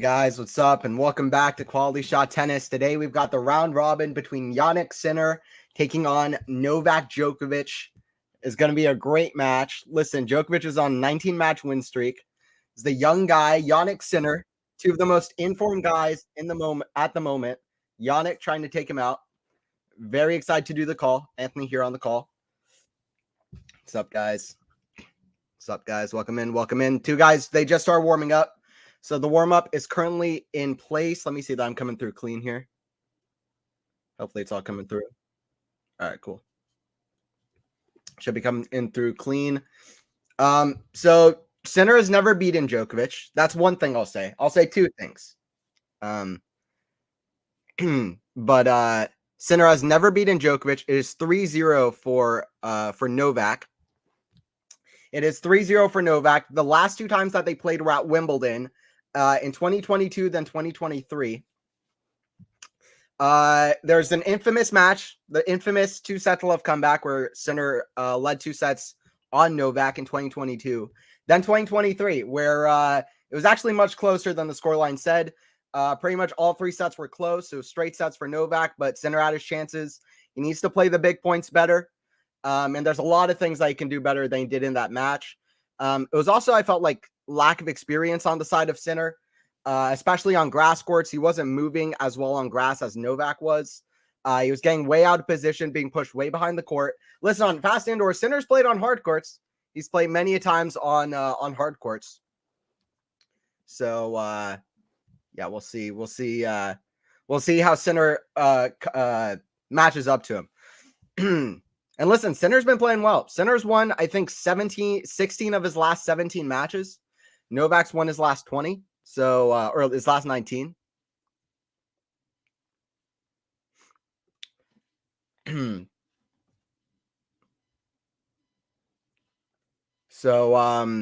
Guys, what's up? And welcome back to Quality Shot Tennis. Today we've got the round robin between Jannik Sinner taking on Novak Djokovic. It's going to be a great match. Listen, Djokovic is on a 19-match win streak. He's the young guy, Jannik Sinner, two of the most informed guys in the moment at the moment. Jannik trying to take him out. Very excited to do the call. Anthony here on the call. What's up, guys? What's up, guys? Welcome in. Welcome in. Two guys, they just started warming up. So the warm-up is currently in place. Let me see that I'm coming through clean here. Hopefully it's all coming through. All right, cool. Should be coming in through clean. So Sinner has never beaten Djokovic. That's one thing I'll say. I'll say two things. But Sinner has never beaten Djokovic. It is 3-0 for Novak. It is 3-0 for Novak. The last two times that they played were at Wimbledon. In 2022, then 2023. There's an infamous match, the infamous 2-set love comeback where Sinner led 2 sets on Novak in 2022. Then 2023, where it was actually much closer than the scoreline said. Pretty much all 3 sets were close, so straight sets for Novak, but Sinner had his chances. He needs to play the big points better. And there's a lot of things that he can do better than he did in that match. It was also, I felt like, lack of experience on the side of Sinner, especially on grass courts. He wasn't moving as well on grass as Novak was. He was getting way out of position, being pushed way behind the court. Listen, on fast indoor, Sinner's played on hard courts. He's played many a times on hard courts. So yeah, we'll see. We'll see how Sinner matches up to him. And listen, Sinner's been playing well. Sinner's won, I think, 16 of his last 17 matches. Novak's won his last 20, so or his last 19. So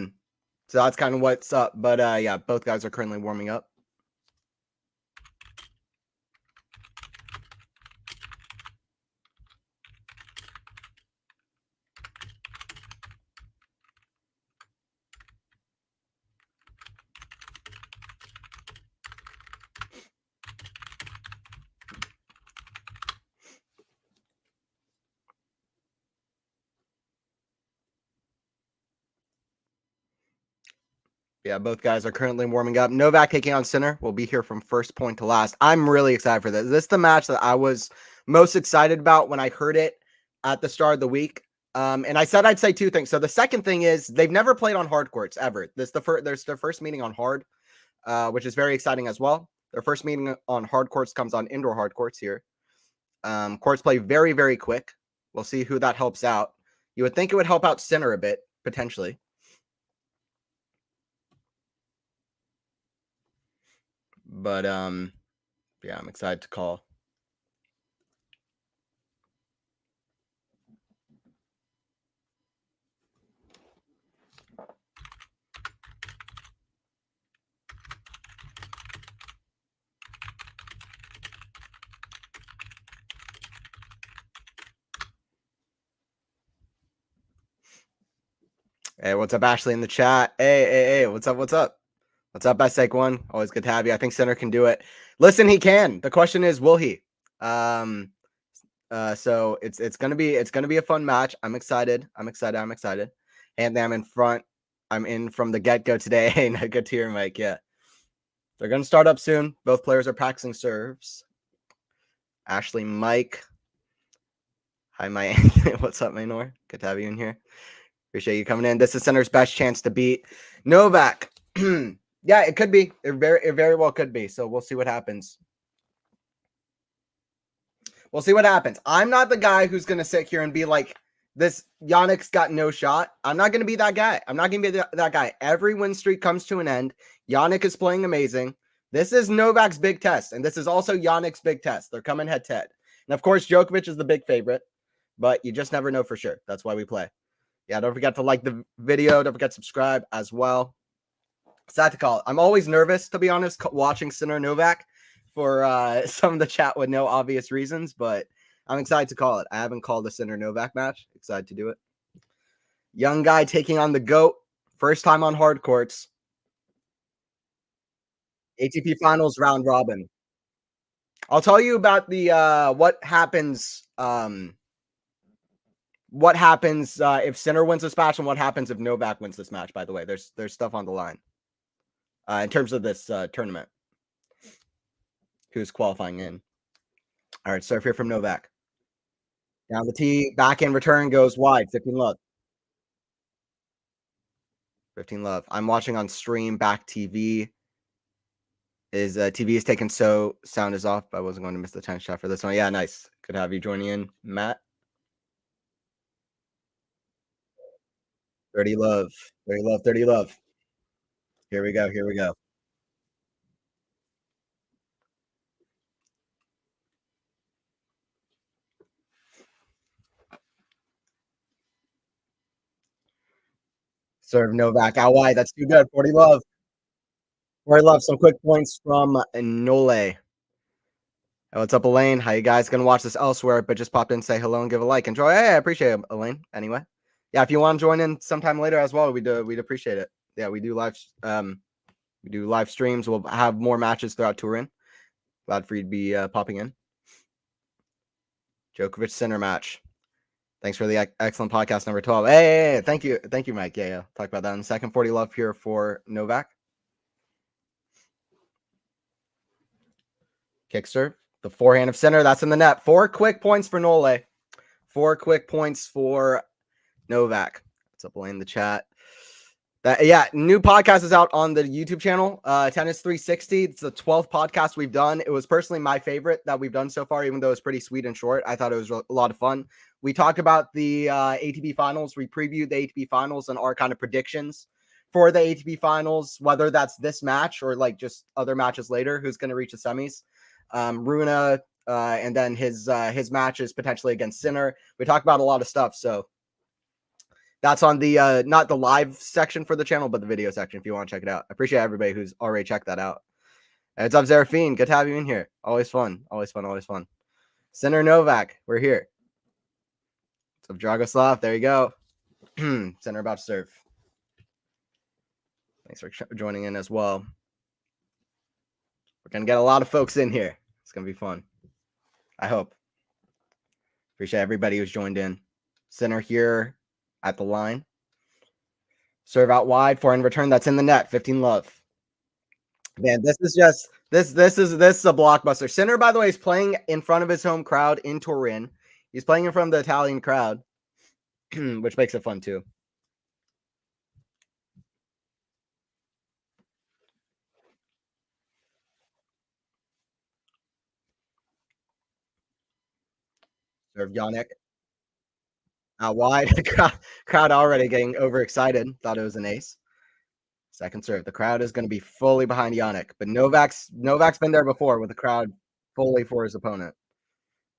that's kind of what's up. But yeah, both guys are currently warming up. Yeah, both guys are currently warming up. Novak taking on Sinner will be here from first point to last. I'm really excited for this. This is the match that I was most excited about when I heard it at the start of the week. And I said I'd say two things. So the second thing is they've never played on hard courts ever. There's their first meeting on hard, which is very exciting as well. Their first meeting on hard courts comes on indoor hard courts here. Courts play very, very quick. We'll see who that helps out. You would think it would help out Sinner a bit, potentially. But yeah, I'm excited to call. Hey, what's up, Ashley, in the chat? Hey, what's up? What's up? What's up, Best One? Always good to have you. I think Sinner can do it. Listen, he can. The question is, will he? So it's gonna be a fun match. I'm excited. I'm excited. And I'm in front. I'm in from the get-go today. Hey, no, good to hear, Mike. Yeah. They're gonna start up soon. Both players are practicing serves. Ashley, Mike. Hi, my what's up, Maynor? Good to have you in here. Appreciate you coming in. This is Sinner's best chance to beat Novak. Yeah, it could be. It very well could be. So we'll see what happens. We'll see what happens. I'm not the guy who's going to sit here and be like, this Jannik's got no shot. I'm not going to be that guy. I'm not going to be that guy. Every win streak comes to an end. Jannik is playing amazing. This is Novak's big test, and this is also Jannik's big test. They're coming head-to-head. And, of course, Djokovic is the big favorite, but you just never know for sure. That's why we play. Yeah, don't forget to like the video. Don't forget to subscribe as well. Sad to call it. I'm always nervous, to be honest, watching Sinner Novak for some of the chat with no obvious reasons, but I'm excited to call it. I haven't called the Sinner Novak match. Excited to do it. Young guy taking on the GOAT. First time on hard courts. ATP Finals round robin. I'll tell you about the what happens if Sinner wins this match and what happens if Novak wins this match. By the way, there's stuff on the line in terms of this tournament. Who's qualifying in? All right, serve here from Novak. Down the tee, backhand return goes wide. 15 love. 15 love. I'm watching on stream back TV. Is TV is taken, so sound is off. I wasn't going to miss the tennis shot for this one. Yeah, nice. Good to have you joining in, Matt. 30 love. 30 love. 30 love. Here we go. Here we go. Serve Novak out wide. That's too good. 40 love. 40 love. Some quick points from Nole. Hey, what's up, Elaine? How you guys gonna watch this elsewhere? But just popped in, say hello, and give a like. Enjoy. Hey, I appreciate it, Elaine. Anyway, yeah, if you want to join in sometime later as well, we'd appreciate it. Yeah, we do live streams. We'll have more matches throughout Turin. Glad for you to be popping in. Djokovic Sinner match. Thanks for the excellent podcast number 12. Hey, thank you, Mike. Yeah, talk about that in a second. 40 love here for Novak. Kick serve. The forehand of Sinner. That's in the net. 4 quick points for Nole. 4 quick points for Novak. What's up, Elaine, in the chat? New podcast is out on the YouTube channel, Tennis 360. It's the 12th podcast we've done. It was personally my favorite that we've done so far, even though it's pretty sweet and short. I thought it was a lot of fun. We talked about the ATP Finals. We previewed the ATP Finals and our kind of predictions for the ATP Finals, whether that's this match or like just other matches later, who's going to reach the semis. Runa, and then his matches potentially against Sinner. We talked about a lot of stuff, so that's on the not the live section for the channel, but the video section if you want to check it out. I appreciate everybody who's already checked that out. What's up, Zeraphine? Good to have you in here. Always fun. Always fun. Always fun. Sinner Novak, we're here. What's up, Dragoslav? There you go. Sinner about to serve. Thanks for joining in as well. We're going to get a lot of folks in here. It's going to be fun. I hope. Appreciate everybody who's joined in. Sinner here at the line. Serve out wide, forehand return. That's in the net. 15 love. Man, this is a blockbuster. Sinner, by the way, is playing in front of his home crowd in Turin. He's playing in front of the Italian crowd, which makes it fun too. Serve Jannik out wide. Crowd already getting overexcited. Thought it was an ace. Second serve. The crowd is going to be fully behind Jannik, but Novak's been there before with the crowd fully for his opponent.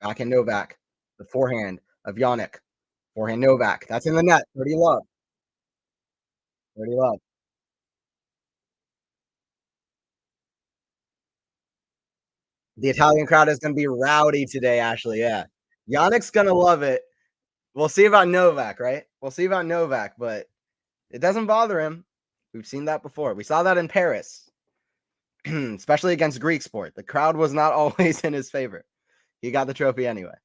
Back in Novak. The forehand of Jannik. Forehand Novak. That's in the net. 30 love. 30 love. The Italian crowd is going to be rowdy today, Ashley. Yeah. Jannik's going to love it. We'll see about Novak, right? We'll see about Novak, but it doesn't bother him. We've seen that before. We saw that in Paris, especially against Greek sport. The crowd was not always in his favor. He got the trophy anyway.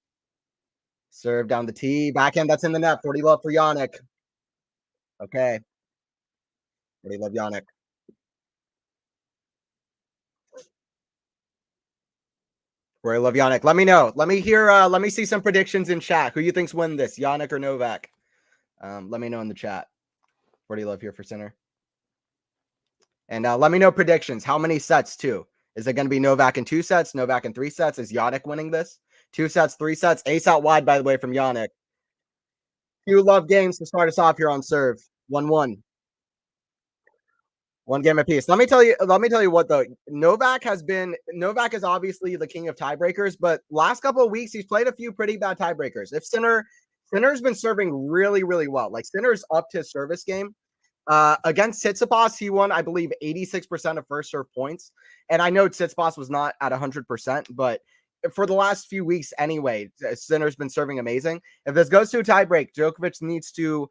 Serve down the tee. Backhand, that's in the net. 40 love for Jannik. Okay. 40 love Jannik. I love Jannik. Let me know. Let me hear. Let me see some predictions in chat. Who you think's win this, Jannik or Novak? Let me know in the chat. 40 love here for Sinner. And let me know predictions. How many sets too? Is it going to be Novak in 2 sets? Novak in 3 sets? Is Jannik winning this? 2 sets, 3 sets. Ace out wide, by the way, from Jannik. 2 love games to start us off here on serve. 1-1. 1 game apiece. Let me tell you what though. Novak is obviously the king of tiebreakers, but last couple of weeks he's played a few pretty bad tiebreakers. If Sinner's been serving really, really well. Like Sinner's upped his service game. Against Tsitsipas, he won, I believe, 86% of first serve points. And I know Tsitsipas was not at 100%, but for the last few weeks anyway, Sinner's been serving amazing. If this goes to a tiebreak, Djokovic needs to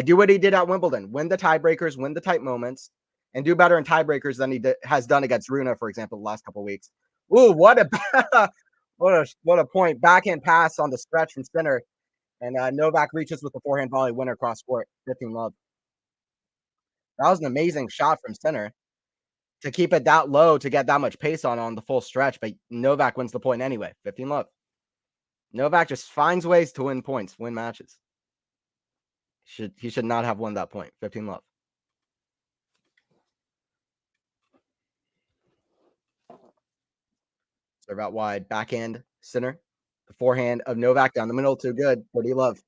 do what he did at Wimbledon. Win the tiebreakers, win the tight moments. and do better in tiebreakers than has done against Runa, for example, the last couple of weeks. Ooh, what a what a point. Backhand pass on the stretch from Sinner. And Novak reaches with the forehand volley winner cross court, 15 love. That was an amazing shot from Sinner to keep it that low to get that much pace on the full stretch. But Novak wins the point anyway, 15 love. Novak just finds ways to win points, win matches. He should not have won that point, 15 love. Serve out wide, backhand, Sinner. The forehand of Novak down the middle, too good. 30 love.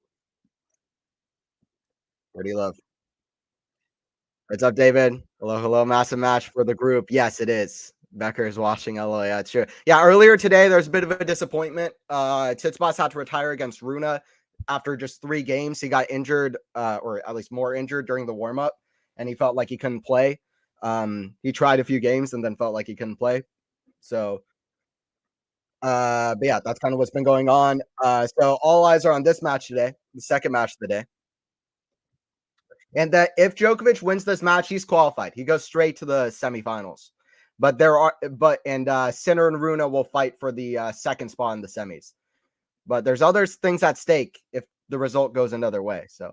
30 love. What's up, David? Hello, hello. Massive match for the group. Yes, it is. Becker is watching LA. Yeah, it's true. Yeah, earlier today, there's a bit of a disappointment. Tsitsipas had to retire against Runa after just 3 games. He got injured, or at least more injured during the warm-up, and he felt like he couldn't play. He tried a few games and then felt like he couldn't play. So, but yeah, that's kind of what's been going on. So all eyes are on this match today, the second match of the day. And that if Djokovic wins this match, he's qualified. He goes straight to the semifinals. But Sinner and Runa will fight for the second spot in the semis. But there's other things at stake if the result goes another way. So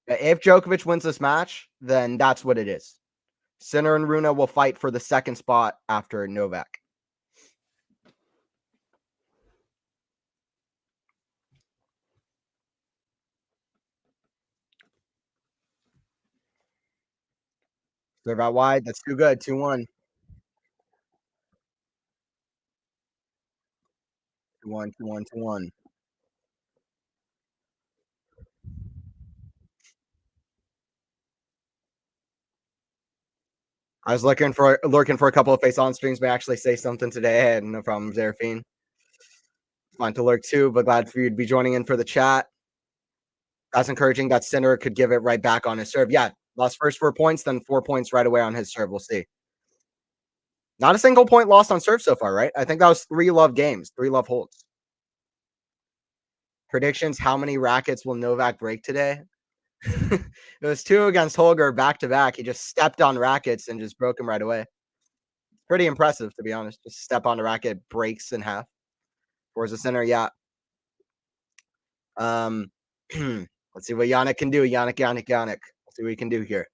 if Djokovic wins this match, then that's what it is. Sinner and Runa will fight for the second spot after Novak. Serve out wide. That's too good. 2-1. 2-1, 2-1, 2-1. I was looking for a couple of face-on streams. May actually say something today. I had no problem, Zerafine. Fine to lurk too, but glad for you to be joining in for the chat. That's encouraging that Sinner could give it right back on his serve. Yeah, lost first 4 points, then 4 points right away on his serve. We'll see. Not a single point lost on serve so far, right? I think that was 3 love games, 3 love holds. Predictions: how many rackets will Novak break today? It was 2 against Holger back to back. He just stepped on rackets and just broke them right away. Pretty impressive, to be honest. Just step on the racket, breaks in half. Towards the center, yeah. Let's see what Jannik can do. Jannik. Let's see what he can do here.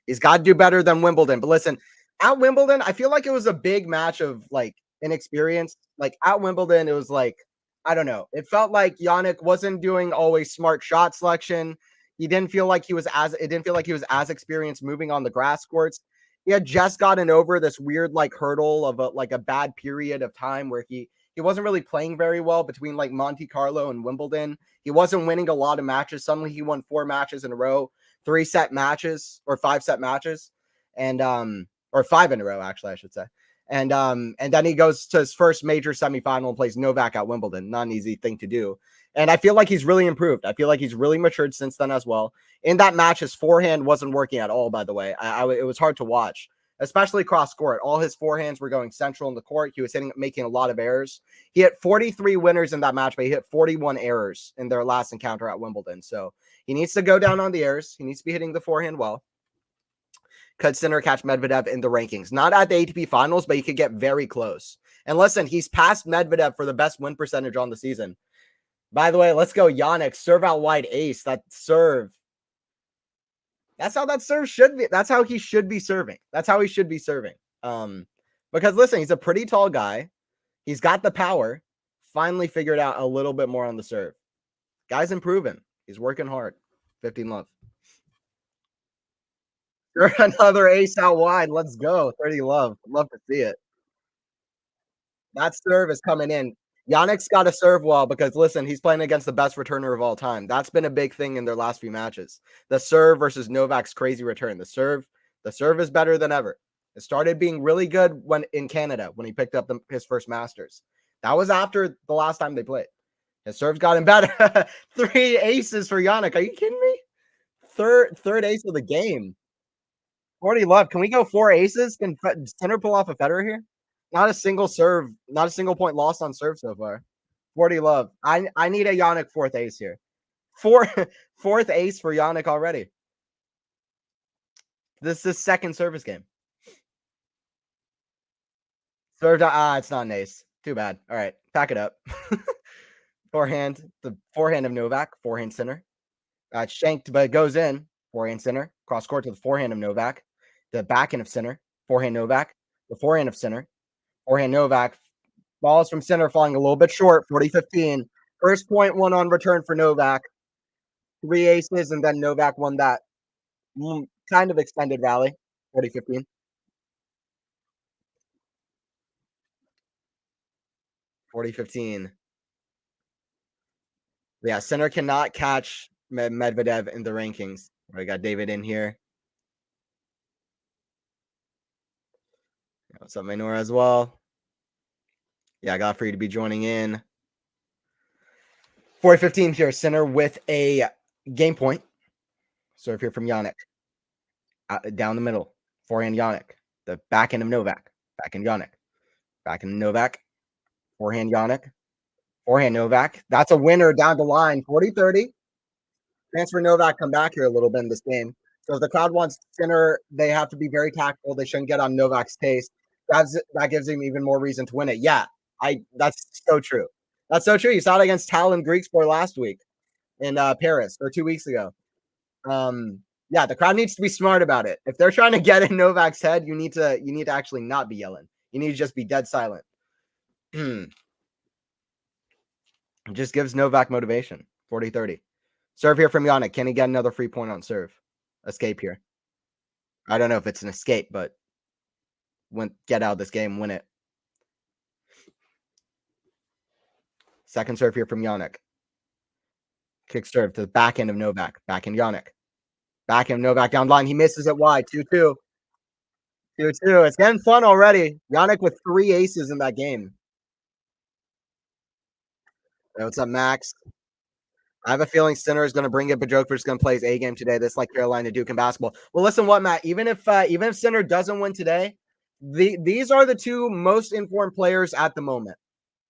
He's got to do better than Wimbledon. But listen, at Wimbledon, I feel like it was a big match of like inexperience. Like at Wimbledon, it was like, I don't know. It felt like Jannik wasn't doing always smart shot selection. He didn't feel like he was as experienced moving on the grass courts. He had just gotten over this weird like hurdle of a bad period of time where he wasn't really playing very well between like Monte Carlo and Wimbledon. He wasn't winning a lot of matches. Suddenly he won 4 matches in a row, 3-set matches or 5-set matches, and or 5 in a row, actually, I should say. And then he goes to his first major semifinal and plays Novak at Wimbledon. Not an easy thing to do. And I feel like he's really improved. I feel like he's really matured since then as well. In that match, his forehand wasn't working at all, by the way. It was hard to watch, especially cross court. All his forehands were going central in the court. He was making a lot of errors. He hit 43 winners in that match, but he hit 41 errors in their last encounter at Wimbledon. So he needs to go down on the errors. He needs to be hitting the forehand well. Could Sinner catch Medvedev in the rankings? Not at the ATP finals, but he could get very close. And listen, he's passed Medvedev for the best win percentage on the season. By the way, let's go Jannik. Serve out wide ace. That serve. That's how that serve should be. That's how he should be serving. That's how he should be serving. Because listen, he's a pretty tall guy. He's got the power. Finally figured out a little bit more on the serve. Guy's improving. He's working hard. 15 love. Another ace out wide. Let's go. 30 love. Love to see it. That serve is coming in. Jannik's got to serve well because listen, he's playing against the best returner of all time. That's been a big thing in their last few matches. The serve versus Novak's crazy return. The serve is better than ever. It started being really good when in Canada when he picked up his first Masters. That was after the last time they played. His serve's gotten better. 3 aces for Jannik. Are you kidding me? Third ace of the game. 40 love. Can we go 4 aces? Can Sinner pull off a Federer here? Not a single serve, not a single point lost on serve so far. 40 love. I need a Jannik 4th ace here. 4th ace for Jannik already. This is his second service game. Served. It's not an ace. Too bad. All right, pack it up. Forehand. The forehand of Novak. Forehand center. Shanked, but it goes in. Forehand center. Cross court to the forehand of Novak. The backhand of center. Forehand Novak. The forehand of center. Forehand Novak. Balls from center falling a little bit short. 40-15. First point one on return for Novak. 3 aces, and then Novak won that kind of extended rally. 40-15. 40-15. Yeah, center cannot catch Medvedev in the rankings. We got David in here. What's up, Maynor, as well? Yeah, I got for you to be joining in. 40-15 here, center with a game point. Serve here from Jannik. Down the middle. Forehand Jannik. The backhand of Novak. Backhand Jannik. Backhand Novak. Forehand Jannik. Forehand Novak. That's a winner down the line. 40-30. Chance for Novak come back here a little bit in this game. So if the crowd wants center, they have to be very tactful. They shouldn't get on Novak's pace. That gives him even more reason to win it. Yeah, that's so true. That's so true. You saw it against Talon Greeksport last week in Paris or 2 weeks ago. Yeah, the crowd needs to be smart about it. If they're trying to get in Novak's head, you need to actually not be yelling. You need to just be dead silent. It just gives Novak motivation. 40-30. Serve here from Jannik. Can he get another free point on serve? Escape here. I don't know if it's an escape, but get out of this game, win it. Second serve here from Jannik. Kick serve to the back end of Novak. Backhand Jannik. Backhand Novak down line. He misses it wide. 2-2. 2-2. It's getting fun already. Jannik with 3 aces in that game. Hey, what's up, Max? I have a feeling Sinner is going to bring it, but Djokovic is going to play his A game today. That's like Carolina Duke in basketball. Well, listen, what, Matt? Even if Sinner doesn't win today, these are the two most informed players at the moment.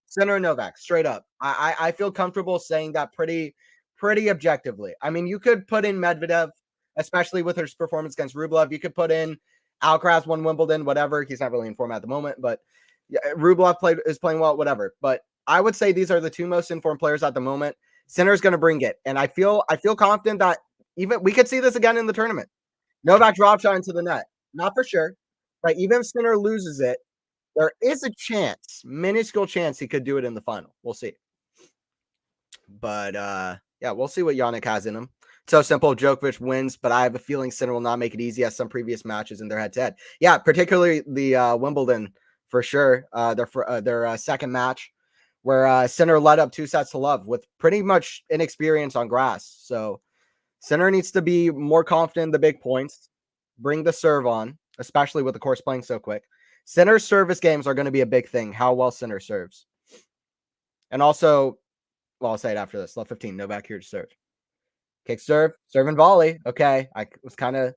Sinner and Novak, straight up. I feel comfortable saying that pretty objectively. I mean, you could put in Medvedev, especially with his performance against Rublev. You could put in Alcaraz won Wimbledon, whatever. He's not really in form at the moment, but yeah, Rublev is playing well, whatever. But I would say these are the two most informed players at the moment. Sinner's going to bring it, and I feel confident that even we could see this again in the tournament. Novak drop shot into the net, not for sure, but even if Sinner loses it, there is a chance, minuscule chance, he could do it in the final. We'll see. But yeah, we'll see what Jannik has in him. So simple. Djokovic wins, but I have a feeling Sinner will not make it easy as some previous matches in their head-to-head. Yeah, particularly the Wimbledon for sure. Their second match, where Sinner led up 2-0 with pretty much inexperience on grass. So Sinner needs to be more confident in the big points, bring the serve on, especially with the course playing so quick. Sinner's service games are going to be a big thing, how well Sinner serves. And also, well, I'll say it after this. Left 15, Novak here to serve. Kick serve, serve and volley. Okay, I was kind of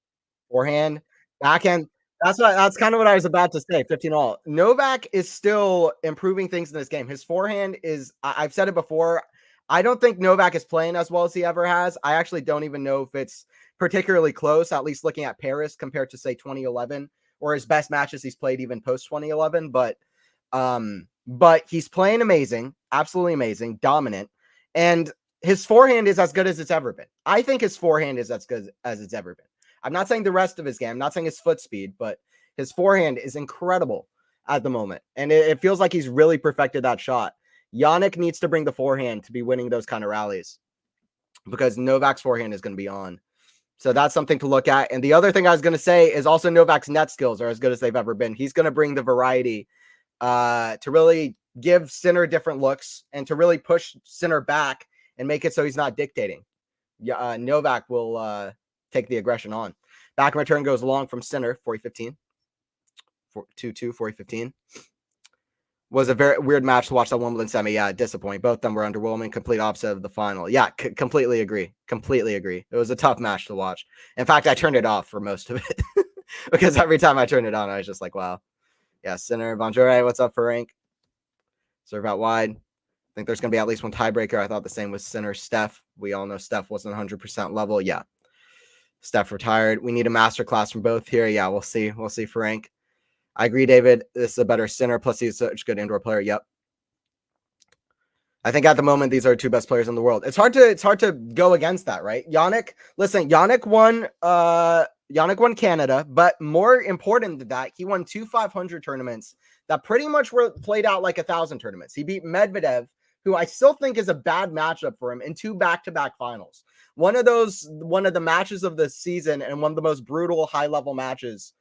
forehand, backhand. That's kind of what I was about to say. 15 all. Novak is still improving things in this game. His forehand is, I've said it before, I don't think Novak is playing as well as he ever has. I actually don't even know if it's particularly close, at least looking at Paris compared to, say, 2011 or his best matches he's played even post 2011. But he's playing amazing, absolutely amazing, dominant. And his forehand is as good as it's ever been. I think his forehand is as good as it's ever been. I'm not saying the rest of his game. I'm not saying his foot speed, but his forehand is incredible at the moment. And it feels like he's really perfected that shot. Jannik needs to bring the forehand to be winning those kind of rallies because Novak's forehand is going to be on. So that's something to look at. And the other thing I was going to say is also Novak's net skills are as good as they've ever been. He's going to bring the variety to really give Sinner different looks and to really push Sinner back and make it so he's not dictating. Novak will take the aggression on. Back in return goes long from Sinner, 40-15. 2-2, 40-15. Was a very weird match to watch that Wimbledon semi. Yeah, disappointing. Both of them were underwhelming, complete opposite of the final. Yeah, completely agree. Completely agree. It was a tough match to watch. In fact, I turned it off for most of it because every time I turned it on, I was just like, wow. Yeah, Sinner, Bonjour, what's up for rank? Serve out wide. I think there's going to be at least one tiebreaker. I thought the same with Sinner, Steph. We all know Steph wasn't 100% level. Yeah. Steph retired. We need a masterclass from both here. Yeah, we'll see. We'll see, Frank. I agree, David. This is a better center. Plus, he's such a good indoor player. Yep. I think at the moment these are two best players in the world. It's hard to go against that, right? Jannik, listen, Jannik won Canada, but more important than that, he won 2 500 tournaments that pretty much were played out like 1,000 tournaments. He beat Medvedev, who I still think is a bad matchup for him, in 2 back-to-back finals. One of the matches of the season and one of the most brutal high-level matches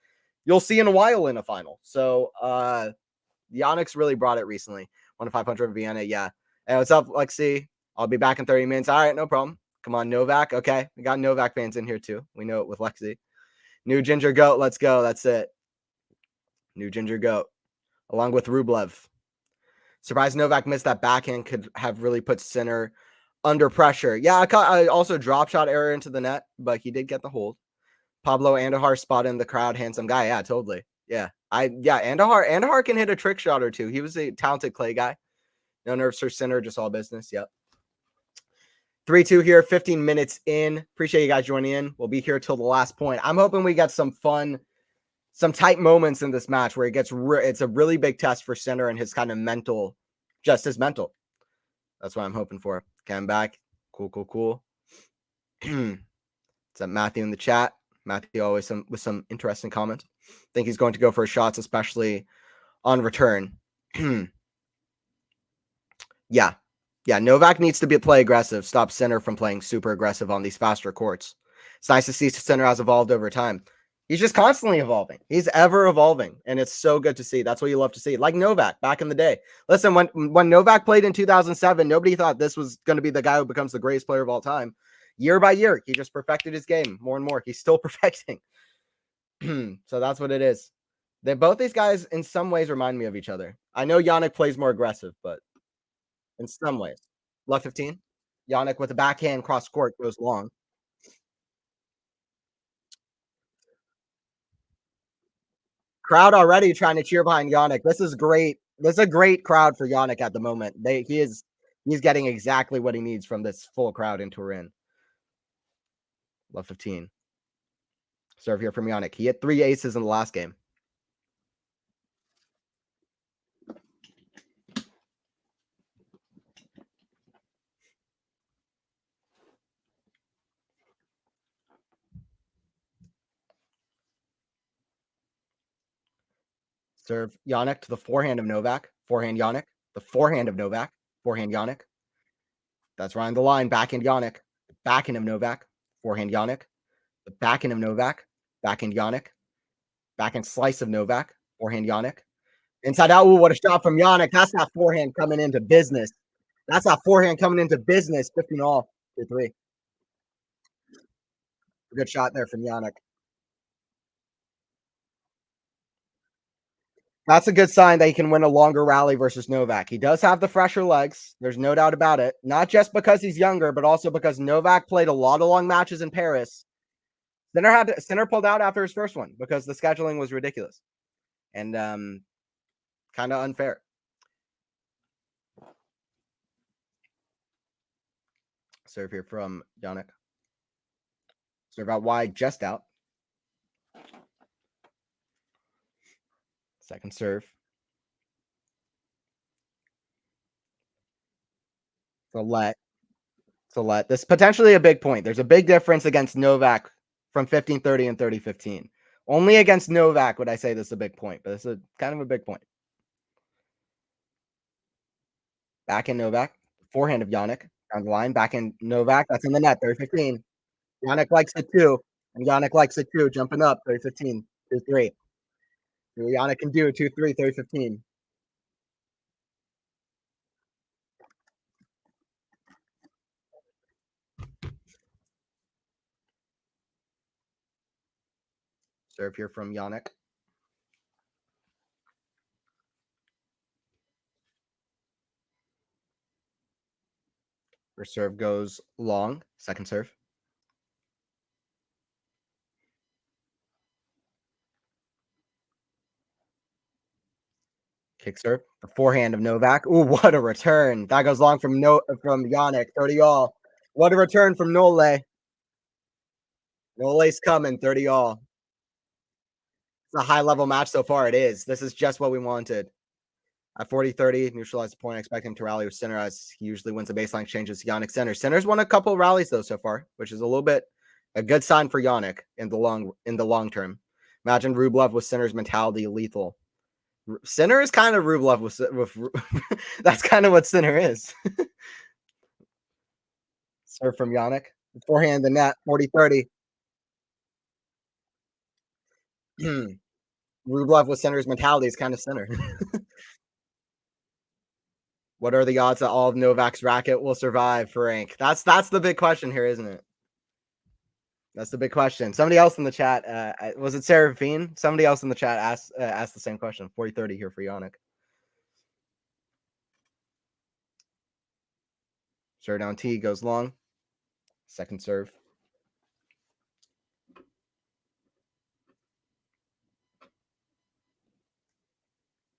you'll see in a while in a final. So Jannik's really brought it recently. 1-500 in Vienna, yeah. Hey, what's up, Lexi? I'll be back in 30 minutes. All right, no problem. Come on, Novak. Okay, we got Novak fans in here too. We know it with Lexi. New Ginger Goat. Let's go. That's it. New Ginger Goat, along with Rublev. Surprised Novak missed that backhand. Could have really put Sinner under pressure. Yeah, I also drop shot error into the net, but he did get the hold. Pablo Andahar spot in the crowd. Handsome guy. Yeah, totally. Yeah, Andahar can hit a trick shot or two. He was a talented clay guy. No nerves for Sinner, just all business. Yep. 3-2 here, 15 minutes in. Appreciate you guys joining in. We'll be here till the last point. I'm hoping we get some fun, some tight moments in this match where it's a really big test for Sinner and his kind of mental, just his mental. That's what I'm hoping for. Okay, I'm back. Cool. It's up Matthew in the chat. Matthew always with some interesting comments. Think he's going to go for his shots, especially on return. Yeah. Novak needs to play aggressive. Stop Sinner from playing super aggressive on these faster courts. It's nice to see Sinner has evolved over time. He's just constantly evolving. He's ever evolving, and it's so good to see. That's what you love to see. Like Novak back in the day. Listen, when Novak played in 2007, nobody thought this was going to be the guy who becomes the greatest player of all time. Year by year, he just perfected his game more and more. He's still perfecting. So that's what it is. Both these guys, in some ways, remind me of each other. I know Jannik plays more aggressive, but in some ways. Left 15. Jannik with a backhand cross court goes long. Crowd already trying to cheer behind Jannik. This is great. This is a great crowd for Jannik at the moment. He's getting exactly what he needs from this full crowd in Turin. Left 15. Serve here from Jannik. He hit 3 aces in the last game. Serve Jannik to the forehand of Novak. Forehand Jannik. The forehand of Novak. Forehand Jannik. That's right on the line. Backhand Jannik. Backhand of Novak. Forehand Jannik. The backhand of Novak. Backhand Jannik. Backhand slice of Novak. Forehand Jannik. Inside out. Ooh, what a shot from Jannik. That's that forehand coming into business. That's that forehand coming into business. 15 all. 2-3. Good shot there from Jannik. That's a good sign that he can win a longer rally versus Novak. He does have the fresher legs. There's no doubt about it. Not just because he's younger, but also because Novak played a lot of long matches in Paris. Sinner pulled out after his first one because the scheduling was ridiculous and kind of unfair. Serve here from Jannik. Serve out wide, just out. Second serve. So let this potentially a big point. There's a big difference against Novak from 15-30 and 30-15. Only against Novak would I say this is a big point, but this is kind of a big point. Back in Novak, forehand of Jannik down the line. Back in Novak, that's in the net. 30-15. Jannik likes it too, and Jannik likes it too. Jumping up, 30-15, 2-3. Jannik can do 2-3, 30-15. Serve here from Jannik. First serve goes long. Second serve. Kick serve. The forehand of Novak. Ooh, what a return. That goes long from Jannik. 30 all. What a return from Nole. Nole's coming, 30 all. It's a high-level match so far, it is. This is just what we wanted. At 40-30, neutralize the point. I expect him to rally with Sinner as he usually wins the baseline exchanges to Jannik Sinner. Sinner's won a couple of rallies though so far, which is a little bit a good sign for Jannik in the long term. Imagine Rublev with Sinner's mentality lethal. Sinner is kind of Rublev with that's kind of what Sinner is. Serve from Jannik. Forehand the net, 40-30. Rublev with Sinner's mentality is kind of Sinner. What are the odds that all of Novak's racket will survive, Frank? That's the big question here, isn't it? That's the big question. Somebody else in the chat, was it Seraphine? Somebody else in the chat asked the same question. 40-30 here for Jannik. Serve down T goes long. Second serve.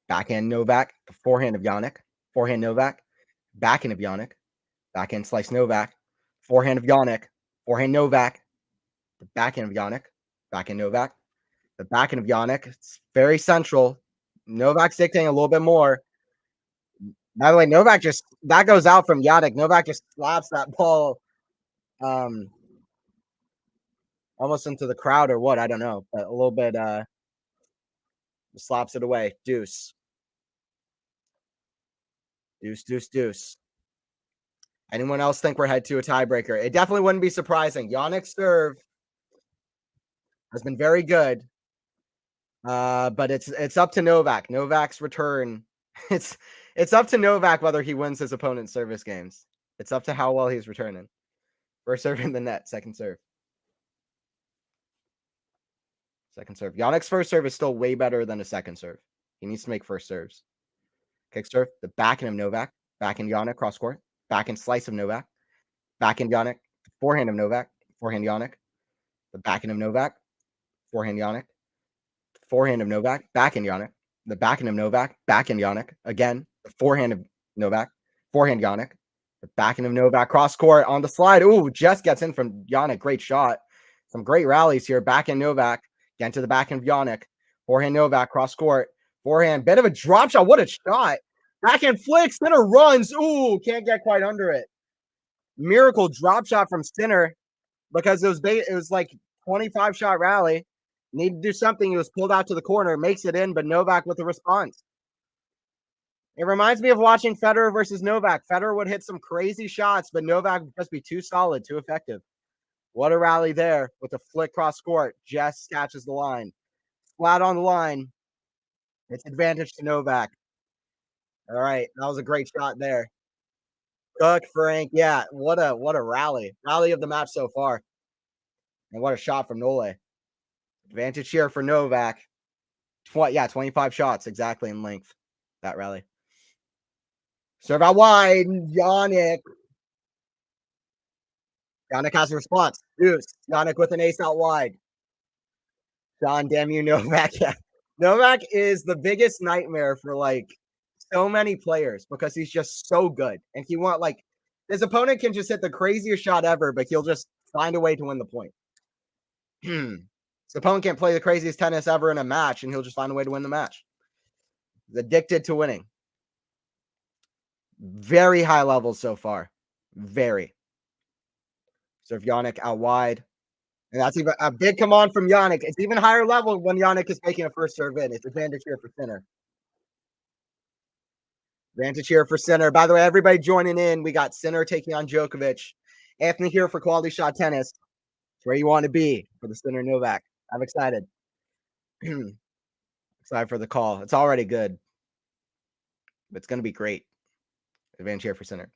Backhand Novak. Forehand of Jannik. Forehand Novak. Backhand of Jannik. Backhand slice Novak. Forehand of Jannik. Forehand Novak. The backhand of Jannik. Backhand Novak. The backhand of Jannik. It's very central. Novak's dictating a little bit more. By the way, Novak that goes out from Jannik. Novak just slaps that ball almost into the crowd or what, I don't know, but a little bit slaps it away. Deuce. Deuce, deuce, deuce. Anyone else think we're head to a tiebreaker? It definitely wouldn't be surprising. Jannik's serve has been very good. But it's up to Novak. Novak's return. It's up to Novak whether he wins his opponent's service games. It's up to how well he's returning. First serve in the net, second serve. Second serve. Jannik's first serve is still way better than a second serve. He needs to make first serves. Kick serve. The backhand of Novak. Backhand Jannik cross court. Backhand slice of Novak. Backhand Jannik. Forehand of Novak. Forehand Jannik. The backhand of Novak. Forehand Jannik. Forehand of Novak. Backhand Jannik. The backhand of Novak. Backhand Jannik. Again. The forehand of Novak. Forehand Jannik. The backhand of Novak. Cross court on the slide. Ooh, just gets in from Jannik. Great shot. Some great rallies here. Backhand Novak. Get to the backhand of Jannik. Forehand Novak. Cross court. Forehand. Bit of a drop shot. What a shot. Backhand flicks. Sinner runs. Ooh, can't get quite under it. Miracle drop shot from Sinner because it was like 25 shot rally. Need to do something. He was pulled out to the corner, makes it in, but Novak with a response. It reminds me of watching Federer versus Novak. Federer would hit some crazy shots, but Novak would just be too solid, too effective. What a rally there with a flick cross court. Just catches the line. Flat on the line. It's advantage to Novak. All right. That was a great shot there. Cook, Frank. Yeah. What a rally. Rally of the match so far. And what a shot from Nole. Advantage here for Novak. 25 shots exactly in length. That rally. Serve out wide. Jannik. Jannik has a response. Deuce. Jannik with an ace out wide. John, damn you, Novak. Yeah. Novak is the biggest nightmare for like so many players because he's just so good. And he his opponent can just hit the craziest shot ever, but he'll just find a way to win the point. His opponent can't play the craziest tennis ever in a match, and he'll just find a way to win the match. He's addicted to winning. Very high levels so far. Very. Serve Jannik out wide. And that's even a big come on from Jannik. It's even higher level when Jannik is making a first serve in. It's advantage here for Sinner. Advantage here for Sinner. By the way, everybody joining in. We got Sinner taking on Djokovic. Anthony here for QualityShot Tennis. It's where you want to be for the Sinner Novak. I'm excited. Excited for the call. It's already good. But it's going to be great. Advantage here for Sinner.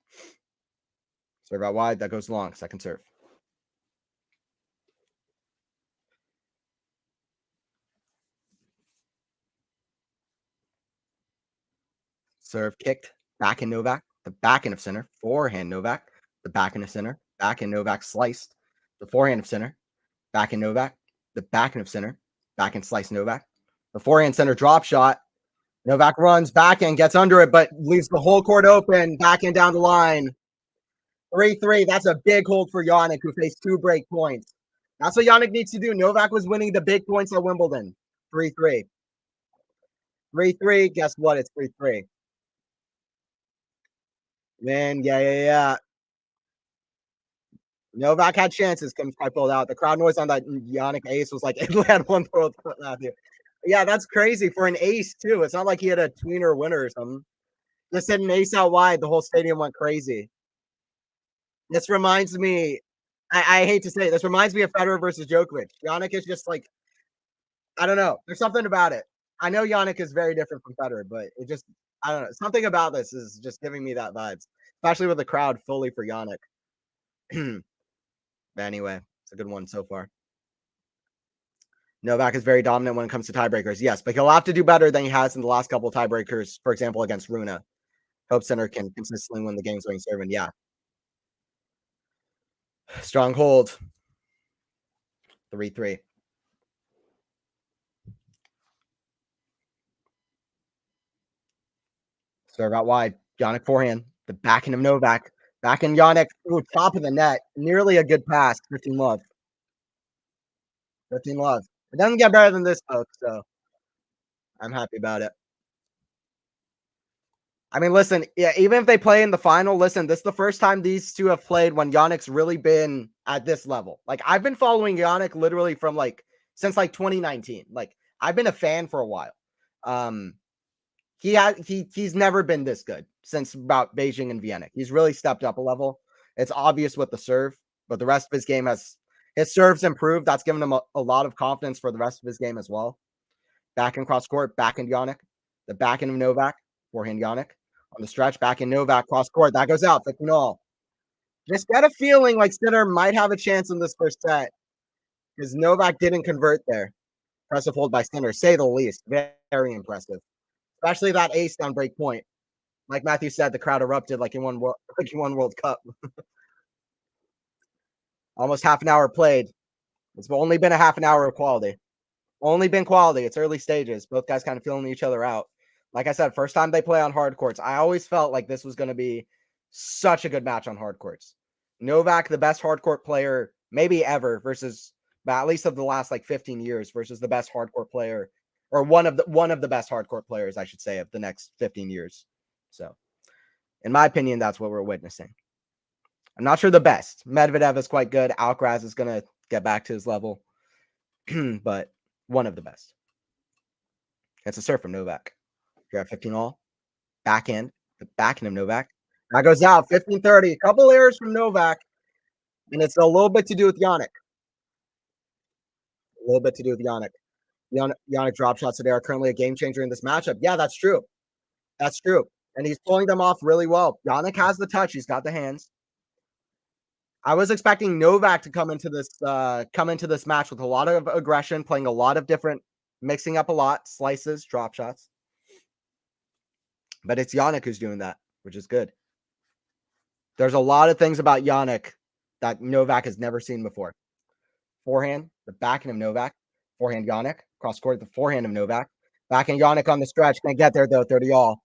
Serve out wide. That goes long. Second serve. Serve kicked. Backhand Novak. The backhand of Sinner. Forehand Novak. The backhand of Sinner. Backhand Novak sliced. The forehand of Sinner. Backhand Novak. The backhand of Sinner. Backhand slice Novak. The forehand Sinner drop shot. Novak runs backhand, gets under it, but leaves the whole court open. Backhand down the line. 3-3. That's a big hold for Jannik, who faced 2 break points. That's what Jannik needs to do. Novak was winning the big points at Wimbledon. 3-3. 3-3. Guess what? It's 3-3. Man, yeah. Novak had chances. Couldn't quite pull it out. The crowd noise on that Jannik ace was like Italy had one world cup last year. Yeah, that's crazy for an ace too. It's not like he had a tweener winner or something. Just hit an ace out wide. The whole stadium went crazy. This reminds me. I hate to say it, this reminds me of Federer versus Djokovic. Jannik is just like, I don't know. There's something about it. I know Jannik is very different from Federer, but it just, I don't know. Something about this is just giving me that vibes, especially with the crowd fully for Jannik. But anyway, it's a good one so far. Novak is very dominant when it comes to tiebreakers. Yes, but he'll have to do better than he has in the last couple of tiebreakers, for example, against Rune. Hope Center can consistently win the games when he's serving. Yeah. Strong hold. 3-3. Serve out wide. Jannik forehand. The backhand of Novak. Backhand Jannik. Ooh, top of the net. Nearly a good pass. 15 love. 15 love. It doesn't get better than this, folks, so I'm happy about it. I mean, listen, yeah, even if they play in the final, listen, this is the first time these two have played when Jannik's really been at this level. Like, I've been following Jannik literally from since 2019. Like, I've been a fan for a while. He's never been this good since about Beijing and Vienna. He's really stepped up a level. It's obvious with the serve, but the rest of his game his serves improved. That's given him a lot of confidence for the rest of his game as well. Back and cross court, back in Jannik. The back end of Novak, forehand Jannik. On the stretch, back in Novak, cross court. That goes out, 15 all. Just got a feeling like Sinner might have a chance in this first set because Novak didn't convert there. Impressive hold by Sinner, say the least. Very impressive. Especially that ace down break point. Like Matthew said, the crowd erupted like he won World Cup. Almost half an hour played. It's only been a half an hour of quality. Only been quality. It's early stages. Both guys kind of feeling each other out. Like I said, first time they play on hard courts. I always felt like this was going to be such a good match on hard courts. Novak, the best hard court player maybe ever versus, at least of the last 15 years versus the best hard court player, or one of the best hard court players, I should say, of the next 15 years. So, in my opinion, that's what we're witnessing. I'm not sure the best. Medvedev is quite good. Alcaraz is going to get back to his level, but one of the best. It's a serve from Novak. You're at 15 all. Backhand. The backhand of Novak. That goes out. 15-30. A couple errors from Novak. And it's a little bit to do with Jannik. A little bit to do with Jannik. Jannik drop shots today are currently a game changer in this matchup. Yeah, that's true. That's true. And he's pulling them off really well. Jannik has the touch. He's got the hands. I was expecting Novak to come into this match with a lot of aggression, playing a lot of different, mixing up a lot, slices, drop shots. But it's Jannik who's doing that, which is good. There's a lot of things about Jannik that Novak has never seen before. Forehand, the backhand of Novak. Forehand Jannik. Cross court, the forehand of Novak. Backhand Jannik on the stretch. Can't get there, though. 30 all.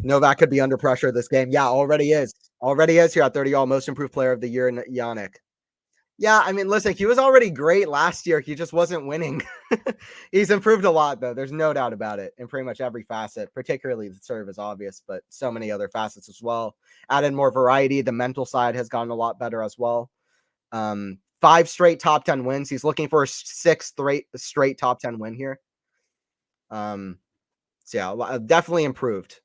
Novak could be under pressure this game. Yeah, already is. Already is here at 30 all. Most improved player of the year in Jannik. Yeah, I mean, listen, he was already great last year. He just wasn't winning. He's improved a lot, though. There's no doubt about it in pretty much every facet, particularly the serve is obvious, but so many other facets as well. Added more variety. The mental side has gotten a lot better as well. 5 straight top 10 wins. He's looking for a 6th straight top 10 win here. So yeah, definitely improved.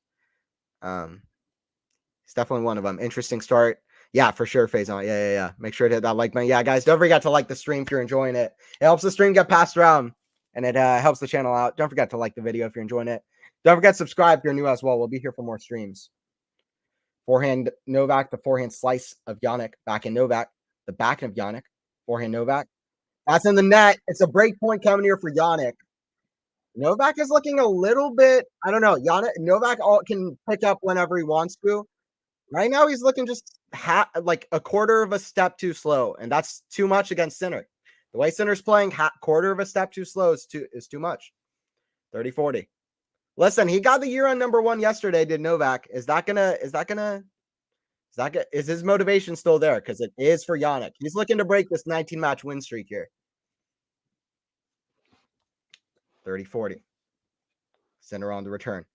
He's definitely one of them. Interesting start. Yeah, for sure, Faison. Yeah. Make sure to hit that like button. Yeah, guys, don't forget to like the stream if you're enjoying it. It helps the stream get passed around, and it helps the channel out. Don't forget to like the video if you're enjoying it. Don't forget to subscribe if you're new as well. We'll be here for more streams. Forehand Novak, the forehand slice of Jannik. Backhand Novak, the backhand of Jannik. Forehand Novak. That's in the net. It's a break point coming here for Jannik. Novak is looking a little bit, I don't know. Novak can pick up whenever he wants to. Right now, he's looking just like a quarter of a step too slow, and that's too much against Sinner. The way Sinner's playing, quarter of a step too slow is too much. 30-40. Listen, he got the year-end number 1 yesterday, did Novak. Is his motivation still there? Because it is for Jannik. He's looking to break this 19-match win streak here. 30-40. Center on the return.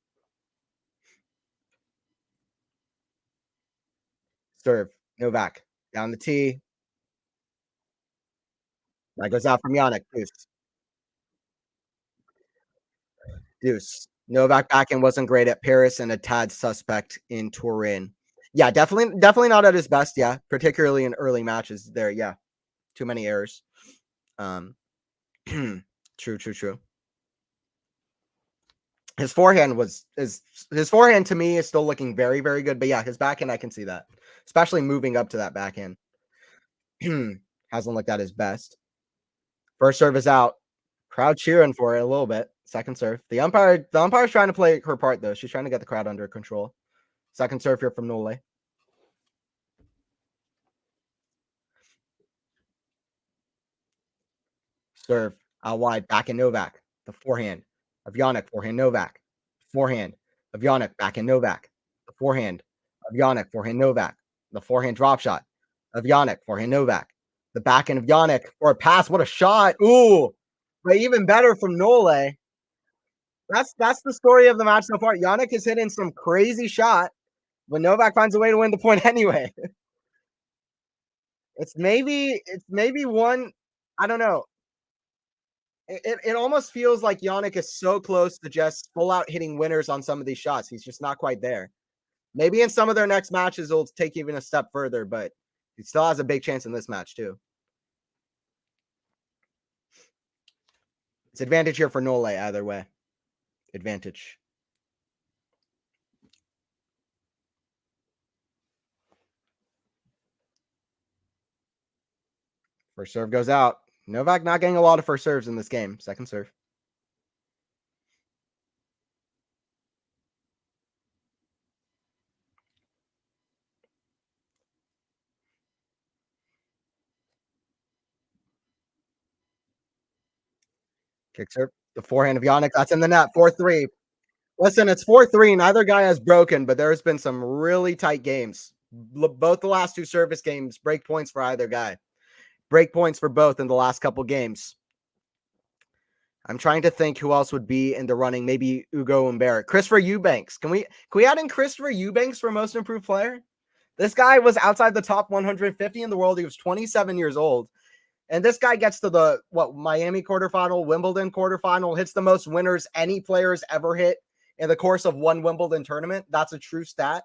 Serve. Novak. Down the tee. That goes out from Jannik. Deuce. Deuce. Novak backhand wasn't great at Paris and a tad suspect in Turin. Yeah, definitely not at his best. Yeah, particularly in early matches. There, yeah, too many errors. True. His forehand to me is still looking very, very good. But yeah, his backhand, I can see that, especially moving up to that backhand. Hasn't looked at his best. First serve is out. Crowd cheering for it a little bit. Second serve. The umpire's trying to play her part though. She's trying to get the crowd under control. Second serve here from Nole. Serve out wide, back in Novak. The forehand of Jannik, forehand Novak. Forehand of Jannik, back in Novak. The forehand of Jannik, forehand Novak. The forehand drop shot of Jannik, forehand Novak. The backhand of Jannik for a pass. What a shot. Ooh. But even better from Nole. That's the story of the match so far. Jannik is hitting some crazy shot, but Novak finds a way to win the point anyway. It's maybe one, I don't know. It almost feels like Jannik is so close to just full out hitting winners on some of these shots. He's just not quite there. Maybe in some of their next matches, it'll take even a step further, but he still has a big chance in this match, too. It's advantage here for Nole, either way. Advantage. First serve goes out. Novak not getting a lot of first serves in this game. Second serve. Kick serve. The forehand of Jannik. That's in the net. 4-3. Listen, it's 4-3. Neither guy has broken, but there's been some really tight games. Both the last two service games, break points for either guy. Break points for both in the last couple games. I'm trying to think who else would be in the running. Maybe Ugo and Barrett. Christopher Eubanks. Can we add in Christopher Eubanks for most improved player? This guy was outside the top 150 in the world. He was 27 years old. And this guy gets to the Miami quarterfinal, Wimbledon quarterfinal, hits the most winners any player's ever hit in the course of one Wimbledon tournament. That's a true stat.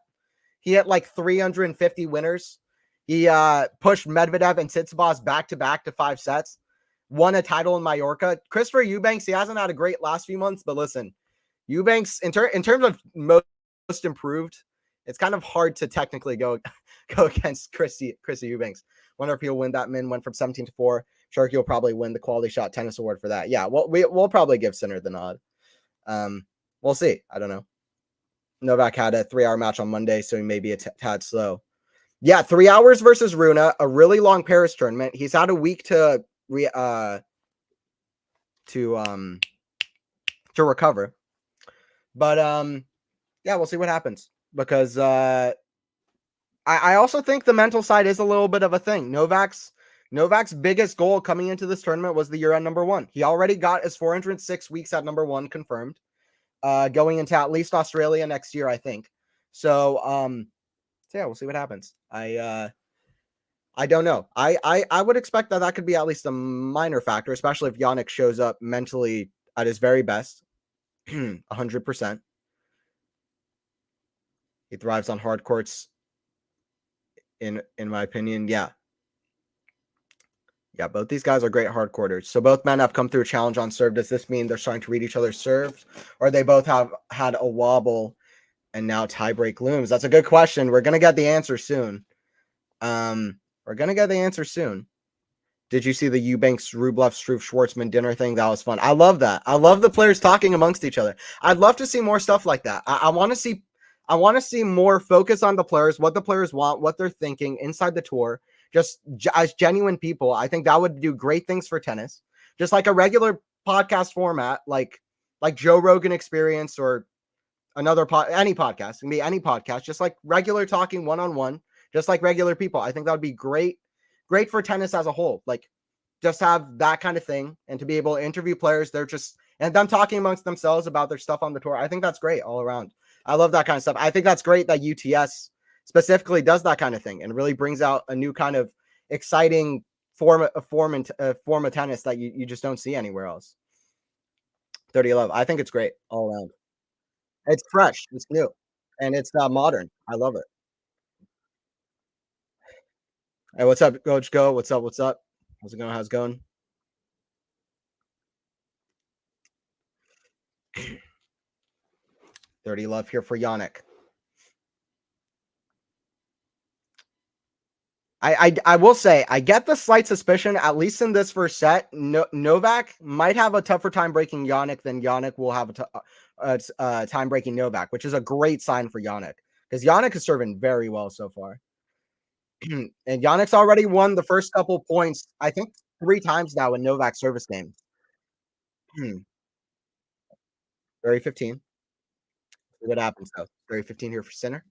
He hit like 350 winners. He pushed Medvedev and Tsitsipas back-to-back to 5 sets. Won a title in Mallorca. Christopher Eubanks, he hasn't had a great last few months, but listen, Eubanks, in terms of most improved, it's kind of hard to technically go against Chrissy Eubanks. Wonder if he'll win that min. Went from 17-4. Sure, he'll probably win the QualityShot tennis award for that. Yeah, well, we'll probably give Sinner the nod. We'll see. I don't know. Novak had a 3-hour match on Monday, so he may be a tad slow. Yeah, 3 hours versus Runa, a really long Paris tournament. He's had a week to recover. But yeah, we'll see what happens, because I also think the mental side is a little bit of a thing. Novak's biggest goal coming into this tournament was the year-end number 1. He already got his 406 weeks at number 1 confirmed, going into at least Australia next year, I think. So yeah, we'll see what happens. I don't know. I would expect that could be at least a minor factor, especially if Jannik shows up mentally at his very best, 100%. He thrives on hard courts, in my opinion. Yeah, both these guys are great hard courters. So both men have come through a challenge on serve. Does this mean they're starting to read each other's serves, or they both have had a wobble and now tiebreak looms? That's a good question. We're gonna get the answer soon. Did you see the Eubanks, Rublev, Struve, Schwartzman dinner thing? That was fun. I love that. I love the players talking amongst each other. I'd love to see more stuff like that. I want to see more focus on the players, what the players want, what they're thinking inside the tour, just as genuine people. I think that would do great things for tennis. Just like a regular podcast format, like like Joe Rogan Experience or any podcast. It can be any podcast, just like regular talking one-on-one, just like regular people. I think that would be great for tennis as a whole. Like just have that kind of thing and to be able to interview players. They're just and them talking amongst themselves about their stuff on the tour. I think that's great all around. I love that kind of stuff. I think that's great that UTS specifically does that kind of thing and really brings out a new kind of exciting form of tennis that you just don't see anywhere else. 30-11. I think it's great all around. It's fresh, it's new, and it's modern. I love it. Hey, what's up, Coach Go? What's up? What's up? How's it going? How's it going? 30 love here for Jannik. I will say I get the slight suspicion, at least in this first set, Novak might have a tougher time breaking Jannik than Jannik will have a time breaking Novak, which is a great sign for Jannik because Jannik is serving very well so far. And Jannik's already won the first couple points, I think 3 times now in Novak service games. Very 15. See what happens though. Very 15 here for Sinner.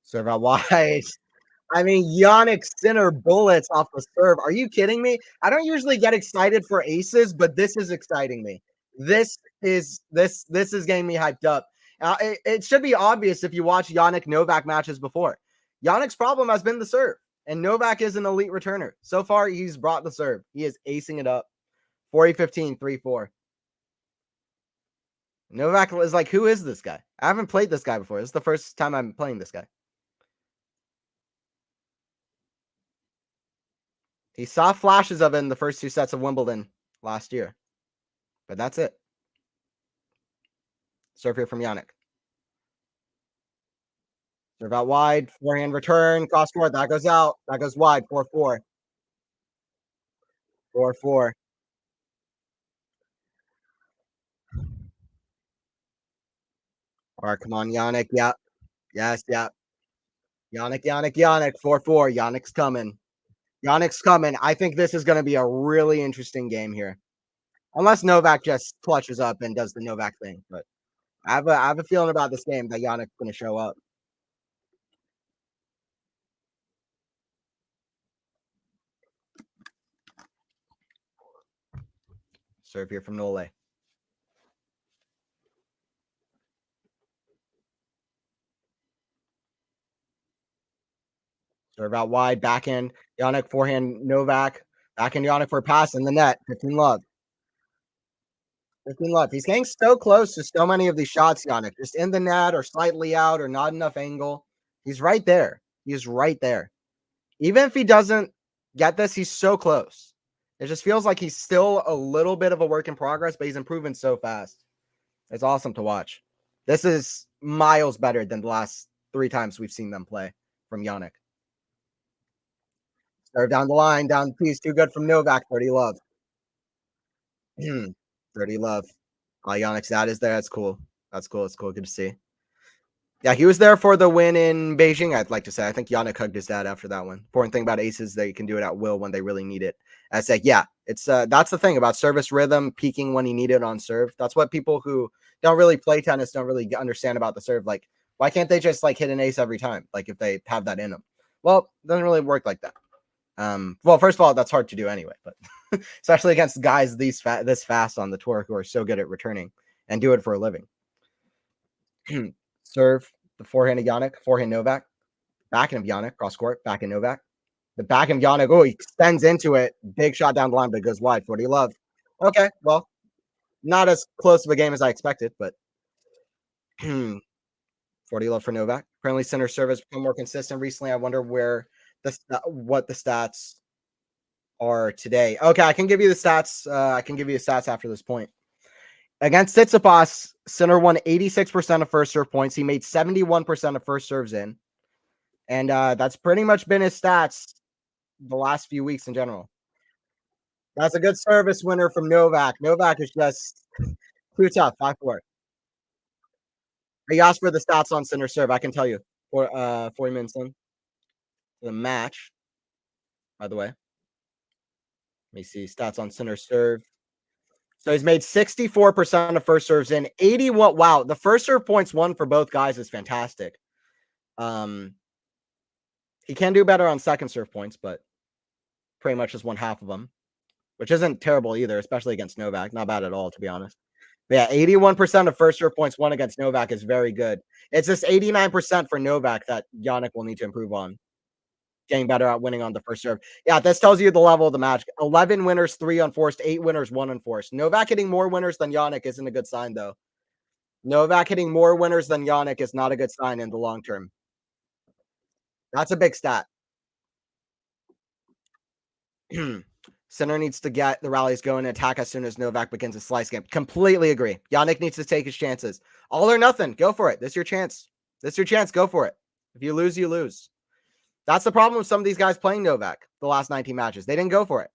Serve out wide. I mean, Jannik Sinner bullets off the serve. Are you kidding me? I don't usually get excited for aces, but this is exciting me. This is getting me hyped up. It should be obvious if you watch Jannik Novak matches before. Jannik's problem has been the serve, and Novak is an elite returner. So far, he's brought the serve. He is acing it up. 40-15, 3-4. Novak is like, who is this guy? I haven't played this guy before. This is the first time I'm playing this guy. He saw flashes of it in the first 2 sets of Wimbledon last year, but that's it. Serve here from Jannik. Serve out wide, forehand return, cross court. That goes out. That goes wide. 4-4. 4-4. All right, come on, Jannik. Yep. Yes, yep. Jannik. 4-4. Jannik's coming. Jannik's coming. I think this is going to be a really interesting game here. Unless Novak just clutches up and does the Novak thing. But I have a feeling about this game that Jannik's going to show up. Serve here from Nole. Serve out wide, backhand, Jannik, forehand, Novak, backhand, Jannik for a pass in the net. 15 love. 15 love. He's getting so close to so many of these shots, Jannik, just in the net or slightly out or not enough angle. He's right there. He's right there. Even if he doesn't get this, he's so close. It just feels like he's still a little bit of a work in progress, but he's improving so fast. It's awesome to watch. This is miles better than the last 3 times we've seen them play from Jannik. Serve down the line, down the piece, too good from Novak. 30 love. 30 love. Jannik's dad is there. That's cool. That's cool. It's cool. Good to see. Yeah, he was there for the win in Beijing, I'd like to say. I think Jannik hugged his dad after that one. Important thing about aces, they can do it at will when they really need it. I say, yeah, it's that's the thing about service rhythm, peaking when you need it on serve. That's what people who don't really play tennis don't really understand about the serve. Like, why can't they just like hit an ace every time? Like if they have that in them. Well, it doesn't really work like that. Well, first of all, that's hard to do anyway, but especially against guys this fast on the tour who are so good at returning and do it for a living. Serve the forehand of Jannik, forehand Novak, backhand of Jannik, cross court, backhand Novak. The backhand of Jannik, oh, he extends into it. Big shot down the line, but it goes wide. 40 love. Okay, well, not as close of a game as I expected, but 40 love for Novak. Apparently, center service become more consistent recently. I wonder what the stats are today. Okay, I can give you the stats. I can give you the stats after this point. Against Tsitsipas, Sinner won 86% of first serve points. He made 71% of first serves in. And that's pretty much been his stats the last few weeks in general. That's a good service winner from Novak. Novak is just too tough. 5-4. He asked for the stats on center serve. I can tell you. 40 minutes in the match, by the way. Let me see stats on center serve. So he's made 64% of first serves in 81. Wow, the first serve points won for both guys is fantastic. Um, he can do better on second serve points, but pretty much just won half of them, which isn't terrible either, especially against Novak. Not bad at all, to be honest. But yeah, 81% of first serve points won against Novak is very good. It's just 89% for Novak that Jannik will need to improve on. Getting better at winning on the first serve. Yeah, this tells you the level of the match. 11 winners, 3 unforced, 8 winners, 1 unforced. Novak hitting more winners than Jannik isn't a good sign, though. Novak hitting more winners than Jannik is not a good sign in the long term. That's a big stat. Sinner needs to get the rallies going and attack as soon as Novak begins a slice game. Completely agree. Jannik needs to take his chances. All or nothing. Go for it. This is your chance. This is your chance. Go for it. If you lose, you lose. That's the problem with some of these guys playing Novak the last 19 matches. They didn't go for it.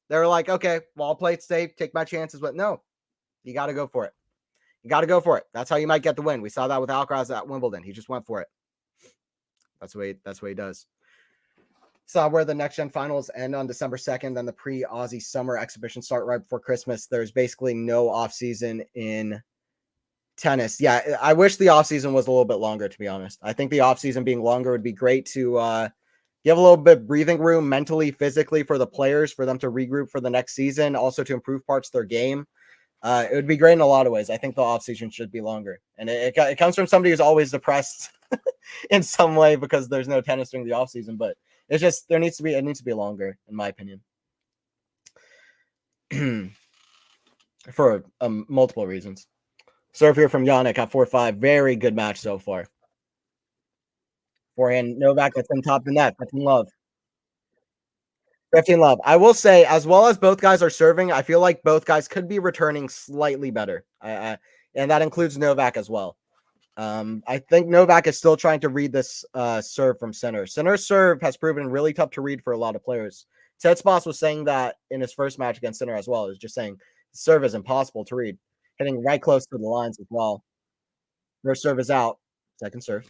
They were like, okay, well, I'll play it safe, take my chances. But no, you got to go for it. You got to go for it. That's how you might get the win. We saw that with Alcaraz at Wimbledon. He just went for it. That's what he does. Saw where the next gen finals end on December 2nd. Then the pre-Aussie summer exhibition start right before Christmas. There's basically no off season in tennis. Yeah, I wish the off season was a little bit longer, to be honest. I think the off season being longer would be great to give a little bit of breathing room mentally, physically for the players, for them to regroup for the next season, also to improve parts of their game. It would be great in a lot of ways. I think the off season should be longer, and it comes from somebody who's always depressed in some way because there's no tennis during the off season. But it's just it needs to be longer, in my opinion, for multiple reasons. Serve here from Jannik at 4-5. Very good match so far. Forehand, Novak, that's in top of the net. That's in love. 15 love. I will say, as well as both guys are serving, I feel like both guys could be returning slightly better. And that includes Novak as well. I think Novak is still trying to read this serve from center. Center serve has proven really tough to read for a lot of players. Tsitsipas was saying that in his first match against center as well. He was just saying serve is impossible to read, hitting right close to the lines as well. First serve is out. Second serve.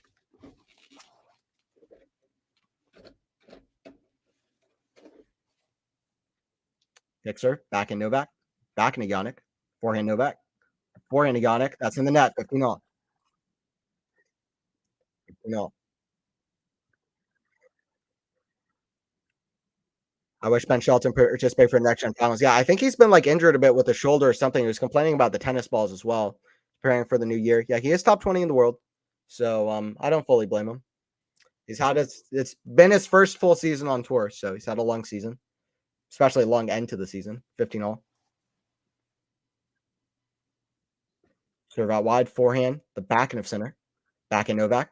Kick serve. Back in Novak. Back into Jannik. Forehand Novak. Forehand to Jannik. That's in the net. 15 all. 15 all. I wish Ben Shelton participated for the next gen finals. Yeah, I think he's been like injured a bit with the shoulder or something. He was complaining about the tennis balls as well, preparing for the new year. Yeah, he is top 20 in the world. So I don't fully blame him. He's had it's been his first full season on tour, so he's had a long season, especially a long end to the season. 15 all. Serve out wide, forehand, the back end of center. Back in Novak.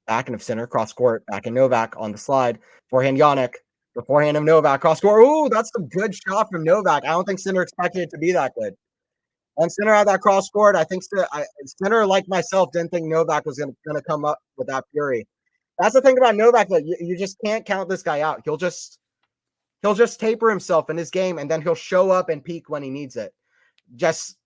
Back end of center, cross court, back in Novak on the slide. Forehand Jannik. The forehand of Novak, cross court. Ooh, that's a good shot from Novak. I don't think Sinner expected it to be that good. And Sinner had that cross court. I think Sinner, like myself, didn't think Novak was going to come up with that fury. That's the thing about Novak, that you just can't count this guy out. He'll just taper himself in his game, and then he'll show up and peak when he needs it. Just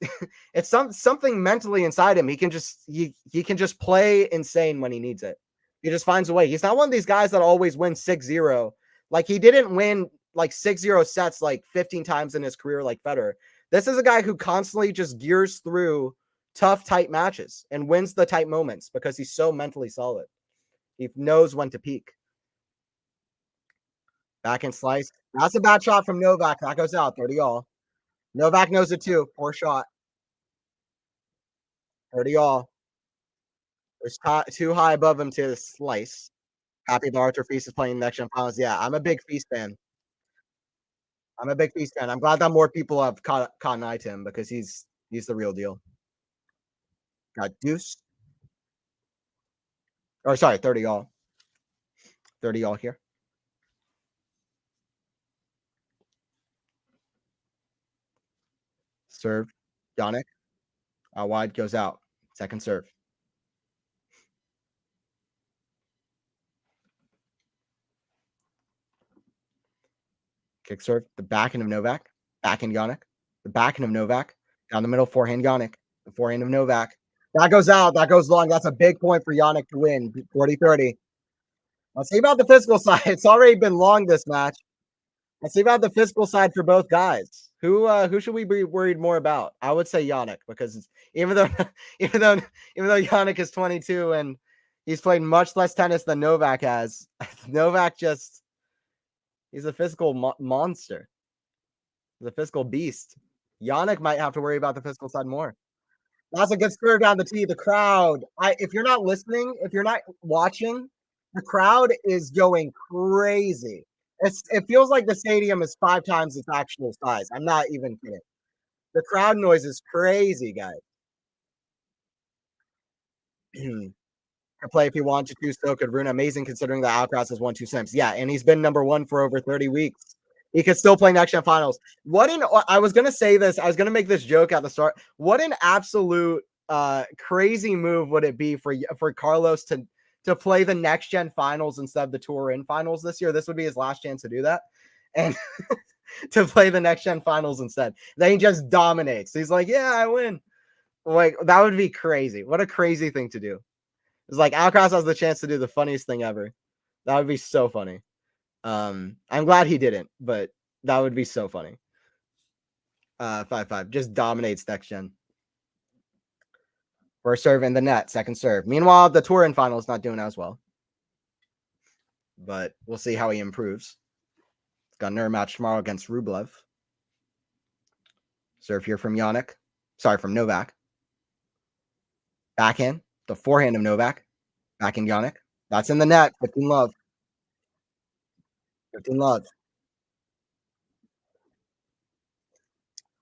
it's something mentally inside him. He can just play insane when he needs it. He just finds a way. He's not one of these guys that always wins 6-0. Like, he didn't win like 6-0 sets like 15 times in his career like Federer. This is a guy who constantly just gears through tough, tight matches and wins the tight moments because he's so mentally solid. He knows when to peak. Back and slice. That's a bad shot from Novak. That goes out. 30 all. Novak knows it too. Poor shot. 30 all. It's too high above him to slice. Happy that Arthur Feast is playing next gen finals. Yeah, I'm a big Feast fan. I'm a big Feast fan. I'm glad that more people have caught an eye to him because he's the real deal. Got deuce. Or sorry, 30 all. 30 all here. Serve. Jannik. Out wide goes out. Second serve. Kick serve. The back end of Novak. Backhand Jannik. The backhand of Novak. Down the middle, forehand Jannik. The forehand of Novak. That goes out. That goes long. That's a big point for Jannik to win. 40-30. Let's see about the physical side. It's already been long, this match. Let's see about the physical side for both guys. Who should we be worried more about? I would say Jannik, because even though even though Jannik is 22 and he's played much less tennis than Novak has, Novak just he's a physical monster. He's a physical beast. Jannik might have to worry about the physical side more. That's a good serve down the tee. The crowd, if you're not listening, if you're not watching, the crowd is going crazy. It feels like the stadium is 5 times its actual size. I'm not even kidding. The crowd noise is crazy, guys. Play if he wanted to, so could Rune. Amazing considering that Alcaraz has won 2 Sims. Yeah, and he's been number 1 for over 30 weeks. He could still play next gen finals. I was gonna say this, I was gonna make this joke at the start. What an absolute crazy move would it be for Carlos to play the next gen finals instead of the Turin finals this year? This would be his last chance to do that. And to play the next gen finals instead. Then he just dominates. He's like, yeah, I win. Like, that would be crazy. What a crazy thing to do. It's like Alcaraz has the chance to do the funniest thing ever. That would be so funny. I'm glad he didn't, but that would be so funny. 5-5 just dominates next gen. First serve in the net, second serve. Meanwhile, the Turin final is not doing as well, but we'll see how he improves. He's got another match tomorrow against Rublev. Serve here from Jannik. Sorry, from Novak. Backhand, the forehand of Novak. Backhand Jannik. That's in the net. 15 love. 15 love.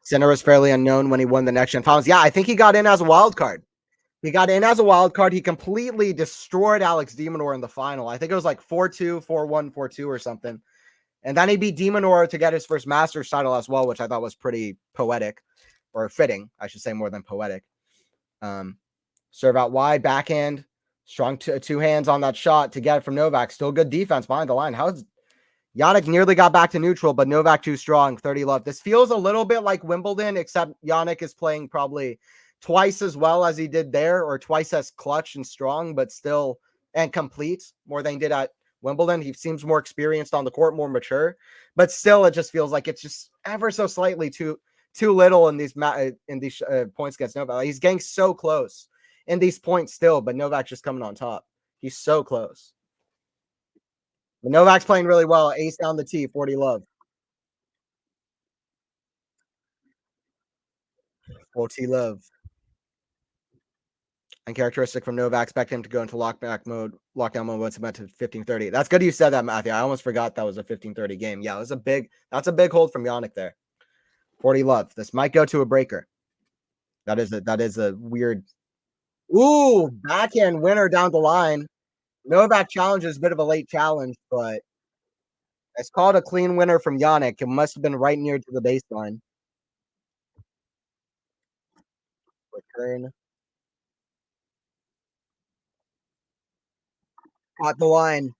Sinner was fairly unknown when he won the next gen finals. Yeah, I think he got in as a wild card. He got in as a wild card. He completely destroyed Alex de Minaur in the final. I think it was like 4-2, 4-1, 4-2 or something. And then he beat de Minaur to get his first Masters title as well, which I thought was pretty poetic, or fitting, I should say, more than poetic. Serve out wide, backhand, strong two hands on that shot to get it from Novak. Still good defense behind the line. How's Jannik nearly got back to neutral, but Novak too strong. 30 love. This feels a little bit like Wimbledon, except Jannik is playing probably twice as well as he did there, or twice as clutch and strong, but still and complete more than he did at Wimbledon. He seems more experienced on the court, more mature, but still, it just feels like it's just ever so slightly too little in these points against Novak. He's getting so close in these points still, but Novak's just coming on top. He's so close. But Novak's playing really well. Ace down the tee, 40 love. 40 love. Uncharacteristic from Novak. Expect him to go into lockdown mode once it went to 15-30. That's good you said that, Matthew. I almost forgot that was a 15-30 game. Yeah, that's a big hold from Jannik there. 40 love. This might go to a breaker. That is a weird. Ooh, backhand winner down the line. Novak challenge is a bit of a late challenge, but it's called a clean winner from Jannik. It must have been right near to the baseline. Return. Caught the line.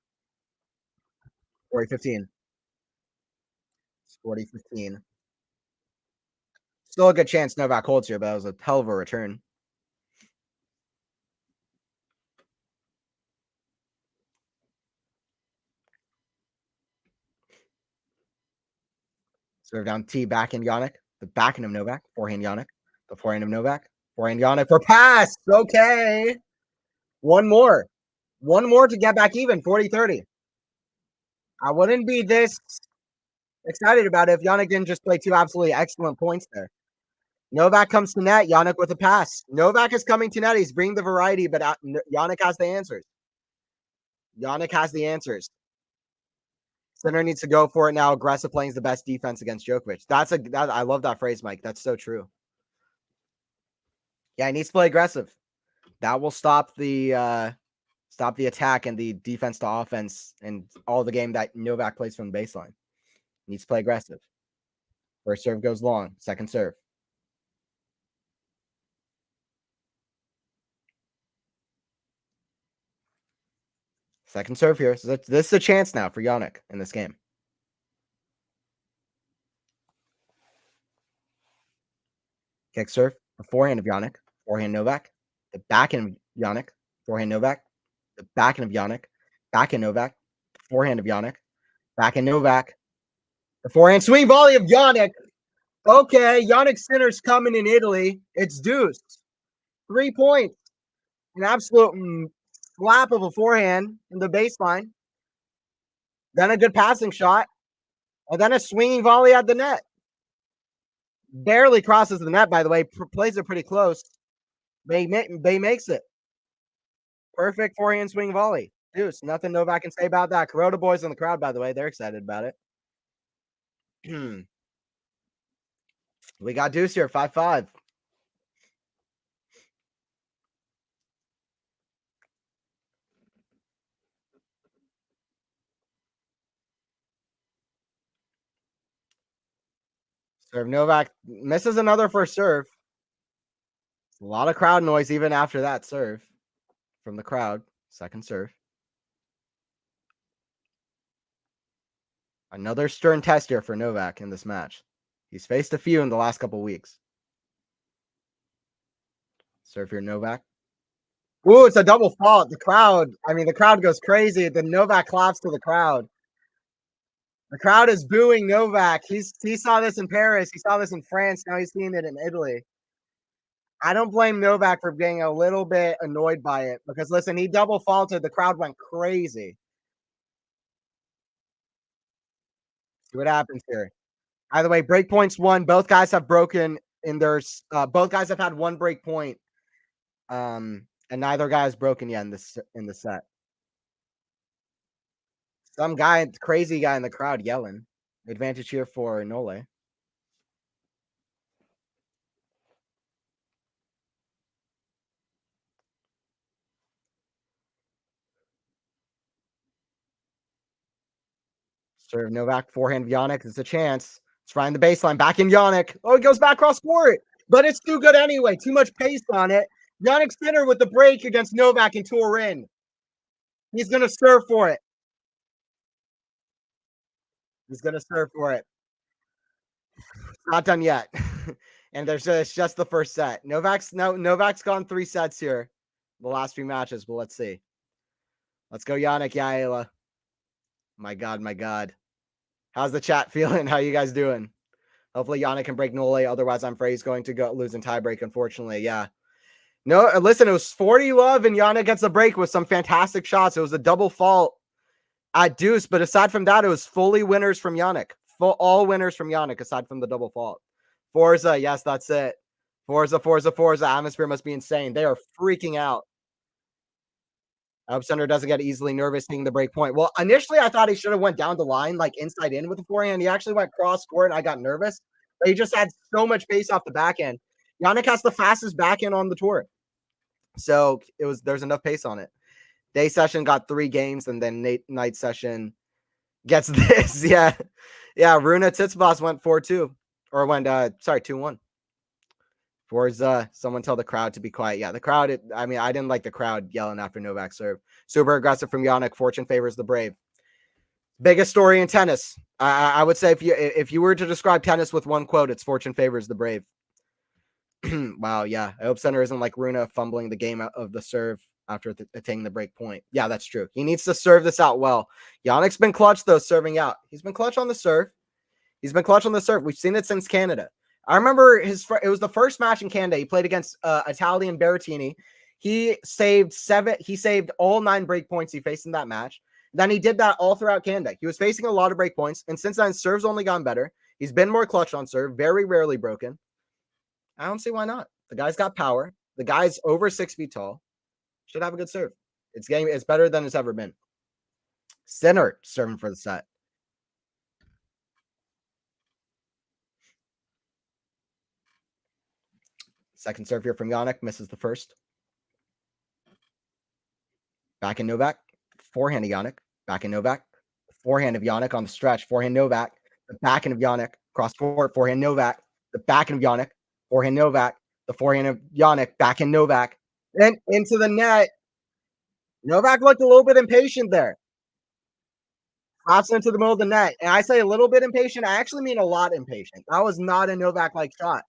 40-15. 40-15. Still a good chance Novak holds here, but that was a hell of a return. Serve down T, backhand Jannik. The backhand of Novak. Forehand Jannik. The forehand of Novak. Forehand Jannik for pass. Okay. One more. One more to get back even. 40-30. I wouldn't be this excited about it if Jannik didn't just play 2 absolutely excellent points there. Novak comes to net. Jannik with a pass. Novak is coming to net. He's bringing the variety, but Jannik has the answers. Jannik has the answers. Sinner needs to go for it now. Aggressive playing is the best defense against Djokovic. I love that phrase, Mike. That's so true. Yeah, he needs to play aggressive. That will stop the attack and the defense to offense and all the game that Novak plays from the baseline. He needs to play aggressive. First serve goes long. Second serve. Second serve here. So this is a chance now for Jannik in this game. Kick serve. The forehand of Jannik. Forehand Novak. The backhand of Jannik. Forehand Novak. The backhand of Jannik. Backhand Novak. The forehand of Jannik. Backhand Novak. The forehand swing volley of Jannik. Okay, Jannik Sinner's coming in Italy. It's deuce. 3 points. An absolute slap of a forehand in the baseline. Then a good passing shot. And then a swinging volley at the net. Barely crosses the net, by the way. Plays it pretty close. Bay makes it. Perfect forehand swing volley. Deuce. Nothing Novak can say about that. Kuroda boys in the crowd, by the way. They're excited about it. We got deuce here. 5-5. Serve Novak misses another first serve. A lot of crowd noise even after that serve from the crowd. Second serve. Another stern test here for Novak in this match. He's faced a few in the last couple weeks. Serve here, Novak. Ooh, it's a double fault. The crowd goes crazy. The Novak claps to the crowd. The crowd is booing Novak. He saw this in Paris. He saw this in France. Now he's seeing it in Italy. I don't blame Novak for being a little bit annoyed by it because, listen, he double faulted. The crowd went crazy. See what happens here. By the way, break points won. Both guys have broken in their. Both guys have had one break point. And neither guy has broken yet in the set. Some guy, crazy guy in the crowd yelling. Advantage here for Nole. Serve Novak, forehand Jannik. It's a chance. It's finding the baseline. Back in Jannik. Oh, he goes back cross court. But it's too good anyway. Too much pace on it. Jannik Sinner with the break against Novak in Turin. He's going to serve for it. He's going to serve for it. It's not done yet. And it's just the first set. Novak's gone 3 sets here. The last few matches, but let's see. Let's go, Jannik Yaela. My God. How's the chat feeling? How you guys doing? Hopefully Jannik can break Nole. Otherwise, I'm afraid he's going to go lose in tiebreak, unfortunately. Yeah. No, listen, it was 40 love, and Jannik gets a break with some fantastic shots. It was a double fault at deuce, but aside from that, it was fully winners from Jannik. All winners from Jannik, aside from the double fault. Forza, yes, that's it. Forza. Atmosphere must be insane. They are freaking out. I hope Center doesn't get easily nervous seeing the break point. Well, initially, I thought he should have went down the line, like inside in with the forehand. He actually went cross court, and I got nervous. But he just had so much pace off the backhand. Jannik has the fastest backhand on the tour. So there's enough pace on it. Day session got 3 games, and then night session gets this. Yeah. Runa Tsitsipas went 4-2. Or went 2-1. Forza, someone tell the crowd to be quiet. Yeah, the crowd, I didn't like the crowd yelling after Novak serve. Super aggressive from Jannik. Fortune favors the brave. Biggest story in tennis. I would say if you were to describe tennis with one quote, it's fortune favors the brave. Wow, yeah. I hope Center isn't like Runa fumbling the game out of the serve after attaining the break point. Yeah, that's true. He needs to serve this out well. Jannik's been clutch, though, serving out. He's been clutch on the serve. We've seen it since Canada. I remember it was the first match in Canada. He played against Italian Berrettini. He saved all 9 break points he faced in that match. Then he did that all throughout Canada. He was facing a lot of break points, and since then, serve's only gone better. He's been more clutch on serve, very rarely broken. I don't see why not. The guy's got power. The guy's over 6 feet tall. Should have a good serve. It's better than it's ever been. Sinner serving for the set. Second serve here from Jannik. Misses the first. Back in Novak. Forehand of Jannik. Back in Novak. Forehand of Jannik on the stretch. Forehand Novak. The backhand of Jannik. Cross court. Forehand Novak. The backhand of Jannik. Forehand Novak. The forehand of Jannik. Backhand Novak. Then into the net. Novak looked a little bit impatient there. Pops into the middle of the net. And I say a little bit impatient. I actually mean a lot impatient. That was not a Novak-like shot.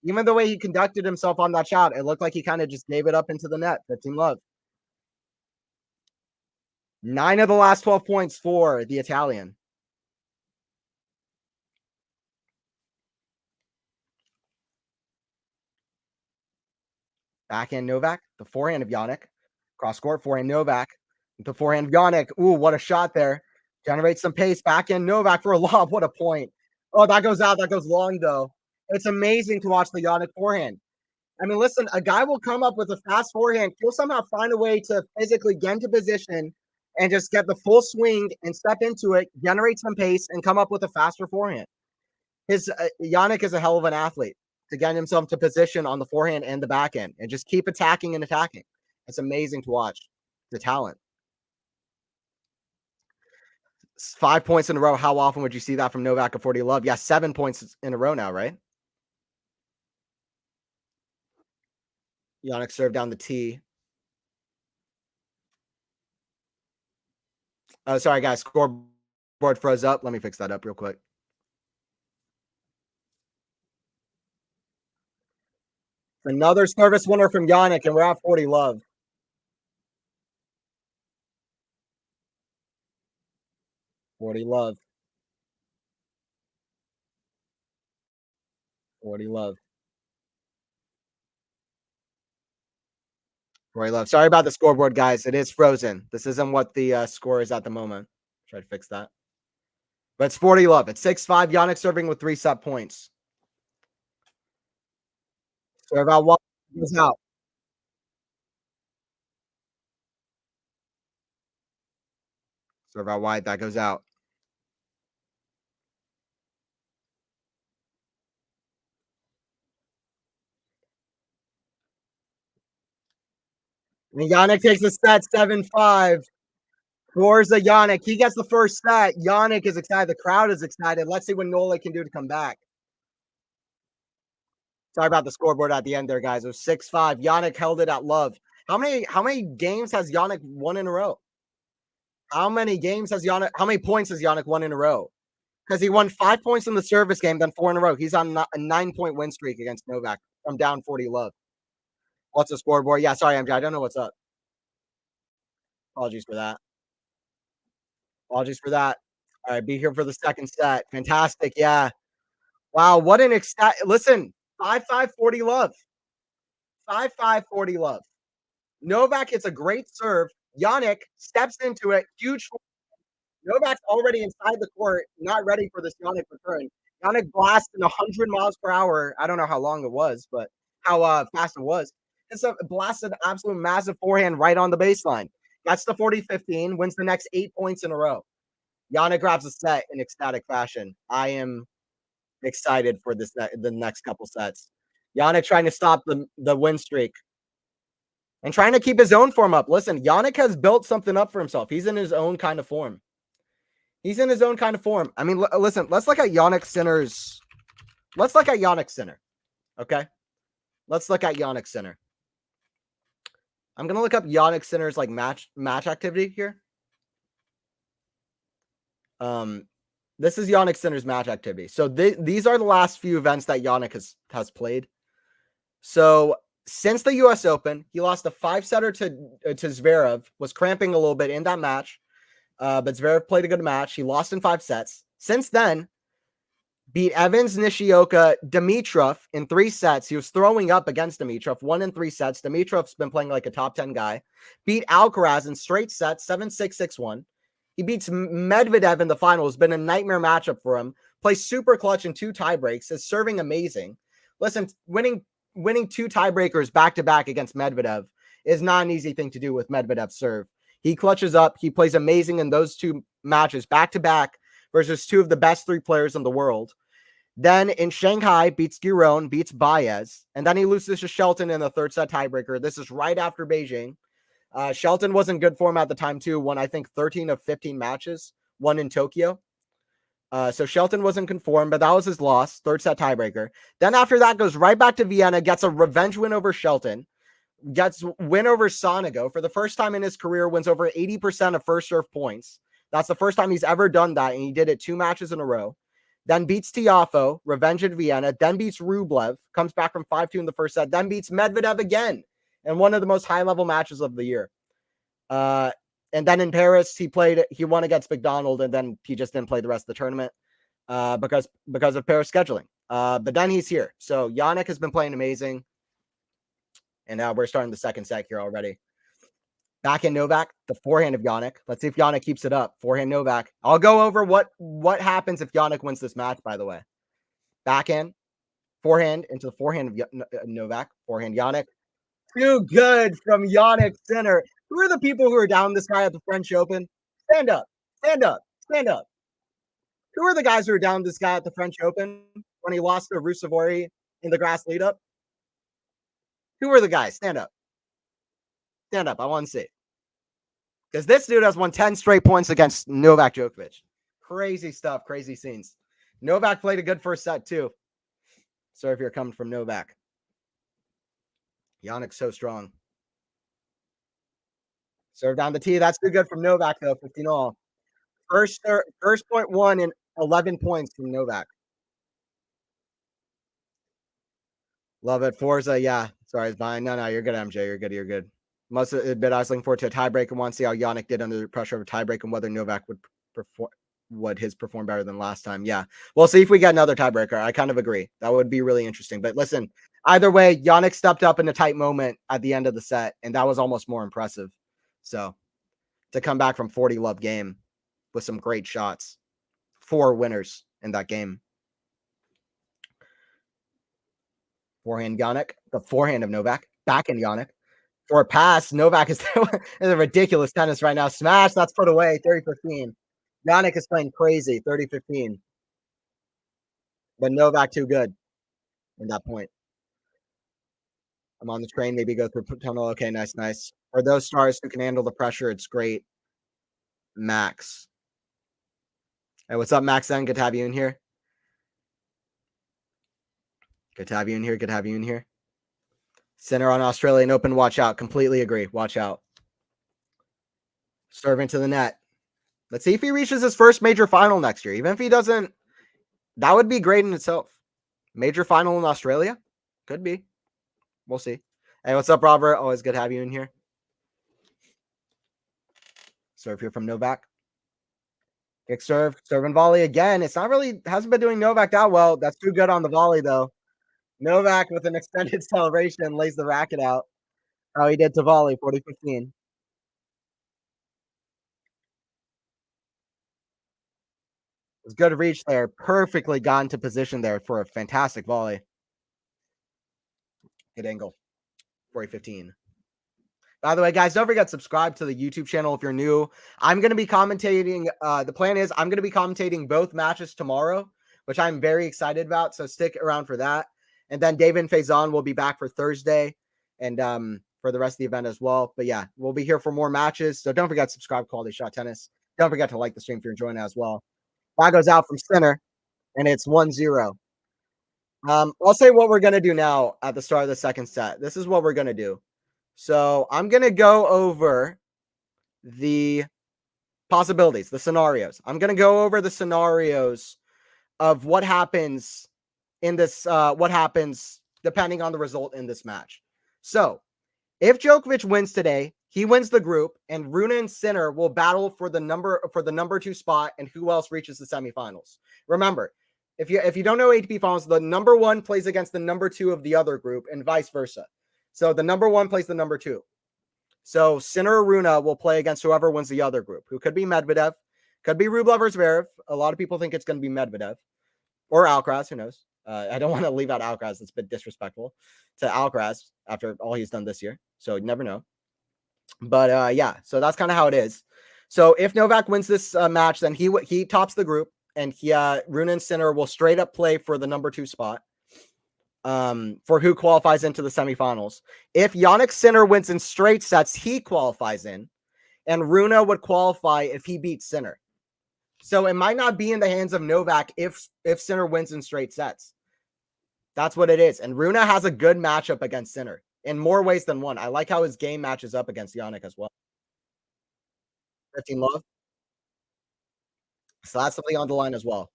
Even the way he conducted himself on that shot, it looked like he kind of just gave it up into the net. 15 love. 9 of the last 12 points for the Italian. Backhand Novak, the forehand of Jannik. Cross court, forehand Novak. The forehand of Jannik. Ooh, what a shot there. Generates some pace. Backhand Novak for a lob. What a point. Oh, that goes out. That goes long, though. It's amazing to watch the Jannik forehand. I mean, listen, a guy will come up with a fast forehand. He'll somehow find a way to physically get into position and just get the full swing and step into it, generate some pace, and come up with a faster forehand. Jannik is a hell of an athlete to get himself to position on the forehand and the backhand and just keep attacking and attacking. It's amazing to watch the talent. 5 points in a row. How often would you see that from Novak at 40 love? Yeah, 7 points in a row now, right? Jannik served down the tee. Oh, sorry, guys. Scoreboard froze up. Let me fix that up real quick. Another service winner from Jannik, and we're at 40 love. 40 love. 40 love. 40 love. Sorry about the scoreboard, guys. It is frozen. This isn't what the score is at the moment. Try to fix that. But it's 40 love. It's 6-5. Jannik serving with 3 set points. Serve out one. Goes out. Serve out wide. That goes out. And Jannik takes the set 7-5. Forza Jannik. He gets the first set. Jannik is excited. The crowd is excited. Let's see what Nola can do to come back. Sorry about the scoreboard at the end there, guys. It was 6-5. Jannik held it at love. How many games has Jannik won in a row? How many points has Jannik won in a row? Because he won 5 points in the service game, then 4 in a row. He's on a 9-point win streak against Novak from down 40 love. What's the scoreboard? Yeah, sorry, MJ. I don't know what's up. Apologies for that. Apologies for that. All right, be here for the second set. Fantastic. Yeah. Wow, what an listen, 5-5 40 love. 5-5 40 love. Novak hits a great serve. Jannik steps into it. Huge. Novak's already inside the court, not ready for this Jannik return. Jannik blasted 100 miles per hour. I don't know how long it was, but how fast it was. It's a blasted absolute massive forehand right on the baseline. That's the 40-15, wins the next 8 points in a row. Jannik grabs a set in ecstatic fashion. I am excited for the next couple sets. Jannik trying to stop the win streak and trying to keep his own form up. Listen, Jannik has built something up for himself. He's in his own kind of form. I mean, listen, let's look at Jannik Sinner's. Let's look at Jannik Sinner. Okay. Let's look at Jannik Sinner. I'm going to look up Jannik Sinner's like match activity here. This is Jannik Sinner's match activity. So these are the last few events that Jannik has played. So since the US Open, he lost a 5-setter to Zverev, was cramping a little bit in that match. But Zverev played a good match. He lost in 5 sets. Since then, beat Evans, Nishioka, Dimitrov in 3 sets. He was throwing up against Dimitrov, 1 in 3 sets. Dimitrov's been playing like a top 10 guy. Beat Alcaraz in straight sets, 7-6, 6-1. He beats Medvedev in the final. It's been a nightmare matchup for him. Plays super clutch in 2 tiebreaks. Is serving amazing. Listen, winning 2 tiebreakers back-to-back against Medvedev is not an easy thing to do with Medvedev's serve. He clutches up. He plays amazing in those 2 matches back-to-back versus 2 of the best 3 players in the world. Then in Shanghai, beats Giron, beats Baez, and then he loses to Shelton in the 3rd set tiebreaker. This is right after Beijing. Shelton was in good form at the time too. Won, I think, 13 of 15 matches. Won in Tokyo. So Shelton wasn't conformed, but that was his loss. 3rd set tiebreaker. Then after that goes right back to Vienna, gets a revenge win over Shelton. Gets win over Sonego. For the first time in his career, wins over 80% of first serve points. That's the first time he's ever done that, and he did it 2 matches in a row. then beats Tiafo, revenge at Vienna, then beats Rublev, comes back from 5-2 in the first set, then beats Medvedev again in one of the most high-level matches of the year. And then in Paris, he won against McDonald, and then he just didn't play the rest of the tournament because of Paris scheduling. But then he's here. So Jannik has been playing amazing. And now we're starting the second set here already. Back in Novak, the forehand of Jannik. Let's see if Jannik keeps it up. Forehand Novak. I'll go over what happens if Jannik wins this match, by the way. Backhand, forehand into the forehand of Novak. Forehand Jannik. Too good from Jannik Sinner. Who are the people who are down this guy at the French Open? Stand up. Stand up. Stand up. Who are the guys who are down this guy at the French Open when he lost to Rusevori in the grass lead up? Who are the guys? Stand up. Stand up. I want to see. Because this dude has won 10 straight points against Novak Djokovic. Crazy stuff. Crazy scenes. Novak played a good first set, too. Sorry if you're coming from Novak. Jannik's so strong. Serve down the tee. That's too good from Novak, though. 15 all. First point one and 11 points from Novak. Love it. Forza, yeah. Sorry, it's fine. No, you're good, MJ. You're good. You're good. Must have been I was looking forward to a tiebreak and want to see how Jannik did under the pressure of a tiebreak and whether Novak would perform better than last time. Yeah. We'll see if we get another tiebreaker. I kind of agree. That would be really interesting. But listen, either way, Jannik stepped up in a tight moment at the end of the set, and that was almost more impressive. So to come back from 40 love game with some great shots. 4 winners in that game. Forehand Jannik, the forehand of Novak, backhand Jannik. For a pass, Novak is a ridiculous tennis right now. Smash, that's put away, 30-15. Jannik is playing crazy, 30-15. But Novak too good in that point. I'm on the train, maybe go through tunnel. Okay, nice. For those stars who can handle the pressure, it's great. Max. Hey, what's up, Max? Then good to have you in here. Good to have you in here. Center on Australian Open, watch out. Completely agree. Watch out. Serve into the net. Let's see if he reaches his first major final next year. Even if he doesn't, that would be great in itself. Major final in Australia? Could be. We'll see. Hey, what's up, Robert? Always good to have you in here. Serve here from Novak. Kick serve and volley again. It's not really, hasn't been doing Novak that well. That's too good on the volley, though. Novak with an extended celebration lays the racket out. Oh, he did to volley, 40-15. It was good reach there. Perfectly gone to position there for a fantastic volley. Good angle. 40-15. By the way, guys, don't forget to subscribe to the YouTube channel if you're new. I'm going to be commentating. The plan is I'm going to be commentating both matches tomorrow, which I'm very excited about. So stick around for that. And then David and Faison will be back for Thursday and for the rest of the event as well. But yeah, we'll be here for more matches. So don't forget to subscribe to Quality Shot Tennis. Don't forget to like the stream if you're enjoying it as well. That goes out from center, and it's 1-0. I'll say what we're going to do now at the start of the second set. This is what we're going to do. So I'm going to go over the possibilities, the scenarios. I'm going to go over the scenarios of what happens in this, what happens depending on the result in this match. So if Djokovic wins today, he wins the group, and Rune and Sinner will battle for the number 2 spot, and who else reaches the semifinals. Remember, if you don't know ATP finals, the number 1 plays against the number 2 of the other group, and vice versa. So the number 1 plays the number 2. So Sinner or Rune will play against whoever wins the other group, who could be Medvedev, could be Rublev or Zverev. A lot of people think it's going to be Medvedev or Alcaraz. Who knows? I don't want to leave out Alcaraz. That's a bit disrespectful to Alcaraz after all he's done this year. So you never know. But yeah, so that's kind of how it is. So if Novak wins this match, then he tops the group, and Rune and Sinner will straight up play for the number 2 spot. For who qualifies into the semifinals. If Jannik Sinner wins in straight sets, he qualifies in, and Rune would qualify if he beats Sinner. So it might not be in the hands of Novak if Sinner wins in straight sets. That's what it is. And Rune has a good matchup against Sinner in more ways than one. I like how his game matches up against Jannik as well. 15 love. So that's something on the line as well.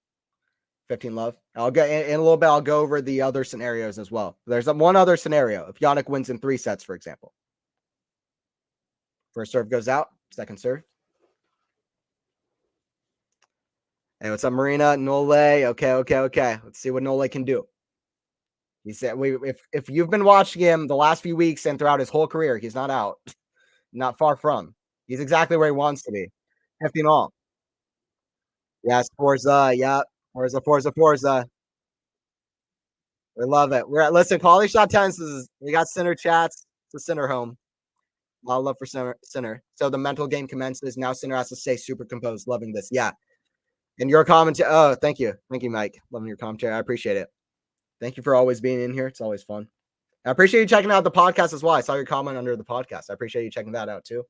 15 love. I'll get in a little bit. I'll go over the other scenarios as well. There's one other scenario. If Jannik wins in 3 sets, for example, first serve goes out, second serve. Hey, what's up, Marina? Nole. Okay. Let's see what Nole can do. He said, if you've been watching him the last few weeks and throughout his whole career, he's not out, not far from. He's exactly where he wants to be. 15 all. Yes, Forza. Yeah, Forza. We love it. Listen, QualityShot tennis is, we got center chats. It's a center home. A lot of love for center. So the mental game commences. Now center has to stay super composed. Loving this. Yeah. And your commentary. Oh, thank you. Thank you, Mike. Loving your commentary. I appreciate it. Thank you for always being in here. It's always fun. I appreciate you checking out the podcast as well. I saw your comment under the podcast. I appreciate you checking that out too.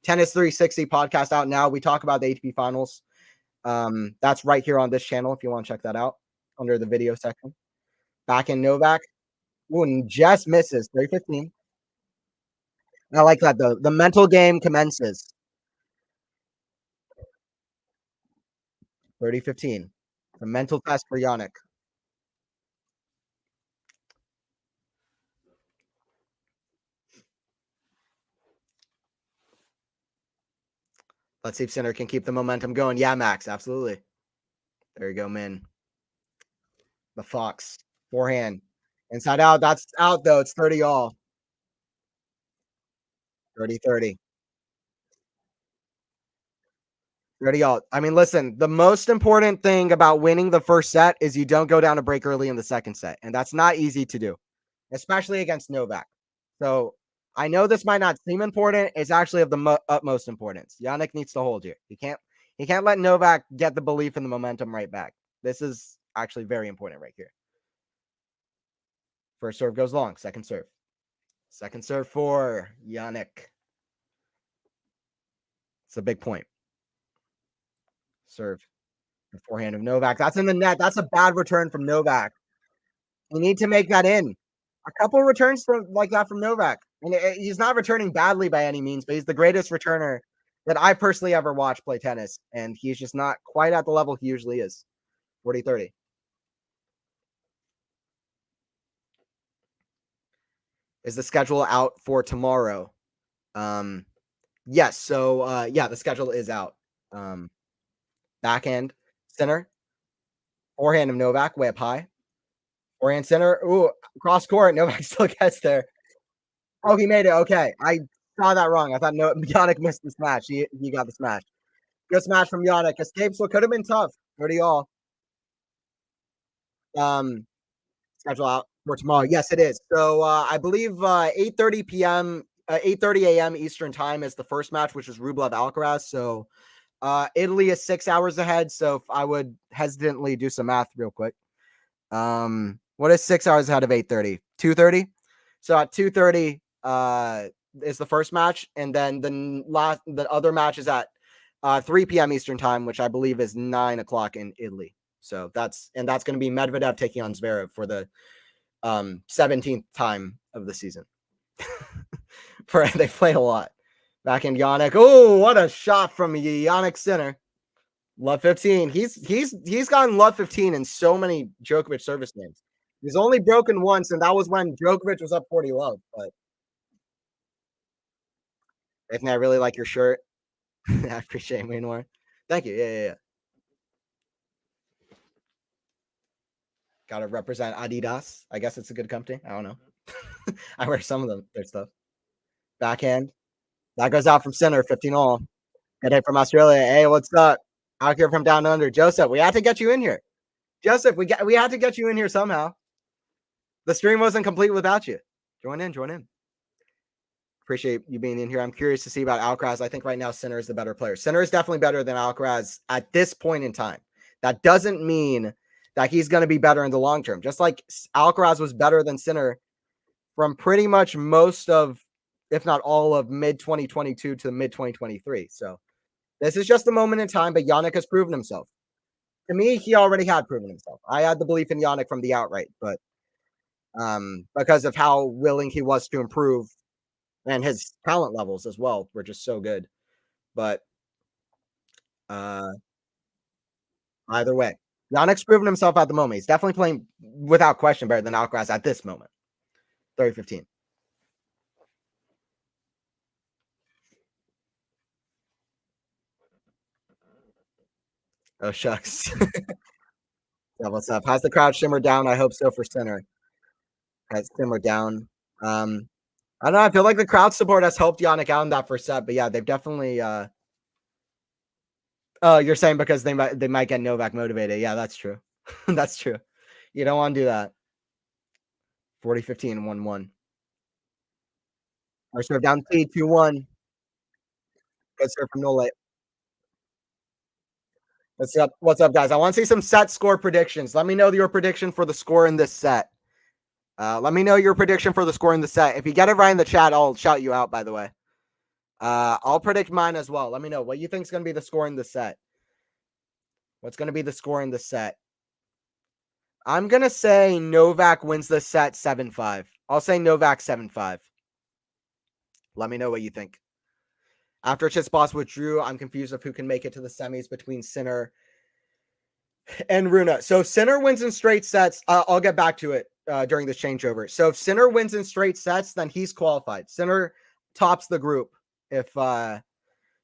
Tennis 360 podcast out now. We talk about the ATP finals. That's right here on this channel if you want to check that out under the video section. Back in Novak. Ooh, and just misses 315. I like that though. The mental game commences. 30-15. The mental test for Jannik. Let's see if Sinner can keep the momentum going. Yeah, Max, absolutely. There you go, man. The Fox. Forehand. Inside out. That's out, though. It's 30 all. 30-30. 30 all. I mean, listen, the most important thing about winning the first set is you don't go down a break early in the second set. And that's not easy to do, especially against Novak. So I know this might not seem important. It's actually of the utmost importance. Jannik needs to hold you. He can't let Novak get the belief and the momentum right back. This is actually very important right here. First serve goes long. Second serve. Second serve for Jannik. It's a big point. Serve. The forehand of Novak. That's in the net. That's a bad return from Novak. You need to make that in. A couple returns like that from Novak. And he's not returning badly by any means, but he's the greatest returner that I personally ever watched play tennis. And he's just not quite at the level he usually is. 40-30. Is the schedule out for tomorrow? Yes. So yeah, the schedule is out. Backhand center. Forehand of Novak way up high. Forehand center. Ooh, cross court. Novak still gets there. Oh, he made it. Okay. I saw that wrong. I thought Jannik missed the smash. He got the smash. Good smash from Jannik. Escapes what could have been tough. 30 all. Schedule out for tomorrow. Yes, it is. So I believe 8:30 p.m. 8:30 a.m. Eastern time is the first match, which is Rublev Alcaraz. So Italy is 6 hours ahead. So if I would hesitantly do some math real quick. What is 6 hours ahead of 8:30? 2:30. So at 2:30 is the first match, and then the other match is at 3 p.m. Eastern time, which I believe is 9 o'clock in Italy. So that's going to be Medvedev taking on Zverev for the 17th time of the season. They played a lot. Back in Jannik. Oh, what a shot from Jannik Sinner. Love 15. He's gotten love 15 in so many Djokovic service games. He's only broken once, and that was when Djokovic was up 40 love. But Anthony, I really like your shirt. I appreciate it way more. Thank you. Yeah. Gotta represent Adidas. I guess it's a good company. I don't know. I wear some of their stuff. Backhand. That goes out from center, 15 all. Good hit from Australia. Hey, what's up? Out here from down under. Joseph, we had to get you in here. Joseph, we had to get you in here somehow. The stream wasn't complete without you. Join in. Appreciate you being in here. I'm curious to see about Alcaraz. I think right now Sinner is the better player. Sinner is definitely better than Alcaraz at this point in time. That doesn't mean that he's going to be better in the long term. Just like Alcaraz was better than Sinner from pretty much most of, if not all of mid 2022 to mid 2023. So this is just a moment in time, but Jannik has proven himself. To me, he already had proven himself. I had the belief in Jannik from the outright, but because of how willing he was to improve and his talent levels as well were just so good. But either way, Jannik's proven himself at the moment. He's definitely playing without question better than Alcaraz at this moment. 30-15. Oh, shucks. Yeah, what's up? Has the crowd shimmered down? I hope so for Sinner. Has simmered down. I don't know. I feel like the crowd support has helped Jannik out in that first set, but yeah, they've definitely. Oh, you're saying because they might get Novak motivated. Yeah, that's true. That's true. You don't want to do that. 40-15, 1-1. Our serve down 2-1. Good serve from Nole. What's up, guys? I want to see some set score predictions. Let me know your prediction for the score in this set. Let me know your prediction for the score in the set. If you get it right in the chat, I'll shout you out, by the way. I'll predict mine as well. Let me know what you think is going to be the score in the set. What's going to be the score in the set? I'm going to say Novak wins the set 7-5. I'll say Novak 7-5. Let me know what you think. After Tsitsipas withdrew, I'm confused of who can make it to the semis between Sinner and Rune. So if Sinner wins in straight sets, I'll get back to it during this changeover. So if Sinner wins in straight sets, then he's qualified. Sinner tops the group. If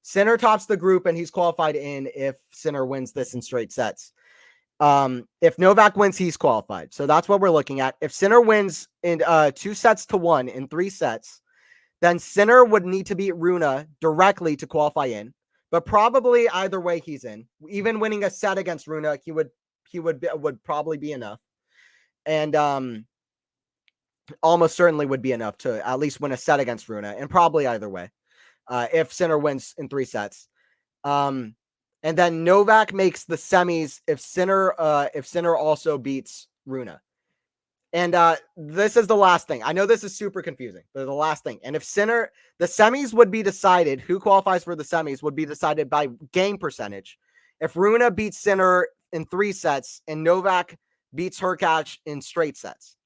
Sinner tops the group and he's qualified in if Sinner wins this in straight sets. If Novak wins, he's qualified. So that's what we're looking at. If Sinner wins in 2-1 in 3 sets, then Sinner would need to beat Rune directly to qualify in. But probably either way he's in. Even winning a set against Rune, he would probably be enough. And almost certainly would be enough to at least win a set against Rune, and probably either way. If Sinner wins in 3 sets. And then Novak makes the semis if Sinner also beats Rune. And this is the last thing. I know this is super confusing, but the last thing. And if Sinner, the semis would be decided, who qualifies for the semis would be decided by game percentage. If Rune beats Sinner in 3 sets and Novak beats Hurkacz in straight sets.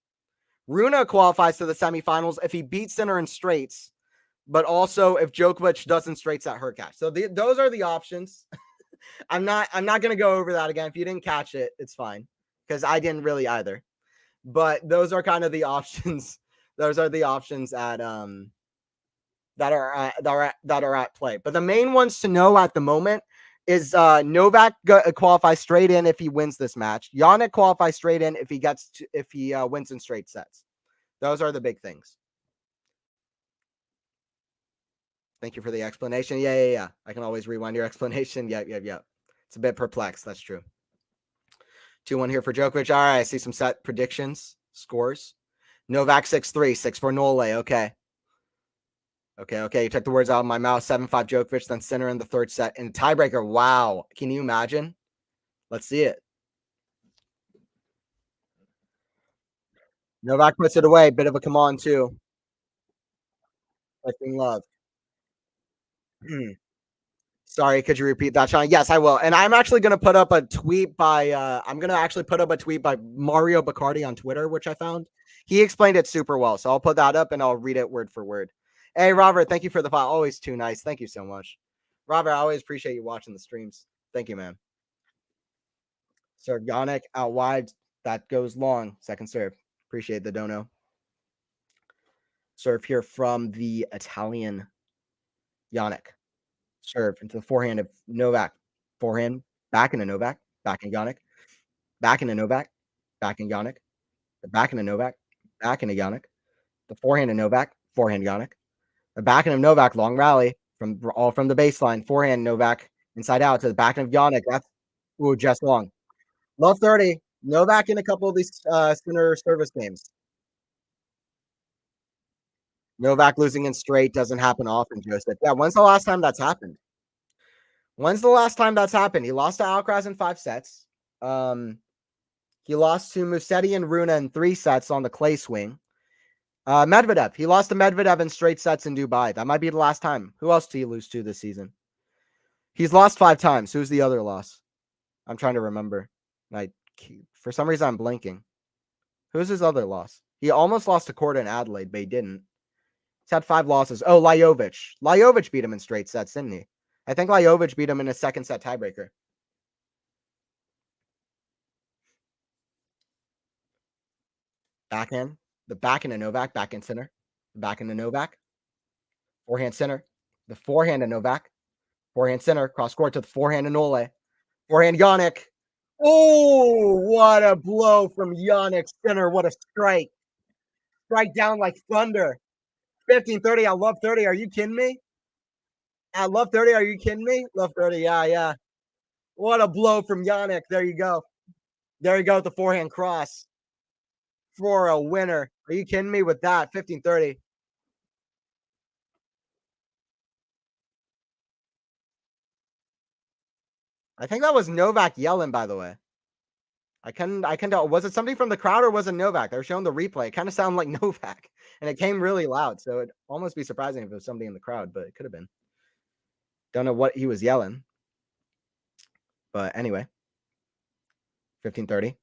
Rune qualifies to the semifinals if he beats Sinner in straights, but also if Djokovic doesn't straight set Hurkacz. So those are the options. I'm not going to go over that again. If you didn't catch it, it's fine because I didn't really either. But those are kind of the options. Those are the options at that are at play. But the main ones to know at the moment is Novak qualifies straight in if he wins this match. Jannik qualifies straight in if he wins in straight sets. Those are the big things. Thank you for the explanation. Yeah. I can always rewind your explanation. Yep. It's a bit perplexed. That's true. 2-1 here for Djokovic. All right, I see some set predictions, scores. Novak 6-3, 6-4 Nole. Okay. You took the words out of my mouth. 7-5 Djokovic, then Sinner in the third set. And tiebreaker, wow. Can you imagine? Let's see it. Novak puts it away. Bit of a come on, too. Lifting love. Sorry, could you repeat that, Sean? Yes, I will. And I'm actually going to put up a tweet by Mario Bacardi on Twitter, which I found. He explained it super well. So I'll put that up and I'll read it word for word. Hey, Robert, thank you for the file. Always too nice. Thank you so much. Robert, I always appreciate you watching the streams. Thank you, man. Serve Jannik out wide. That goes long. Second serve. Appreciate the dono. Serve here from the Italian Jannik. Serve into the forehand of Novak. Forehand back into Novak. Back in Jannik. Back into Novak. Back in Jannik. Back into Novak. Back into Jannik. The forehand of Novak. Forehand Jannik. The back end of Novak. Long rally from the baseline. Forehand Novak. Inside out to the back end of Jannik. That's just long. Love 30. Novak in a couple of these Sinner service games. Novak losing in straight doesn't happen often, Joseph. Yeah, when's the last time that's happened? He lost to Alcaraz in 5 sets. He lost to Musetti and Rune in 3 sets on the clay swing. Medvedev. He lost to Medvedev in straight sets in Dubai. That might be the last time. Who else did he lose to this season? He's lost 5 times. Who's the other loss? I'm trying to remember. For some reason, I'm blanking. Who's his other loss? He almost lost to Korda in Adelaide, but he didn't. He's had 5 losses. Oh, Lajovic. Lajovic beat him in straight sets, didn't he? I think Lajovic beat him in a second set tiebreaker. Backhand. The backhand of Novak, backhand center. The backhand of Novak, forehand center. The forehand of Novak, forehand center. Cross court to the forehand of Nole. Forehand Jannik. Oh, what a blow from Jannik center. What a strike. Strike down like thunder. 15-30. I love 30. Are you kidding me? I love 30. Are you kidding me? Love 30. Yeah, yeah. What a blow from Jannik. There you go. There you go with the forehand cross for a winner. Are you kidding me with that? 15-30. I think that was Novak yelling, by the way. I can tell. Was it somebody from the crowd or was it Novak? They were showing the replay. It kind of sounded like Novak, and it came really loud. So it'd almost be surprising if it was somebody in the crowd, but it could have been. Don't know what he was yelling. But anyway, 15-30.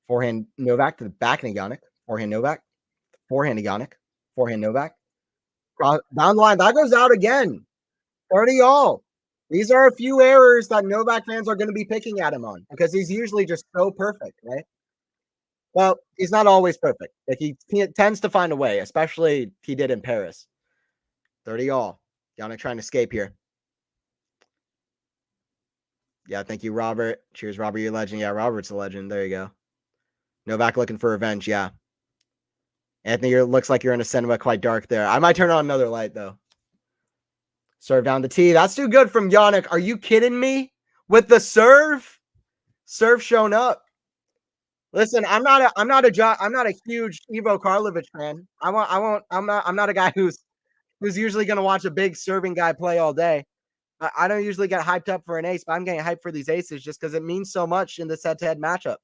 Forehand Novak to the back of Jannik. Forehand Novak. Forehand Jannik. Forehand Novak. Down the line. That goes out again. 30 all. These are a few errors that Novak fans are going to be picking at him on because he's usually just so perfect, right? Well, he's not always perfect. Like he tends to find a way, especially he did in Paris. 30 all. Jannik trying to escape here. Yeah, thank you, Robert. Cheers, Robert. You're a legend. Yeah, Robert's a legend. There you go. Novak looking for revenge. Yeah. Anthony, it looks like you're in a cinema quite dark there. I might turn on another light, though. Serve down the tee. That's too good from Jannik. Are you kidding me? With the serve? Serve shown up. Listen, I'm not a huge Ivo Karlovic fan. I'm not a guy who's usually gonna watch a big serving guy play all day. I don't usually get hyped up for an ace, but I'm getting hyped for these aces just because it means so much in this head-to-head matchup.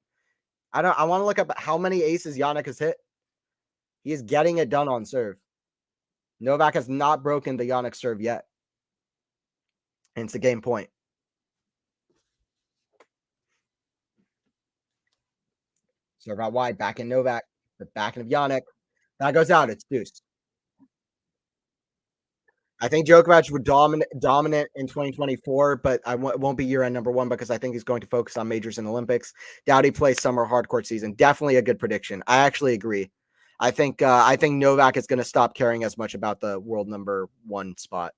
I want to look up how many aces Jannik has hit. He is getting it done on serve. Novak has not broken the Jannik serve yet. And it's a game point. Serve out wide, back in Novak, the back end of Jannik. That goes out. It's deuce. I think Djokovic would dominant in 2024, but it won't be year-end number one because I think he's going to focus on majors and Olympics. Doubt he plays summer hardcourt season. Definitely a good prediction. I actually agree. I think Novak is going to stop caring as much about the world number one spot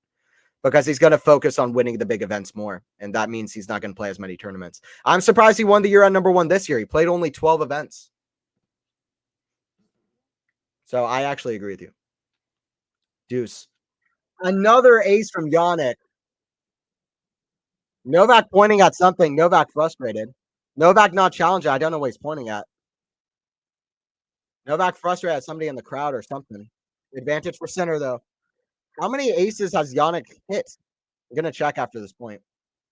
because he's going to focus on winning the big events more, and that means he's not going to play as many tournaments. I'm surprised he won the year-end number one this year. He played only 12 events. So I actually agree with you. Deuce. Another ace from Jannik. Novak pointing at something. Novak frustrated. Novak not challenging. I don't know what he's pointing at. Novak frustrated at somebody in the crowd or something. Advantage for center, though. How many aces has Jannik hit? I'm going to check after this point.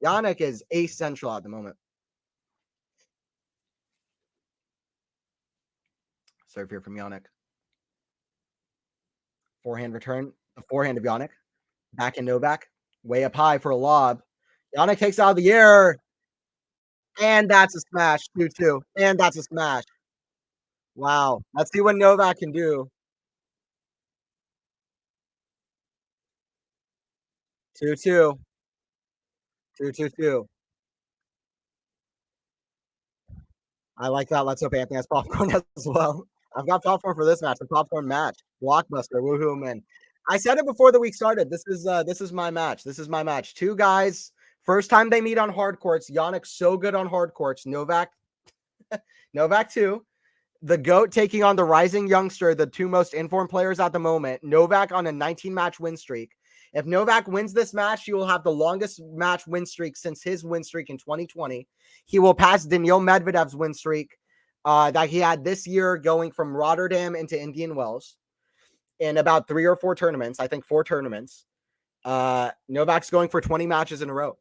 Jannik is ace central at the moment. Serve here from Jannik. Forehand return. The forehand of Jannik. Back in Novak. Way up high for a lob. Jannik takes out of the air. And that's a smash. 2-2. And that's a smash. Wow. Let's see what Novak can do. 2-2. 2-2-2. I like that. Let's hope Anthony has popcorn as well. I've got popcorn for this match. The popcorn match. Blockbuster. Woohoo, man. I said it before the week started. This is my match. This is my match. Two guys. First time they meet on hard courts. Jannik's so good on hard courts. Novak too. The GOAT taking on the rising youngster, the two most informed players at the moment. Novak on a 19-match win streak. If Novak wins this match, he will have the longest match win streak since his win streak in 2020. He will pass Daniil Medvedev's win streak that he had this year going from Rotterdam into Indian Wells in about 3 or 4 tournaments. I think 4 tournaments. Novak's going for 20 matches in a row.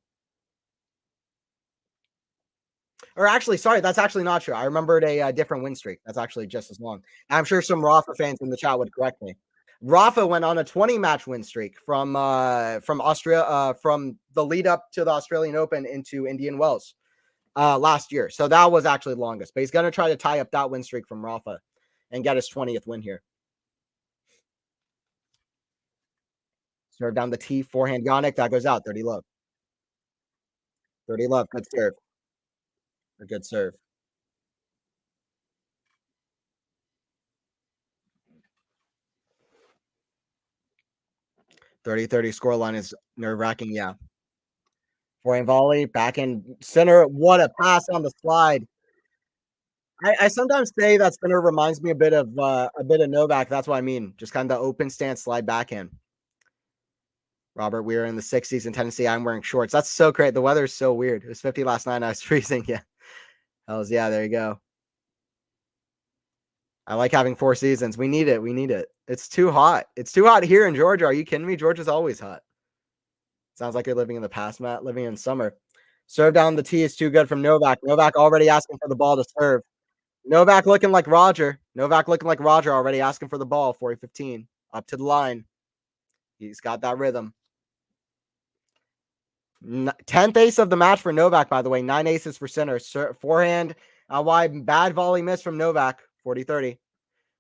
Or actually, sorry, that's actually not true. I remembered a different win streak. That's actually just as long. I'm sure some Rafa fans in the chat would correct me. Rafa went on a 20-match win streak from Austria, from the lead up to the Australian Open into Indian Wells last year. So that was actually the longest. But he's going to try to tie up that win streak from Rafa and get his 20th win here. Serve down the tee, forehand Jannik. That goes out. 30 love. 30 love. Good serve. A good serve. 30-30 scoreline is nerve-wracking, yeah. Forehand volley, backhand center. What a pass on the slide. I sometimes say that center reminds me a bit of Novak. That's what I mean. Just kind of open stance slide backhand. Robert, we are in the 60s in Tennessee. I'm wearing shorts. That's so great. The weather is so weird. It was 50 last night. I was freezing. Yeah. Hells yeah. There you go. I like having 4 seasons. We need it. We need it. It's too hot. It's too hot here in Georgia. Are you kidding me? Georgia's always hot. Sounds like you're living in the past, Matt. Living in summer. Serve down the tee is too good from Novak. Novak already asking for the ball to serve. Novak looking like Roger. Novak looking like Roger already asking for the ball. 40-15. Up to the line. He's got that rhythm. 10th ace of the match for Novak, by the way. 9 aces for Sinner. Forehand wide. Bad volley miss from Novak. 40-30.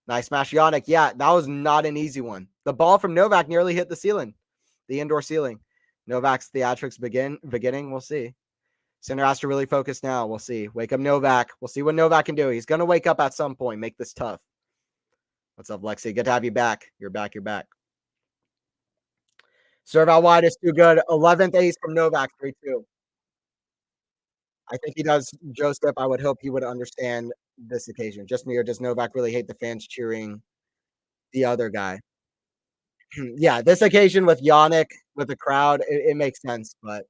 Nice smash, Jannik. Yeah, that was not an easy one. The ball from Novak nearly hit the ceiling. The indoor ceiling. Novak's theatrics beginning. We'll see. Sinner has to really focus now. We'll see. Wake up Novak. We'll see what Novak can do. He's going to wake up at some point. Make this tough. What's up, Lexi? Good to have you back. You're back. You're back. Serve out wide is too good. 11th ace from Novak. 3-2. I think he does, Joseph. I would hope he would understand this occasion. Just me, or does Novak really hate the fans cheering the other guy? Yeah, this occasion with Jannik, with the crowd, it makes sense. But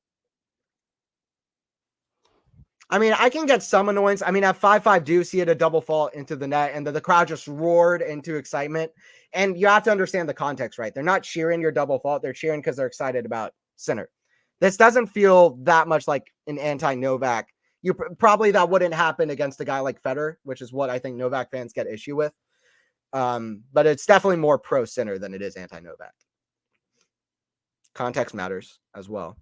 I mean, I can get some annoyance. I mean, at 5-5 deuce, he had a double fault into the net, and the crowd just roared into excitement. And you have to understand the context, right? They're not cheering your double fault. They're cheering because they're excited about Sinner. This doesn't feel that much like an anti-Novak. Probably that wouldn't happen against a guy like Federer, which is what I think Novak fans get issue with. But it's definitely more pro-Sinner than it is anti-Novak. Context matters as well.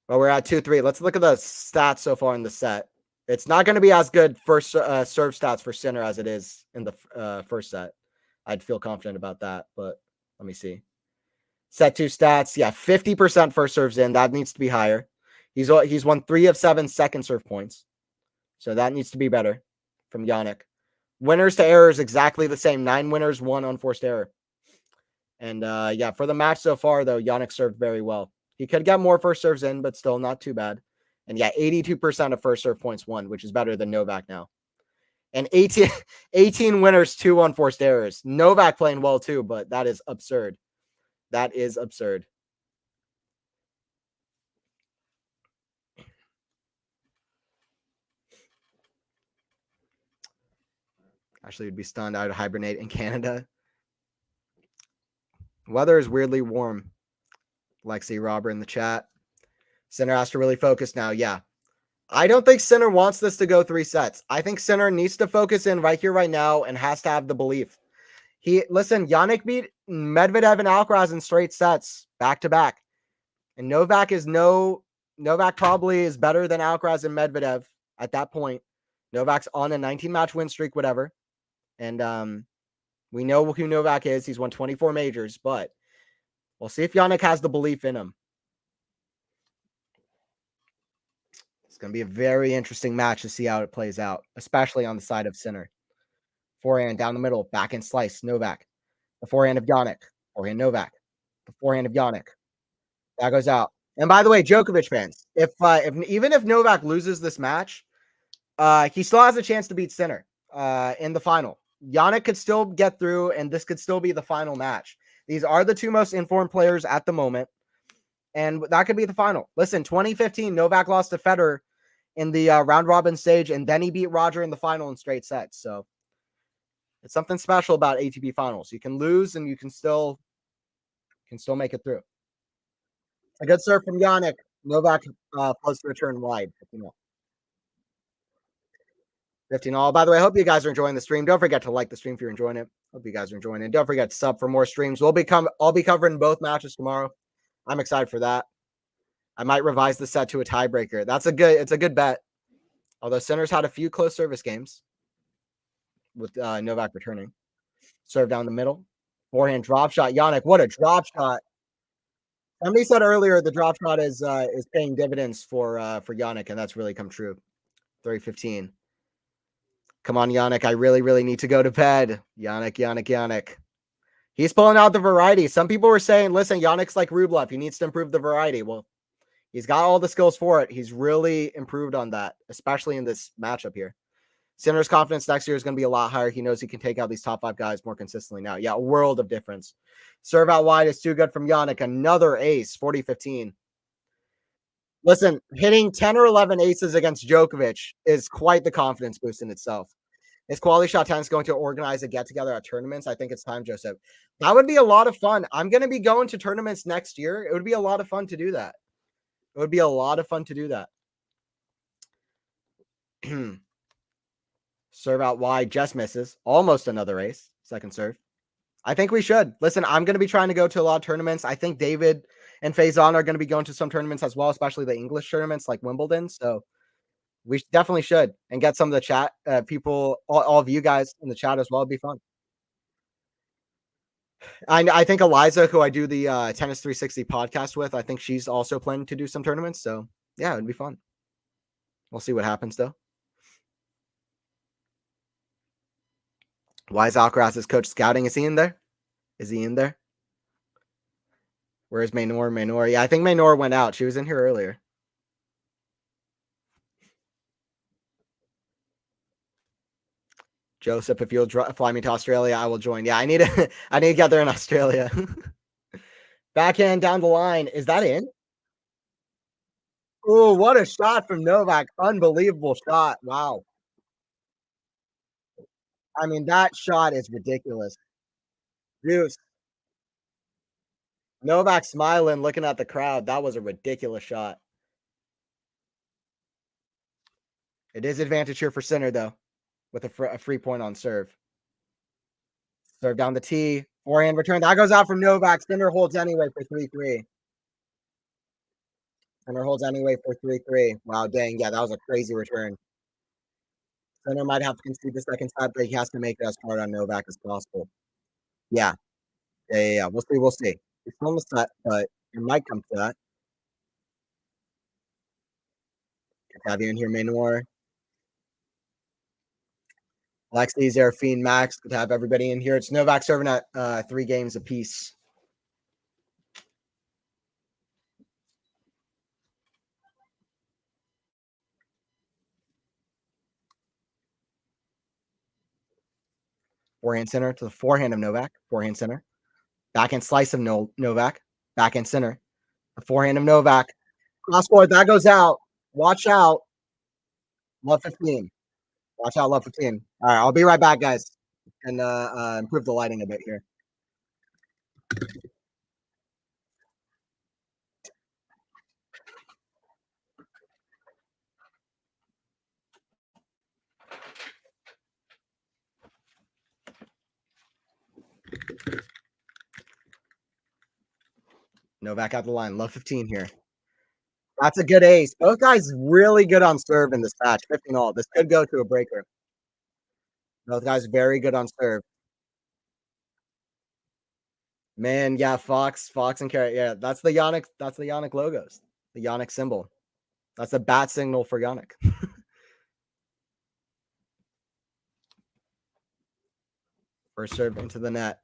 Well, we're at 2-3. Let's look at the stats so far in the set. It's not going to be as good first serve stats for Sinner as it is in the first set. I'd feel confident about that, but let me see. Set 2 stats. Yeah, 50% first serves in. That needs to be higher. He's won 3 of 7 second serve points. So that needs to be better from Jannik. Winners to errors, exactly the same. 9 winners, 1 unforced error. And yeah, for the match so far, though, Jannik served very well. He could get more first serves in, but still not too bad. And yeah, 82% of first serve points won, which is better than Novak now. And 18 winners, 2 unforced errors. Novak playing well too, but that is absurd. That is absurd. Actually, would be stunned. I would hibernate in Canada. Weather is weirdly warm. Lexi, Robert in the chat. Sinner has to really focus now. Yeah. I don't think Sinner wants this to go 3 sets. I think Sinner needs to focus in right here, right now, and has to have the belief. Listen, Jannik beat Medvedev and Alcaraz in straight sets, back to back. And Novak probably is better than Alcaraz and Medvedev at that point. Novak's on a 19-match win streak, whatever. And we know who Novak is. He's won 24 majors, but we'll see if Jannik has the belief in him. It's going to be a very interesting match to see how it plays out, especially on the side of Sinner. Forehand down the middle, backhand slice, Novak. The forehand of Jannik. Forehand Novak. The forehand of Jannik. That goes out. And by the way, Djokovic fans, if even if Novak loses this match, he still has a chance to beat Sinner in the final. Jannik could still get through, and this could still be the final match. These are the 2 most informed players at the moment, and that could be the final. Listen, 2015, Novak lost to Federer in the round robin stage, and then he beat Roger in the final in straight sets. So it's something special about ATP finals. You can lose, and you can still make it through. A good serve from Jannik. Novak close to return wide. 15 all. By the way, I hope you guys are enjoying the stream. Don't forget to like the stream if you're enjoying it. Hope you guys are enjoying it. Don't forget to sub for more streams. I'll be covering both matches tomorrow. I'm excited for that. I might revise the set to a tiebreaker. It's a good bet. Although Sinner's had a few close service games with Novak returning. Serve down the middle. Forehand drop shot. Jannik, what a drop shot. Somebody said earlier the drop shot is paying dividends for Jannik, and that's really come true. 3-15. Come on, Jannik. I really, really need to go to bed. Jannik. He's pulling out the variety. Some people were saying, listen, Jannik's like Rublev. He needs to improve the variety. Well, he's got all the skills for it. He's really improved on that, especially in this matchup here. Sinner's confidence next year is going to be a lot higher. He knows he can take out these top 5 guys more consistently now. Yeah, a world of difference. Serve out wide is too good from Jannik. Another ace, 40-15. Listen, hitting 10 or 11 aces against Djokovic is quite the confidence boost in itself. Is QualityShot Tennis going to organize a get-together at tournaments? I think it's time, Joseph. That would be a lot of fun. I'm going to be going to tournaments next year. It would be a lot of fun to do that. It would be a lot of fun to do that. Serve out wide, just misses. Almost another ace. Second serve. I think we should. Listen, I'm going to be trying to go to a lot of tournaments. I think David and Faison are going to be going to some tournaments as well, especially the English tournaments like Wimbledon. So we definitely should, and get some of the chat people, all of you guys in the chat as well. It'd be fun. I think Eliza, who I do the Tennis 360 podcast with, I think she's also planning to do some tournaments. So yeah, it'd be fun. We'll see what happens though. Why is Alcaraz's coach scouting? Is he in there? Is he in there? Where's Maynor? Maynor. Yeah, I think Maynor went out. She was in here earlier. Joseph, if you'll fly me to Australia, I will join. Yeah, I need to get there in Australia. Backhand down the line. Is that in? Oh, what a shot from Novak. Unbelievable shot. Wow. I mean, that shot is ridiculous. Deuce. Novak smiling, looking at the crowd. That was a ridiculous shot. It is advantage here for Sinner, though, with a free point on serve. Serve down the tee. Forehand return. That goes out from Novak. Sinner holds anyway for 3-3. Sinner holds anyway for 3-3. Wow, dang. Yeah, that was a crazy return. Sinner might have to concede the second set, but he has to make it as hard on Novak as possible. Yeah. Yeah. We'll see. We'll see. It's almost set, but it might come to that. Have you in here, Maynor? Alexi, Zerafine, Max. Good to have everybody in here. It's Novak serving at 3 games apiece. Forehand center to the forehand of Novak. Forehand center. Backhand slice of Novak. Backhand center. The forehand of Novak. Cross court. That goes out. Watch out. Love 15. Watch out, love 15. All right, I'll be right back, guys, and improve the lighting a bit here. Novak out the line. Love 15 here. That's a good ace. Both guys really good on serve in this match. 15 all. This could go to a breaker. Both guys very good on serve. Man, yeah, Fox and Carrot. Yeah, that's the Jannik logos. The Jannik symbol. That's a bat signal for Jannik. First serve into the net.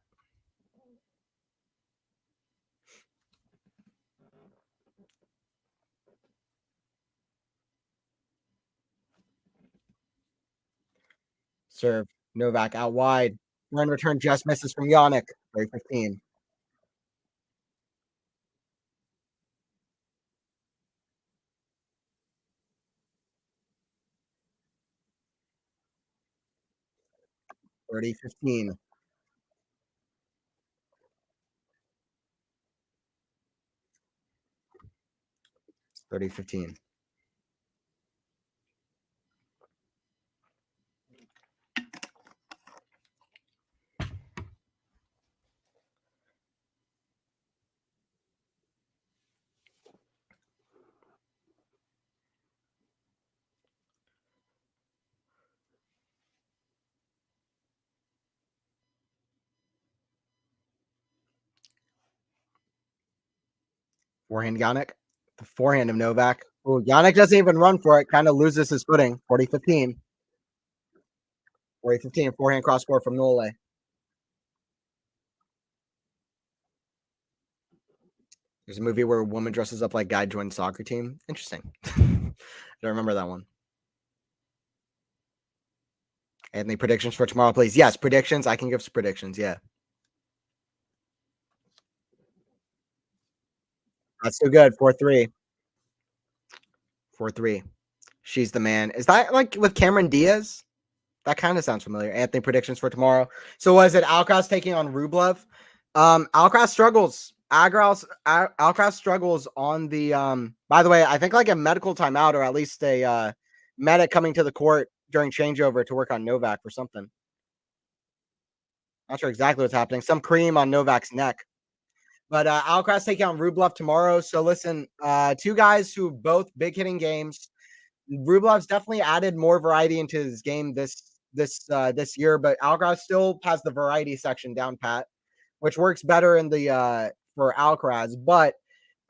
Serve. Novak out wide. Run return just misses from Jannik. 15. $30-15. 30-15. Forehand Jannik. The forehand of Novak. Oh, Jannik doesn't even run for it. Kind of loses his footing. 40-15. 40-15. Forehand cross court from Nole. There's a movie where a woman dresses up like guy joined soccer team. Interesting. I don't remember that one. Any predictions for tomorrow, please? Yes, predictions. I can give some predictions. Yeah. That's so good. 4-3. 4-3. She's the man. Is that like with Cameron Diaz? That kind of sounds familiar. Anthony, predictions for tomorrow. So was it Alcaraz taking on Rublev? Alcaraz struggles. Alcaraz struggles on the by the way, I think like a medical timeout or at least a medic coming to the court during changeover to work on Novak or something. Not sure exactly what's happening. Some cream on Novak's neck. But Alcaraz taking on Rublev tomorrow. So listen, two guys who both big hitting games. Rublev's definitely added more variety into his game this year, but Alcaraz still has the variety section down pat, which works better in the for Alcaraz. But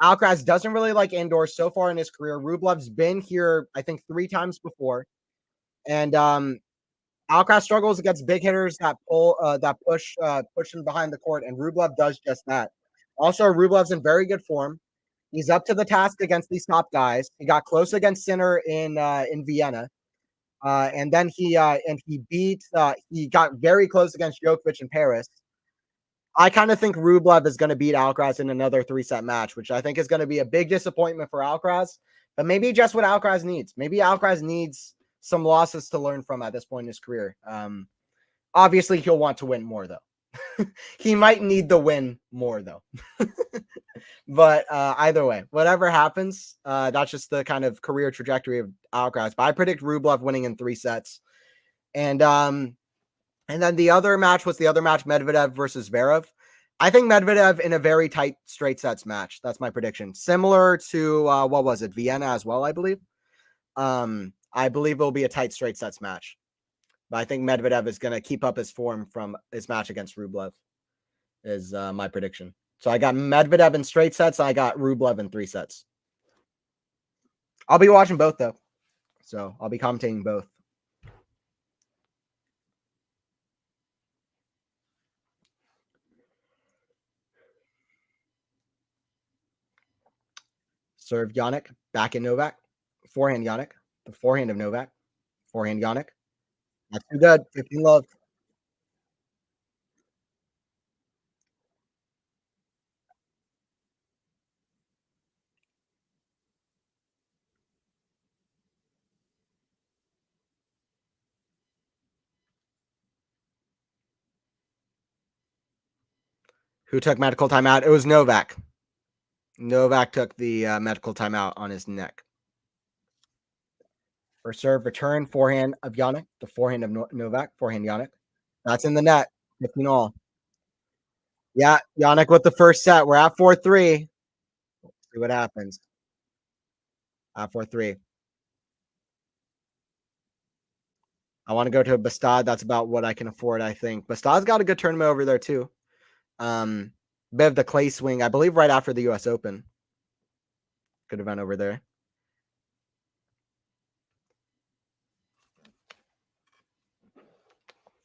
Alcaraz doesn't really like indoors so far in his career. Rublev's been here, I think, 3 times before, and Alcaraz struggles against big hitters that push him behind the court, and Rublev does just that. Also, Rublev's in very good form. He's up to the task against these top guys. He got close against Sinner in Vienna, and then he got very close against Djokovic in Paris. I kind of think Rublev is going to beat Alcaraz in another 3-set match, which I think is going to be a big disappointment for Alcaraz. But maybe just what Alcaraz needs. Maybe Alcaraz needs some losses to learn from at this point in his career. Obviously, he'll want to win more though. He might need the win more though. But either way, whatever happens, that's just the kind of career trajectory of Alcaraz. But I predict Rublev winning in 3 sets. And then the other match, Medvedev versus Zverev. I think Medvedev in a very tight straight sets match. That's my prediction. Similar to what was it, Vienna as well, I believe. I believe it'll be a tight straight sets match. But I think Medvedev is going to keep up his form from his match against Rublev. Is my prediction. So I got Medvedev in straight sets. I got Rublev in 3 sets. I'll be watching both though, so I'll be commentating both. Serve Jannik, back in Novak. Forehand Jannik. The forehand of Novak. Forehand Jannik. That's too good. 15 love. Who took medical timeout? It was Novak. Novak took the medical timeout on his neck. For serve, return, forehand of Jannik. The forehand of Novak. Forehand Jannik. That's in the net. 15 all. Yeah, Jannik with the first set. We're at 4-3. See what happens. At 4-3. I want to go to Bastad. That's about what I can afford, I think. Bastad's got a good tournament over there, too. Bit of the clay swing, I believe, right after the U.S. Open. Good event over there.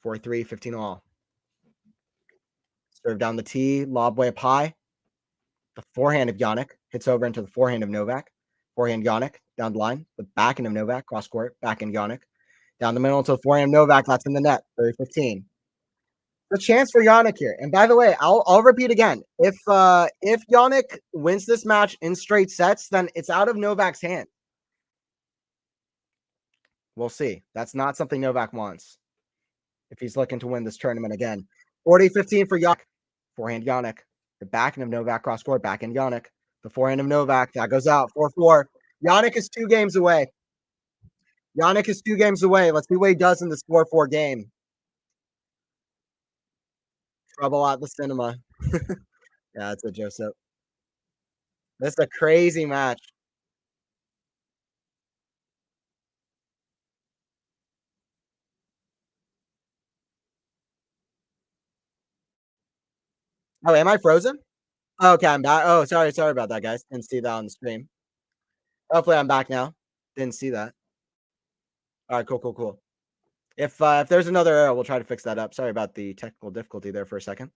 Four, 3, 15 all. Serve down the tee, lob way up high. The forehand of Jannik hits over into the forehand of Novak. Forehand Jannik down the line. The backhand of Novak, cross court, backhand Jannik. Down the middle to the forehand of Novak. That's in the net. 30-15. The chance for Jannik here. And by the way, I'll repeat again. If Jannik wins this match in straight sets, then it's out of Novak's hand. We'll see. That's not something Novak wants if he's looking to win this tournament again. 40-15 for Jannik. Forehand Jannik. The backhand of Novak cross court, backhand Jannik. The forehand of Novak. That goes out. 4-4. Jannik is 2 games away. Jannik is 2 games away. Let's see what he does in this 4-4 game. Trouble at the cinema. Yeah, that's a Joseph. This is a crazy match. Oh, am I frozen? Oh, okay, I'm back. Oh, sorry about that, guys. Didn't see that on the stream. Hopefully, I'm back now. Didn't see that. All right, cool. If there's another error, we'll try to fix that up. Sorry about the technical difficulty there for a second.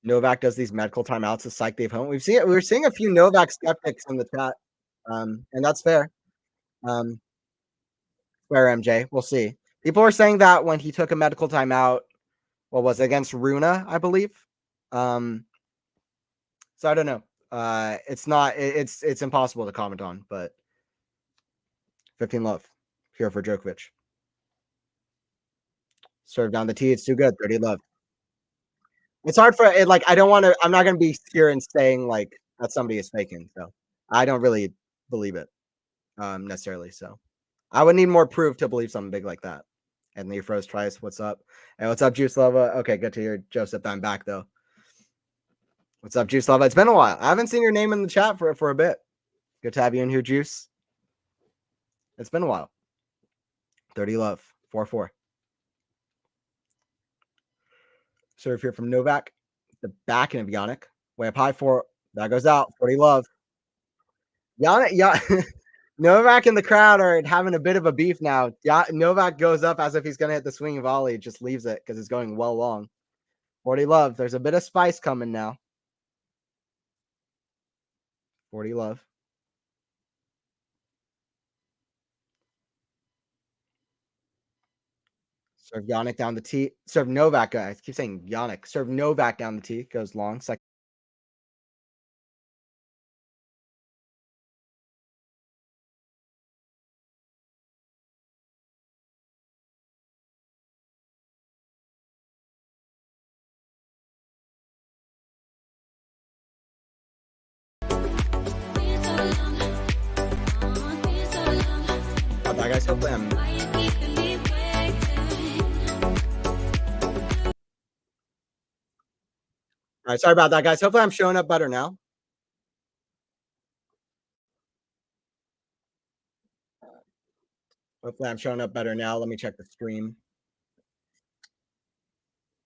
Novak does these medical timeouts to psych the opponent. We're seeing a few Novak skeptics in the chat, and that's fair. Um, fair, MJ. We'll see. People were saying that when he took a medical timeout, what was it, against Runa, I believe. So I don't know. It's not. It's impossible to comment on. But 15 love here for Djokovic. Serve down the tee. It's too good. 30 love. It's hard for it. Like I don't want to. I'm not going to be here and saying like that somebody is faking. So I don't really believe it necessarily. So I would need more proof to believe something big like that. And you froze twice. What's up? Hey, what's up, Juice Lava? Okay, good to hear, Joseph. I'm back though. What's up, Juice Lava? It's been a while. I haven't seen your name in the chat for a bit. Good to have you in here, Juice. It's been a while. 30 love. 4-4. Serve here from Novak. The back end of Jannik. Way up high for that goes out. 40 love. Jannik, yeah. Novak and the crowd are having a bit of a beef now. Novak goes up as if he's going to hit the swinging volley, just leaves it because it's going well long. 40 love. There's a bit of spice coming now. 40 love. Serve Jannik down the tee. Serve Novak. I keep saying Jannik. Serve Novak down the tee. Goes long. Second. Guys, hopefully I'm. All right, sorry about that, guys. Hopefully I'm showing up better now. Hopefully I'm showing up better now. Let me check the stream.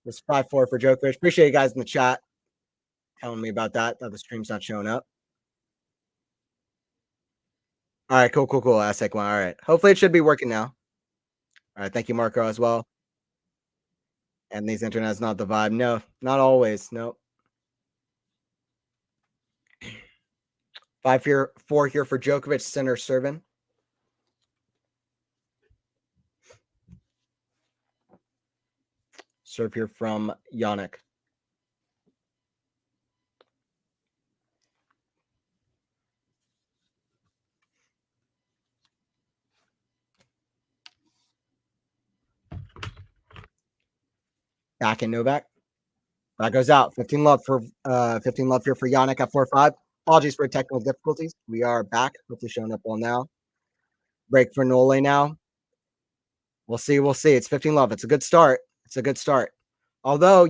This 5-4 for Djokovic. Appreciate you guys in the chat telling me about that the stream's not showing up. All right, cool. Aztec one. All right. Hopefully it should be working now. All right, thank you, Marco, as well. And these internet's not the vibe. No, not always. Nope. 5-4 here for Djokovic, center serving. Serve here from Jannik. Back in Novak. That goes out. 15 love here for Jannik at 4-5. Apologies for technical difficulties. We are back. Hopefully showing up well now. Break for Nole now. We'll see. It's 15 love. It's a good start. Although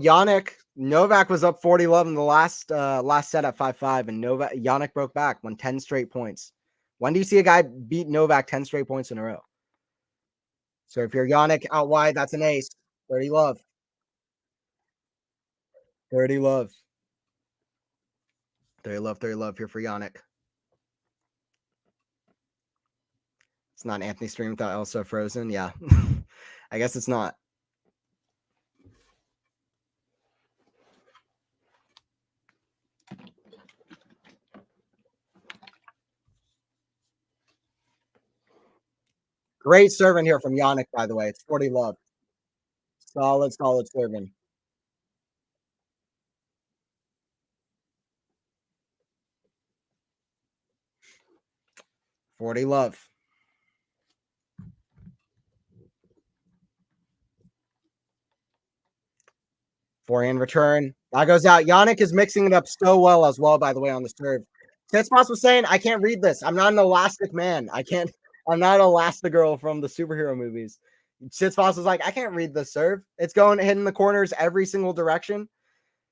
Novak was up 40 love in the last set at 5-5, and Jannik broke back, won 10 straight points. When do you see a guy beat Novak 10 straight points in a row? So if you're Jannik out wide, that's an ace. 30 love. 30 love. 30 love here for Jannik. It's not Anthony stream without Elsa frozen. Yeah. I guess it's not. Great serving here from Jannik, by the way. It's 40 love. Solid serving. 40 love. Forehand return. That goes out. Jannik is mixing it up so well as well, by the way, on the serve. Tsitsipas was saying, I can't read this. I'm not an elastic man. I'm not Elastigirl from the superhero movies. Tsitsipas was like, I can't read the serve. It's hitting the corners every single direction.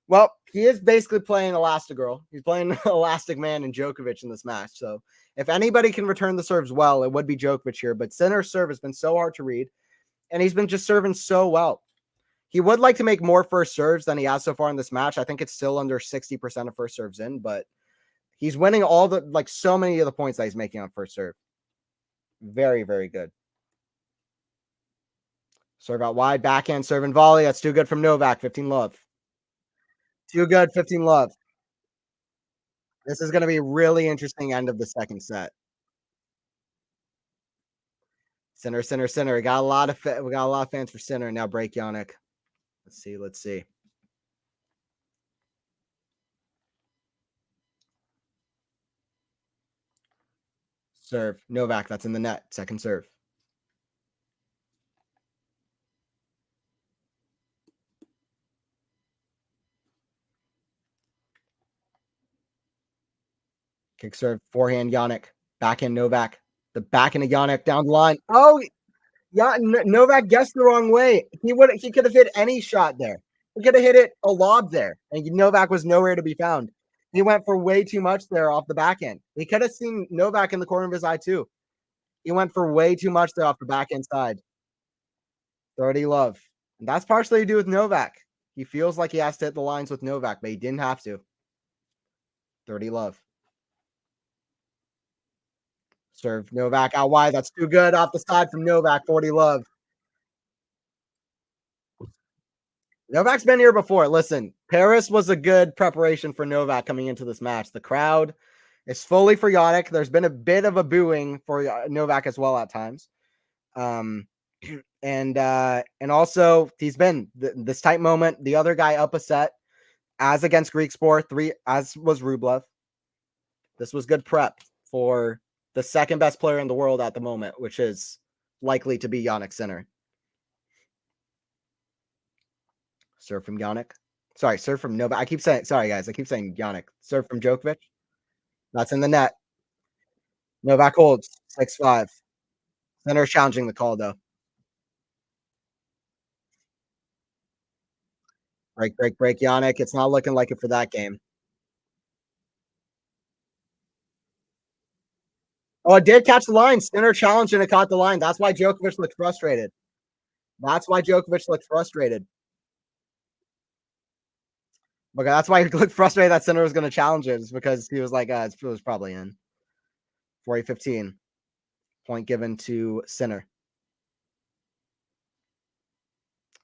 Well, he is basically playing Elastigirl. He's playing Elastic Man and Djokovic in this match. So if anybody can return the serves well, it would be Djokovic here. But center serve has been so hard to read, and he's been just serving so well. He would like to make more first serves than he has so far in this match. I think it's still under 60% of first serves in, but he's winning so many of the points that he's making on first serve. Very, very good. Serve out wide, backhand, serve and volley. That's too good from Novak. 15 love. Too good, 15 love. This is going to be a really interesting end of the second set. Sinner, Sinner, Sinner. We got a lot of fans for Sinner. Now break Jannik. Let's see. Serve. Novak, that's in the net. Second serve. Kick serve. Forehand Jannik. Backhand Novak. The backhand of Jannik down the line. Oh, yeah. Novak guessed the wrong way. He could have hit any shot there. He could have hit it a lob there. And Novak was nowhere to be found. He went for way too much there off the backhand. He could have seen Novak in the corner of his eye too. He went for way too much there off the backhand side. 30 love. And that's partially to do with Novak. He feels like he has to hit the lines with Novak, but he didn't have to. 30 love. Serve Novak out wide. That's too good off the side from Novak. 40 love. Novak's been here before. Listen, Paris was a good preparation for Novak coming into this match. The crowd is fully for Jannik. There's been a bit of a booing for Novak as well at times. And also he's been this tight moment. The other guy up a set, as against Greek Sport 3, as was Rublev. This was good prep for the second best player in the world at the moment, which is likely to be Jannik Sinner. Serve from Jannik. Sorry, serve from Novak. I keep saying Jannik. Serve from Djokovic. That's in the net. Novak holds 6-5. Sinner challenging the call though. Break, Jannik. It's not looking like it for that game. Oh, it did catch the line. Sinner challenged and it caught the line. That's why Djokovic looked frustrated. Okay, that's why he looked frustrated that Sinner was going to challenge it. Is because he was like, it was probably in. 40-15. Point given to Sinner.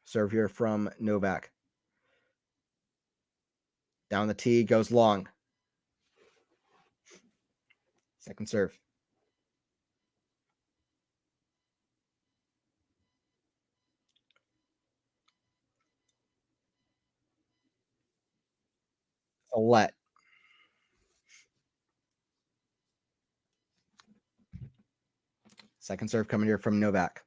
Serve here from Novak. Down the tee, goes long. Second serve. A let. Second serve coming here from Novak.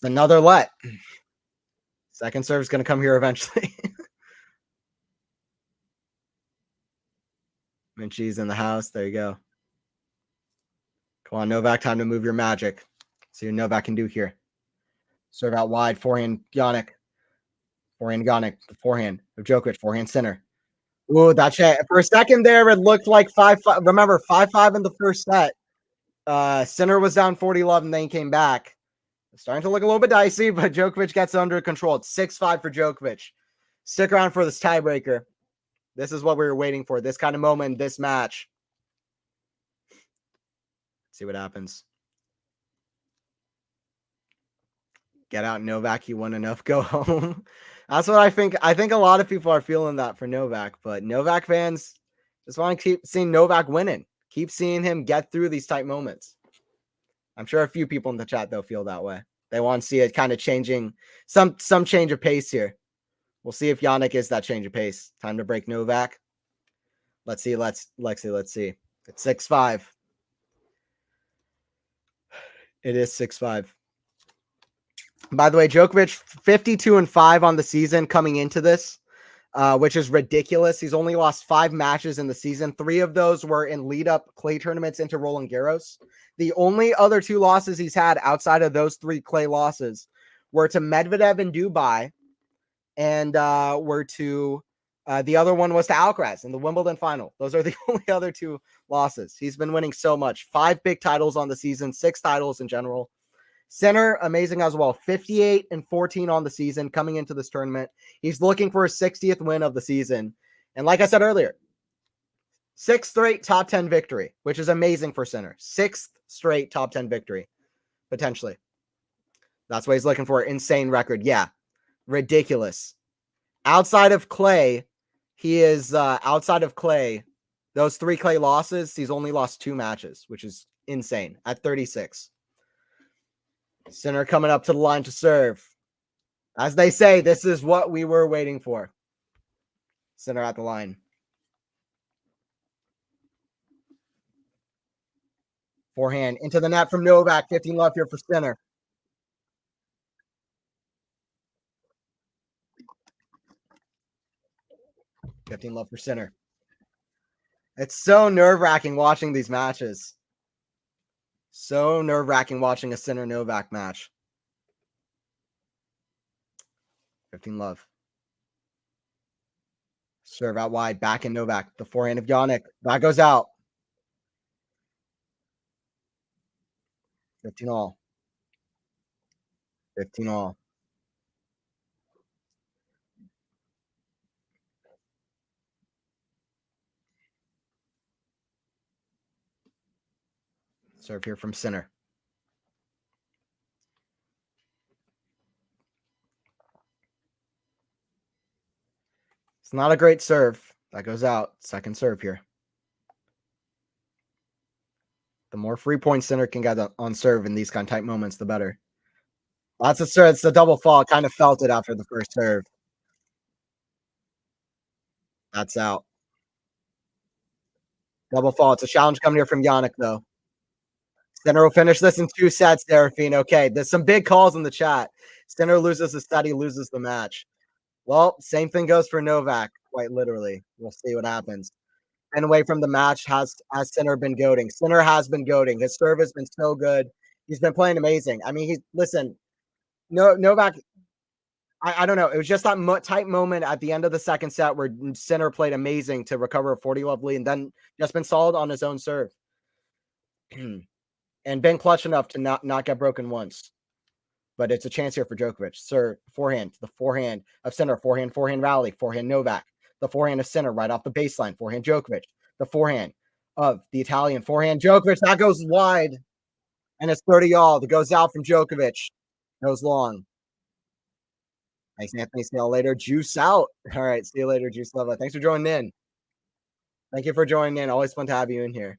Another let. Second serve is going to come here eventually. Minchie's in the house. There you go. Come on, Novak, time to move your magic. See what Novak can do here. Serve out wide. Forehand, Jannik. The forehand of Djokovic. Forehand Sinner. Ooh, that shit. For a second there, it looked like 5-5. Remember, 5-5 in the first set. Sinner was down 40 love and then came back. It's starting to look a little bit dicey, but Djokovic gets under control. It's 6-5 for Djokovic. Stick around for this tiebreaker. This is what we were waiting for. This kind of moment, this match. Let's see what happens. Get out, Novak. You won enough. Go home. That's what I think. I think a lot of people are feeling that for Novak, but Novak fans just want to keep seeing Novak winning. Keep seeing him get through these tight moments. I'm sure a few people in the chat, though, feel that way. They want to see it kind of changing, some change of pace here. We'll see if Jannik is that change of pace. Time to break Novak. Let's see. Let's see. It's 6-5. It is 6-5. By the way, Djokovic 52-5 on the season coming into this, which is ridiculous. He's only lost 5 matches in the season. 3 of those were in lead-up clay tournaments into Roland Garros. The only other 2 losses he's had outside of those 3 clay losses were to Medvedev in Dubai, and were to the other one was to Alcaraz in the Wimbledon final. Those are the only other 2 losses. He's been winning so much. 5 big titles on the season, 6 titles in general. Sinner, amazing as well. 58-14 on the season coming into this tournament. He's looking for his 60th win of the season. And like I said earlier, Sixth straight top 10 victory, which is amazing for Sinner. Sixth straight top 10 victory, potentially. That's what he's looking for. Insane record. Yeah. Ridiculous. Outside of Clay, he is outside of Clay. Those 3 Clay losses, he's only lost 2 matches, which is insane at 36. Sinner coming up to the line to serve. As they say, this is what we were waiting for. Sinner at the line. Forehand into the net from Novak. 15 love here for Sinner. Love for Sinner. It's so nerve-wracking watching these matches. So nerve-wracking watching a Sinner Novak match. 15 love. Serve out wide. Back in Novak. The forehand of Jannik. That goes out. 15 all. 15 all. Serve here from Sinner. It's not a great serve. That goes out. Second serve here. The more free points Sinner can get on serve in these kind of tight moments, the better. Lots of serve. It's a double fall. Kind of felt it after the first serve. That's out. Double fall. It's a challenge coming here from Jannik, though. Sinner will finish this in 2 sets, Serafine. Okay, there's some big calls in the chat. Sinner loses the set, he loses the match. Well, same thing goes for Novak, quite literally. We'll see what happens. And away from the match has Sinner been goading. Sinner has been goading. His serve has been so good. He's been playing amazing. I mean, listen, Novak, I don't know. It was just that tight moment at the end of the second set where Sinner played amazing to recover a 40 love lead and then just been solid on his own serve. And been clutch enough to not get broken once. But it's a chance here for Djokovic. Forehand, the forehand of Sinner, forehand rally, forehand Novak, the forehand of Sinner right off the baseline, forehand Djokovic, the forehand of the Italian, forehand Djokovic, that goes wide, and it's 30 all. That goes out from Djokovic, goes long. Thanks, Anthony. See you later. Juice out. All right, see you later, Juice Leva. Thanks for joining in. Thank you for joining in. Always fun to have you in here.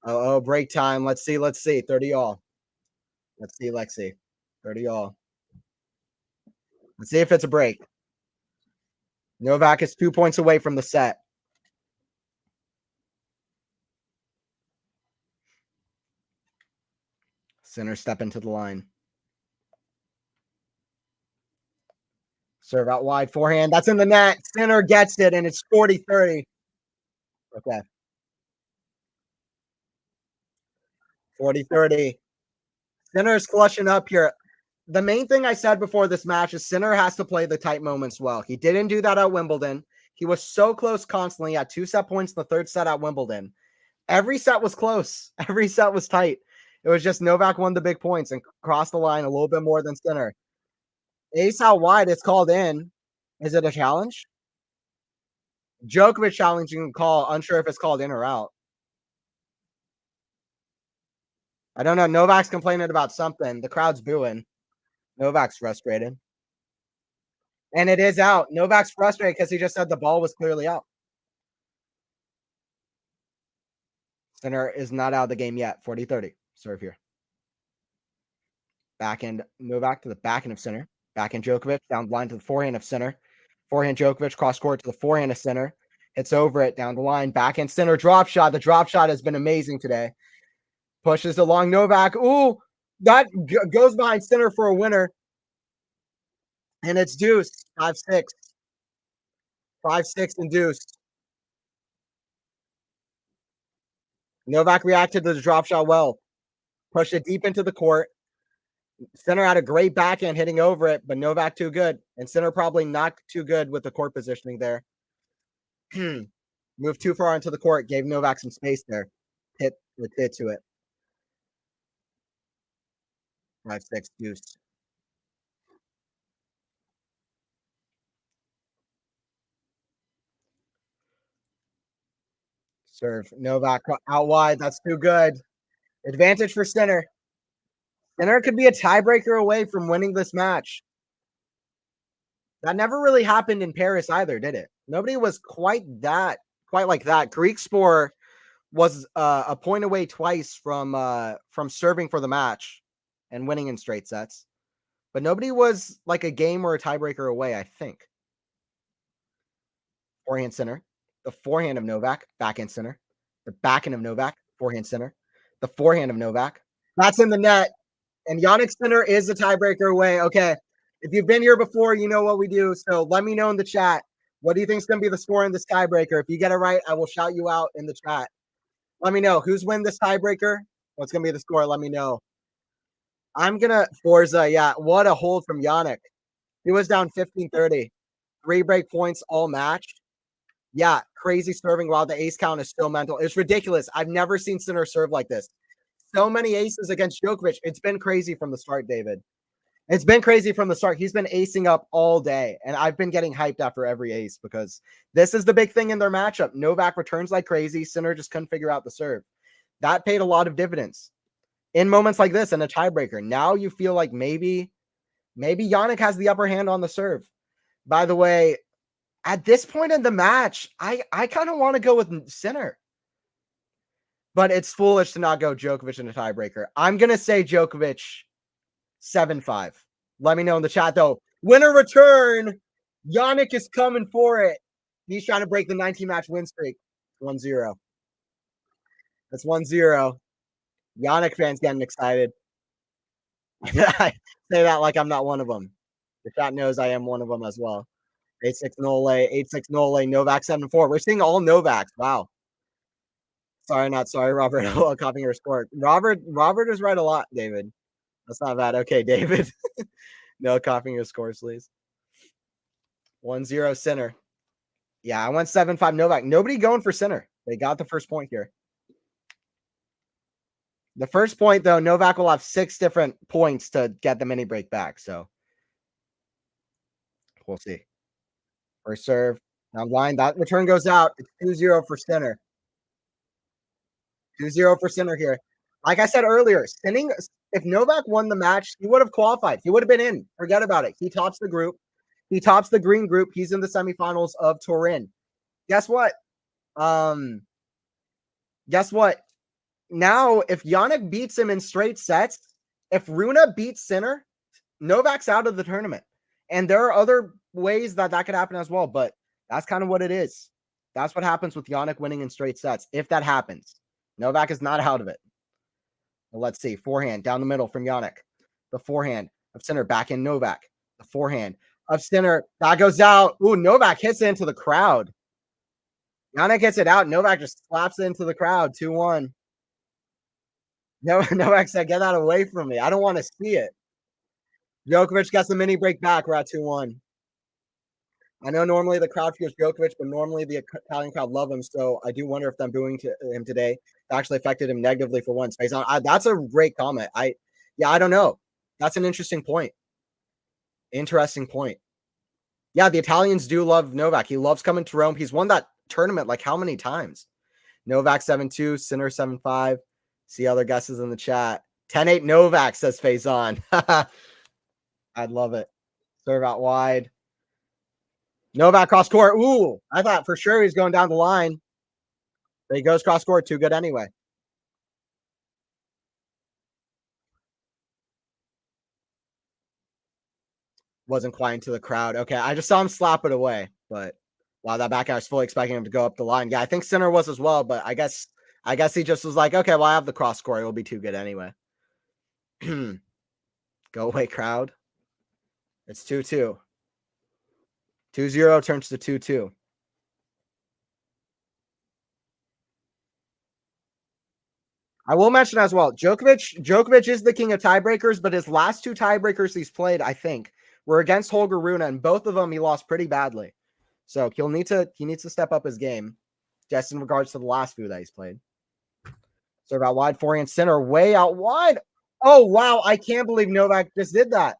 Oh, break time. Let's see. 30 all. Let's see, Lexi. 30 all. Let's see if it's a break. Novak is 2 points away from the set. Sinner step into the line. Serve out wide, forehand. That's in the net. Sinner gets it, and it's 40-30. Okay. 40-30. Sinner's flushing up here. The main thing I said before this match is Sinner has to play the tight moments well. He didn't do that at Wimbledon. He was so close constantly at 2 set points in the third set at Wimbledon. Every set was close. Every set was tight. It was just Novak won the big points and crossed the line a little bit more than Sinner. Ace out wide, it's called in. Is it a challenge? Djokovic challenging call. Unsure if it's called in or out. I don't know. Novak's complaining about something. The crowd's booing. Novak's frustrated. And it is out. Novak's frustrated because he just said the ball was clearly out. Sinner is not out of the game yet. 40-30. Serve here. Backhand Novak to the backhand of Sinner. Backhand Djokovic. Down the line to the forehand of Sinner. Forehand Djokovic. Cross court to the forehand of Sinner. Hits over it. Down the line. Backhand Sinner. Drop shot. The drop shot has been amazing today. Pushes along Novak. Ooh, that goes behind Sinner for a winner. And it's deuce. 5-6. 5-6 and deuce. Novak reacted to the drop shot well. Pushed it deep into the court. Sinner had a great backhand hitting over it, but Novak too good. And Sinner probably not too good with the court positioning there. Moved too far into the court. Gave Novak some space there. Hit to it. 5-6 deuce. Serve. Novak out wide. That's too good. Advantage for Sinner. Sinner could be a tiebreaker away from winning this match. That never really happened in Paris either, did it? Nobody was quite like that. Greek Spore was a point away twice from serving for the match and winning in straight sets. But nobody was like a game or a tiebreaker away, I think. Forehand Sinner. The forehand of Novak, backhand Sinner. The backhand of Novak, forehand Sinner. The forehand of Novak. That's in the net. And Jannik Sinner is a tiebreaker away. Okay. If you've been here before, you know what we do. So let me know in the chat. What do you think is going to be the score in this tiebreaker? If you get it right, I will shout you out in the chat. Let me know. Who's win this tiebreaker? What's going to be the score? Let me know. I'm going to Forza. Yeah. What a hold from Jannik. He was down 15-30. 3 break points all match. Yeah. Crazy serving while the ace count is still mental. It's ridiculous. I've never seen Sinner serve like this. So many aces against Djokovic. It's been crazy from the start, David. It's been crazy from the start. He's been acing up all day, and I've been getting hyped after every ace because this is the big thing in their matchup. Novak returns like crazy. Sinner just couldn't figure out the serve. That paid a lot of dividends in moments like this and a tiebreaker. Now you feel like maybe Jannik has the upper hand on the serve. By the way, at this point in the match, I kind of want to go with Sinner. But it's foolish to not go Djokovic in a tiebreaker. I'm going to say Djokovic 7-5. Let me know in the chat, though. Winner return. Jannik is coming for it. He's trying to break the 19-match win streak. 1-0. That's 1-0. Jannik fans getting excited. I say that like I'm not one of them. The chat knows I am one of them as well. 8-6 Nole, 8-6 Nole, Novak 7-4. We're seeing all Novaks. Wow. Sorry, not sorry, Robert. Copying your score. Robert is right a lot, David. That's not bad. Okay, David. No copying your scores, please. 1-0 Sinner. Yeah, I went 7-5 Novak. Nobody going for Sinner. They got the first point here. The first point, though, Novak will have 6 different points to get the mini break back. So we'll see. First serve. Down line. That return goes out. It's 2-0 for Sinner. 2-0 for Sinner here. Like I said earlier, if Novak won the match, he would have qualified. He would have been in. Forget about it. He tops the group. He tops the green group. He's in the semifinals of Turin. Guess what? Guess what? Now, if Jannik beats him in straight sets, if Rune beats Sinner, Novak's out of the tournament. And there are other ways that could happen as well, but that's kind of what it is. That's what happens with Jannik winning in straight sets. If that happens, Novak is not out of it. Well, let's see. Forehand down the middle from Jannik. The forehand of Sinner back in Novak. The forehand of Sinner. That goes out. Ooh, Novak hits it into the crowd. Jannik hits it out. Novak just slaps it into the crowd. 2-1. Novak said, get that away from me. I don't want to see it. Djokovic gets the mini break back. We're at 2-1. I know normally the crowd fears Djokovic, but normally the Italian crowd love him. So I do wonder if them booing him today actually affected him negatively for once. That's a great comment. I don't know. That's an interesting point. Interesting point. Yeah, the Italians do love Novak. He loves coming to Rome. He's won that tournament like how many times? Novak 7-2, Sinner 7-5. See other guesses in the chat. 10-8 Novak, says Faison. I'd love it. Serve out wide. Novak cross court. Ooh, I thought for sure he's going down the line. But he goes cross court. Too good anyway. Wasn't quite into the crowd. Okay, I just saw him slap it away. But wow, that back I was fully expecting him to go up the line. Yeah, I think Sinner was as well. But I guess he just was like, okay, well, I have the cross court. It'll be too good anyway. Go away, crowd. It's 2-2. 2-0 turns to 2-2. I will mention as well, Djokovic is the king of tiebreakers, but his last 2 tiebreakers he's played, I think, were against Holger Rune, and both of them he lost pretty badly. So he needs to step up his game, just in regards to the last few that he's played. Serve out wide, forehand Sinner, way out wide. Oh, wow, I can't believe Novak just did that.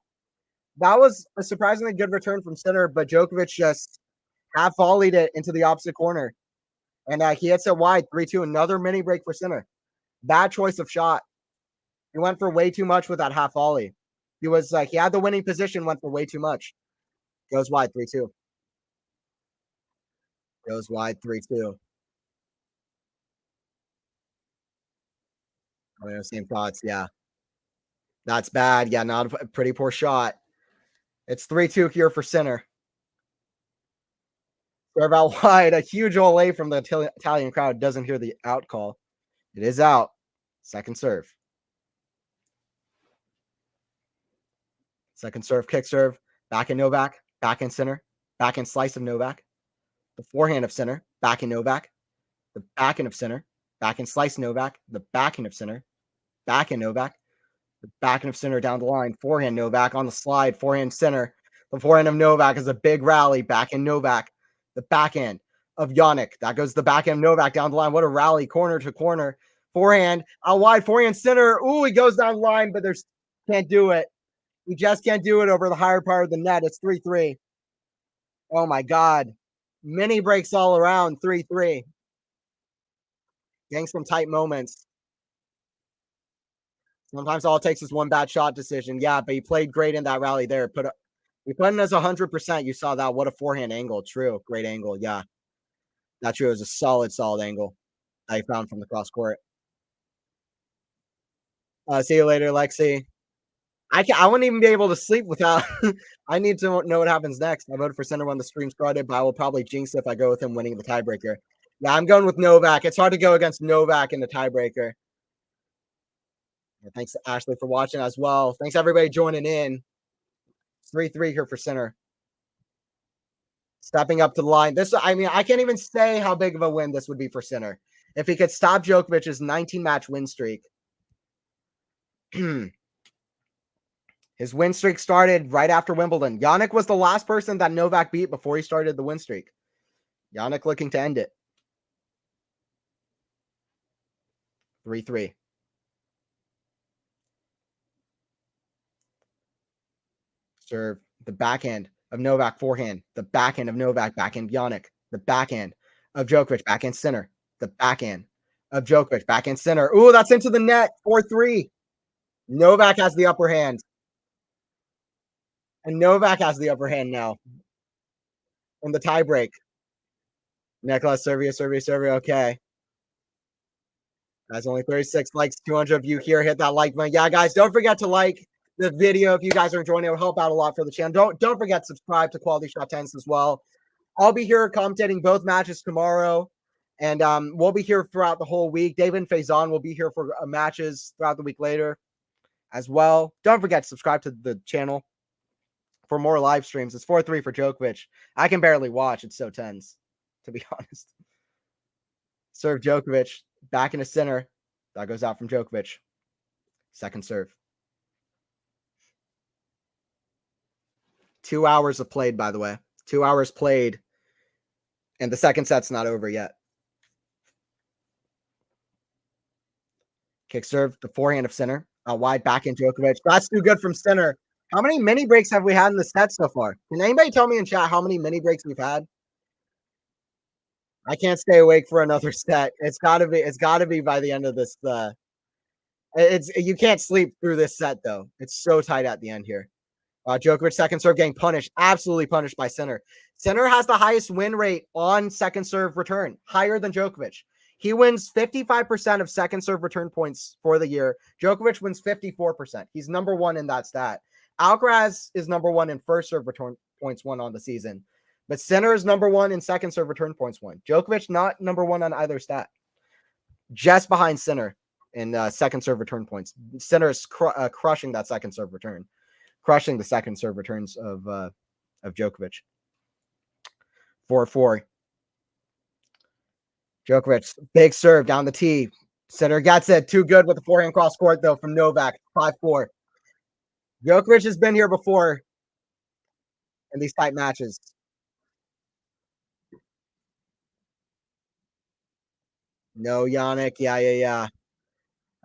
That was a surprisingly good return from Sinner, but Djokovic just half volleyed it into the opposite corner. And he hits it wide, 3-2. Another mini break for Sinner. Bad choice of shot. He went for way too much with that half volley. He was like, he had the winning position, went for way too much. Goes wide, 3-2. Goes wide, 3-2. Same thoughts. Yeah. That's bad. Yeah, not a pretty poor shot. It's 3-2 here for Sinner. Serve out wide. A huge Olay from the Italian crowd. Doesn't hear the out call. It is out. Second serve. Second serve, kick serve. Back in Novak. Back in Sinner. Back in slice of Novak. The forehand of Sinner. Back in Novak. The backhand of Sinner. Back in slice Novak. The backhand of Sinner. Back in Novak. The backhand of Sinner down the line. Forehand Novak on the slide. Forehand Sinner. The forehand of Novak is a big rally. Back in Novak. The backhand of Jannik. That goes the backhand of Novak down the line. What a rally. Corner to corner. Forehand. Out wide. Forehand Sinner. Ooh, he goes down the line, but there's can't do it. We just can't do it over the higher part of the net. It's 3-3. Oh my God. Mini breaks all around. 3-3. Getting some tight moments. Sometimes all it takes is one bad shot decision. Yeah, but he played great in that rally there. We put him as 100%. You saw that. What a forehand angle. True. Great angle. Yeah. That true. It was a solid angle I found from the cross court. See you later, Lexi. I wouldn't even be able to sleep without. I need to know what happens next. I voted for Center when the stream started, but I will probably jinx it if I go with him winning the tiebreaker. Yeah, I'm going with Novak. It's hard to go against Novak in the tiebreaker. Thanks to Ashley for watching as well. Thanks everybody joining in. 3-3 here for Sinner. Stepping up to the line. I can't even say how big of a win this would be for Sinner. If he could stop Djokovic's 19-match win streak. His win streak started right after Wimbledon. Jannik was the last person that Novak beat before he started the win streak. Jannik looking to end it. 3-3. Serve the backhand of Novak, forehand. The backhand of Novak, backhand Jannik. The backhand of Djokovic, backhand Sinner. The backhand of Djokovic, backhand Sinner. Ooh, that's into the net. 4-3. Novak has the upper hand. And Novak has the upper hand now in the tiebreak. Nicholas, Servia. Okay. Guys, only 36 likes, 200 of you here. Hit that like button. Yeah, guys, don't forget to like the video if you guys are enjoying it. It will help out a lot for the channel. Don't forget to subscribe to QualityShot Tennis as well. I'll be here commentating both matches tomorrow, and we'll be here throughout the whole week. David and Faison will be here for matches throughout the week later as well. Don't forget to subscribe to the channel for more live streams. It's 4-3 for Djokovic. I can barely watch. It's so tense, to be honest. Serve Djokovic. Back in a center. That goes out from Djokovic. Second serve. 2 hours of played, by the way. 2 hours played. And the second set's not over yet. Kick serve. The forehand of Sinner. Wide back in Djokovic. That's too good from Sinner. How many mini breaks have we had in the set so far? Can anybody tell me in chat how many mini breaks we've had? I can't stay awake for another set. It's gotta be by the end of this. You can't sleep through this set though. It's so tight at the end here. Djokovic second serve getting punished, absolutely punished by Sinner. Sinner has the highest win rate on second serve return, higher than Djokovic. He wins 55% of second serve return points for the year. Djokovic wins 54%. He's number one in that stat. Alcaraz is number one in first serve return points won on the season. But Sinner is number one in second serve return points won. Djokovic not number one on either stat. Just behind Sinner in second serve return points. Sinner is crushing that second serve return. Crushing the second serve returns of Djokovic. 4-4. Djokovic, big serve down the tee. Sinner gets it. Too good with the forehand cross court, though, from Novak. 5-4. Djokovic has been here before in these tight matches. No, Jannik. Yeah.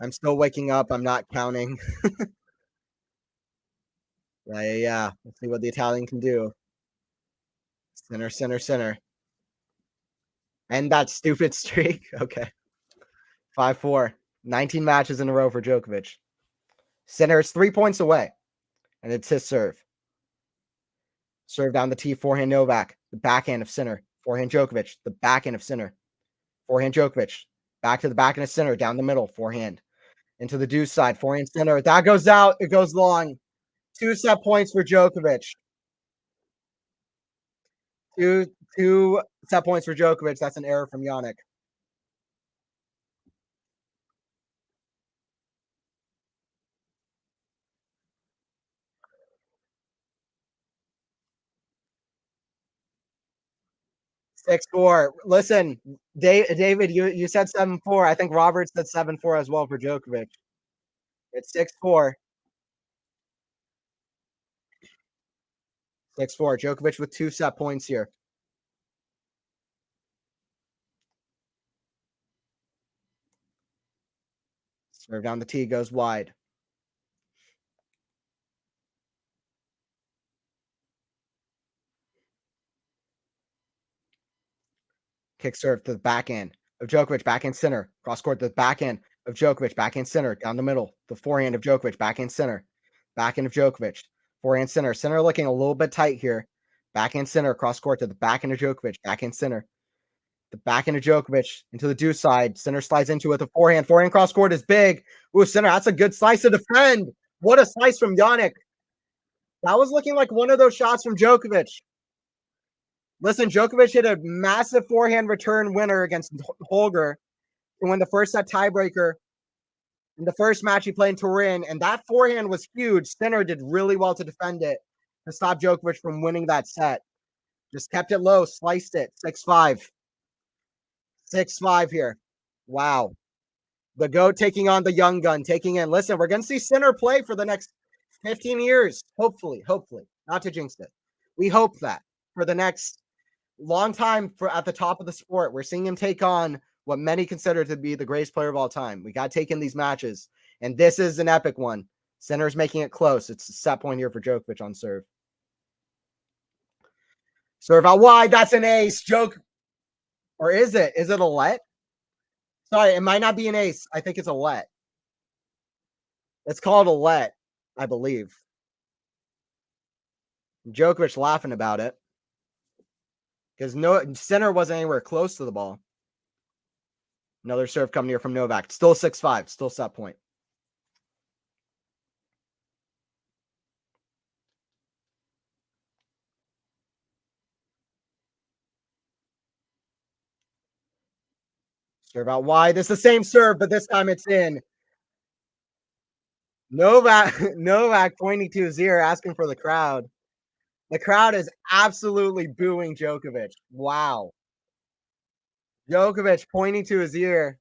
I'm still waking up. I'm not counting. Yeah. Let's see what the Italian can do. Sinner. And that stupid streak. Okay. 5-4. 19 matches in a row for Djokovic. Sinner is 3 points away, and it's his serve. Serve down the tee, forehand Novak, the backhand of Sinner. Forehand Djokovic, the backhand of Sinner. Forehand Djokovic, back to the backhand of Sinner, down the middle, forehand. Into the deuce side, forehand Sinner. That goes out. It goes long. 2 set points for Djokovic. Two two set points for Djokovic. That's an error from Jannik. Six four. Listen, David, you said 7-4. I think Robert said 7-4 as well for Djokovic. It's 6-4. 6-4. Djokovic with 2 set points here. Serve down the tee, goes wide. Kick serve to the backhand of Djokovic, backhand center. Cross court to the backhand of Djokovic, backhand center, down the middle. The forehand of Djokovic, backhand center. Backhand of Djokovic, forehand center. Center looking a little bit tight here. Backhand center, cross court to the backhand of Djokovic, backhand center. The backhand of Djokovic into the deuce side. Center slides into it. The forehand. Forehand cross court is big. Ooh, center. That's a good slice to defend. What a slice from Jannik. That was looking like one of those shots from Djokovic. Listen, Djokovic hit a massive forehand return winner against Holger to win the first set tiebreaker in the first match he played in Turin, and that forehand was huge. Sinner did really well to defend it to stop Djokovic from winning that set. Just kept it low, sliced it. 6-5. 6-5 here. Wow. The GOAT taking on the young gun, taking in. Listen, we're going to see Sinner play for the next 15 years. Hopefully. Not to jinx it. We hope that for the next long time for at the top of the sport. We're seeing him take on what many consider to be the greatest player of all time. We got to take in these matches, and this is an epic one. Sinner's making it close. It's a set point here for Djokovic on serve. Serve out wide. That's an ace. Or is it? Is it a let? Sorry, it might not be an ace. I think it's a let. It's called a let, I believe. Djokovic laughing about it because no Sinner wasn't anywhere close to the ball. Another serve coming here from Novak. Still 6-5. Still set point. Serve out wide. It's the same serve, but this time it's in. Novak pointing to his ear, asking for the crowd. The crowd is absolutely booing Djokovic. Wow. Djokovic pointing to his ear.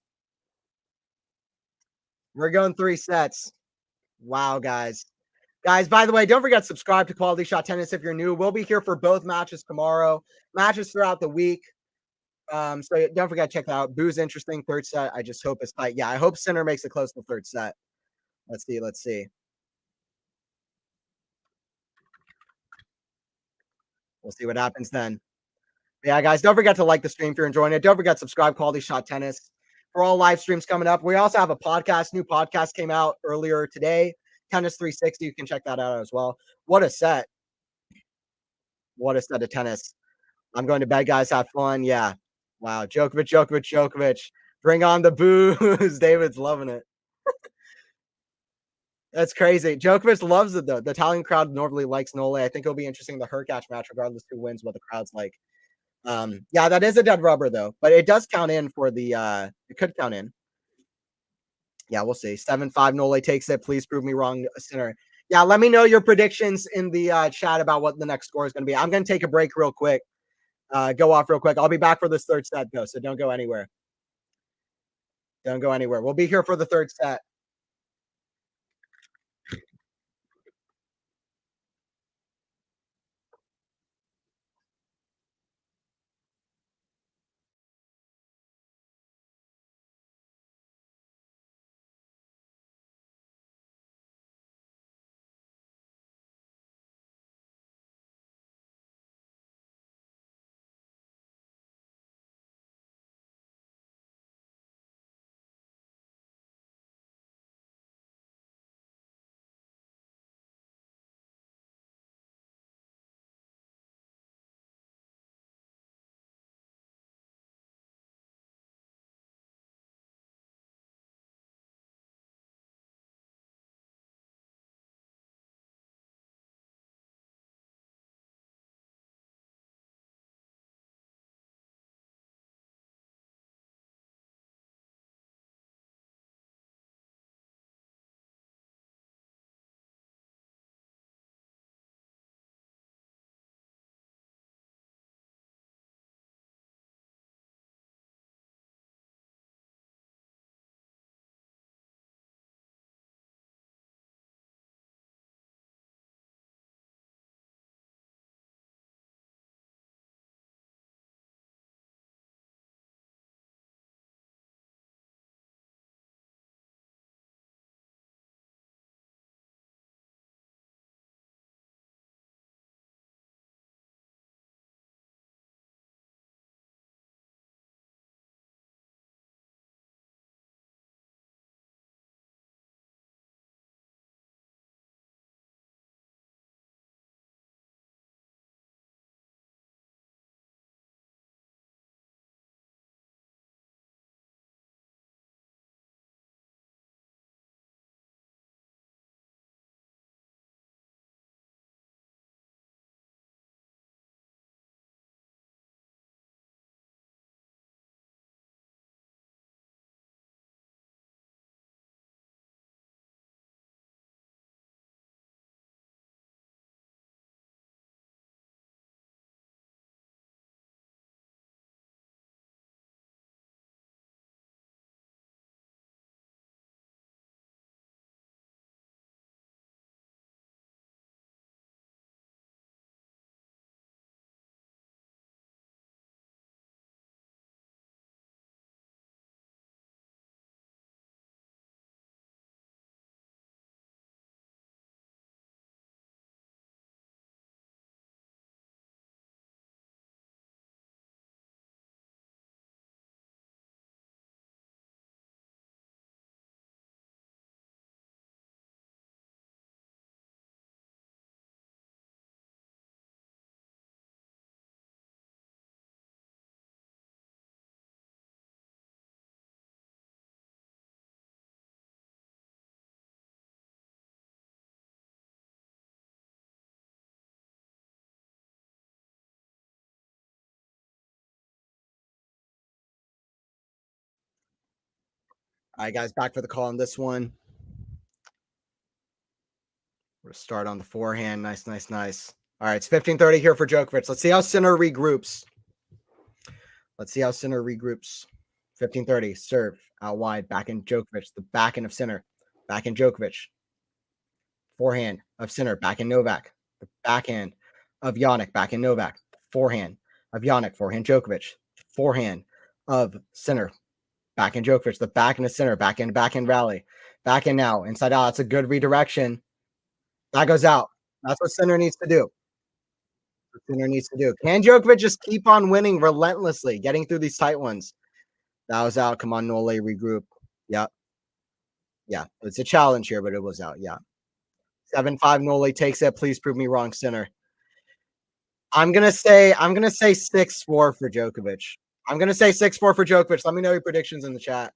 We're going 3 sets. Wow, guys. Guys, by the way, don't forget to subscribe to Quality Shot Tennis if you're new. We'll be here for both matches tomorrow, matches throughout the week. So don't forget to check that out. Boo's interesting. Third set. I just hope it's tight. Yeah, I hope Sinner makes it close to the third set. Let's see. We'll see what happens then. Yeah, guys, don't forget to like the stream if you're enjoying it. Don't forget to subscribe, Quality Shot Tennis, for all live streams coming up. We also have a podcast. New podcast came out earlier today, Tennis 360. You can check that out as well. What a set. What a set of tennis. I'm going to bed, guys. Have fun. Yeah. Wow. Djokovic. Bring on the booze. David's loving it. That's crazy. Djokovic loves it, though. The Italian crowd normally likes Nole. I think it'll be interesting, the Hurkacz match, regardless who wins, what the crowd's like. Yeah, that is a dead rubber though, but it does count in for the it could count in. Yeah, we'll see. 7-5 Nole takes it. Please prove me wrong, Sinner. Yeah, let me know your predictions in the chat about what the next score is going to be. I'm going to take a break real quick. Go off real quick. I'll be back for this third set though, so don't go anywhere. Don't go anywhere. We'll be here for the third set. All right, guys, back for the call on this one. We're gonna start on the forehand. Nice, nice, nice. All right, it's 15:30 here for Djokovic. Let's see how Sinner regroups. Let's see how Sinner regroups. 15:30, serve out wide, back in Djokovic, the back end of Sinner, back in Djokovic, forehand of Sinner, back in Novak, the backhand of Jannik, back in Novak, forehand of Jannik, forehand Djokovic, forehand of Sinner, back in Djokovic, the back end of Sinner, back in rally, back in now, inside out. It's a good redirection. That goes out. That's what Sinner needs to do. Sinner needs to do. Can Djokovic just keep on winning relentlessly, getting through these tight ones? That was out. Come on, Nole, regroup. Yeah, yeah. It's a challenge here, but it was out. Yeah. 7-5 Nole takes it. Please prove me wrong, Sinner. I'm gonna say 6-4 for Djokovic. I'm gonna say 6-4 for Djokovic. Let me know your predictions in the chat.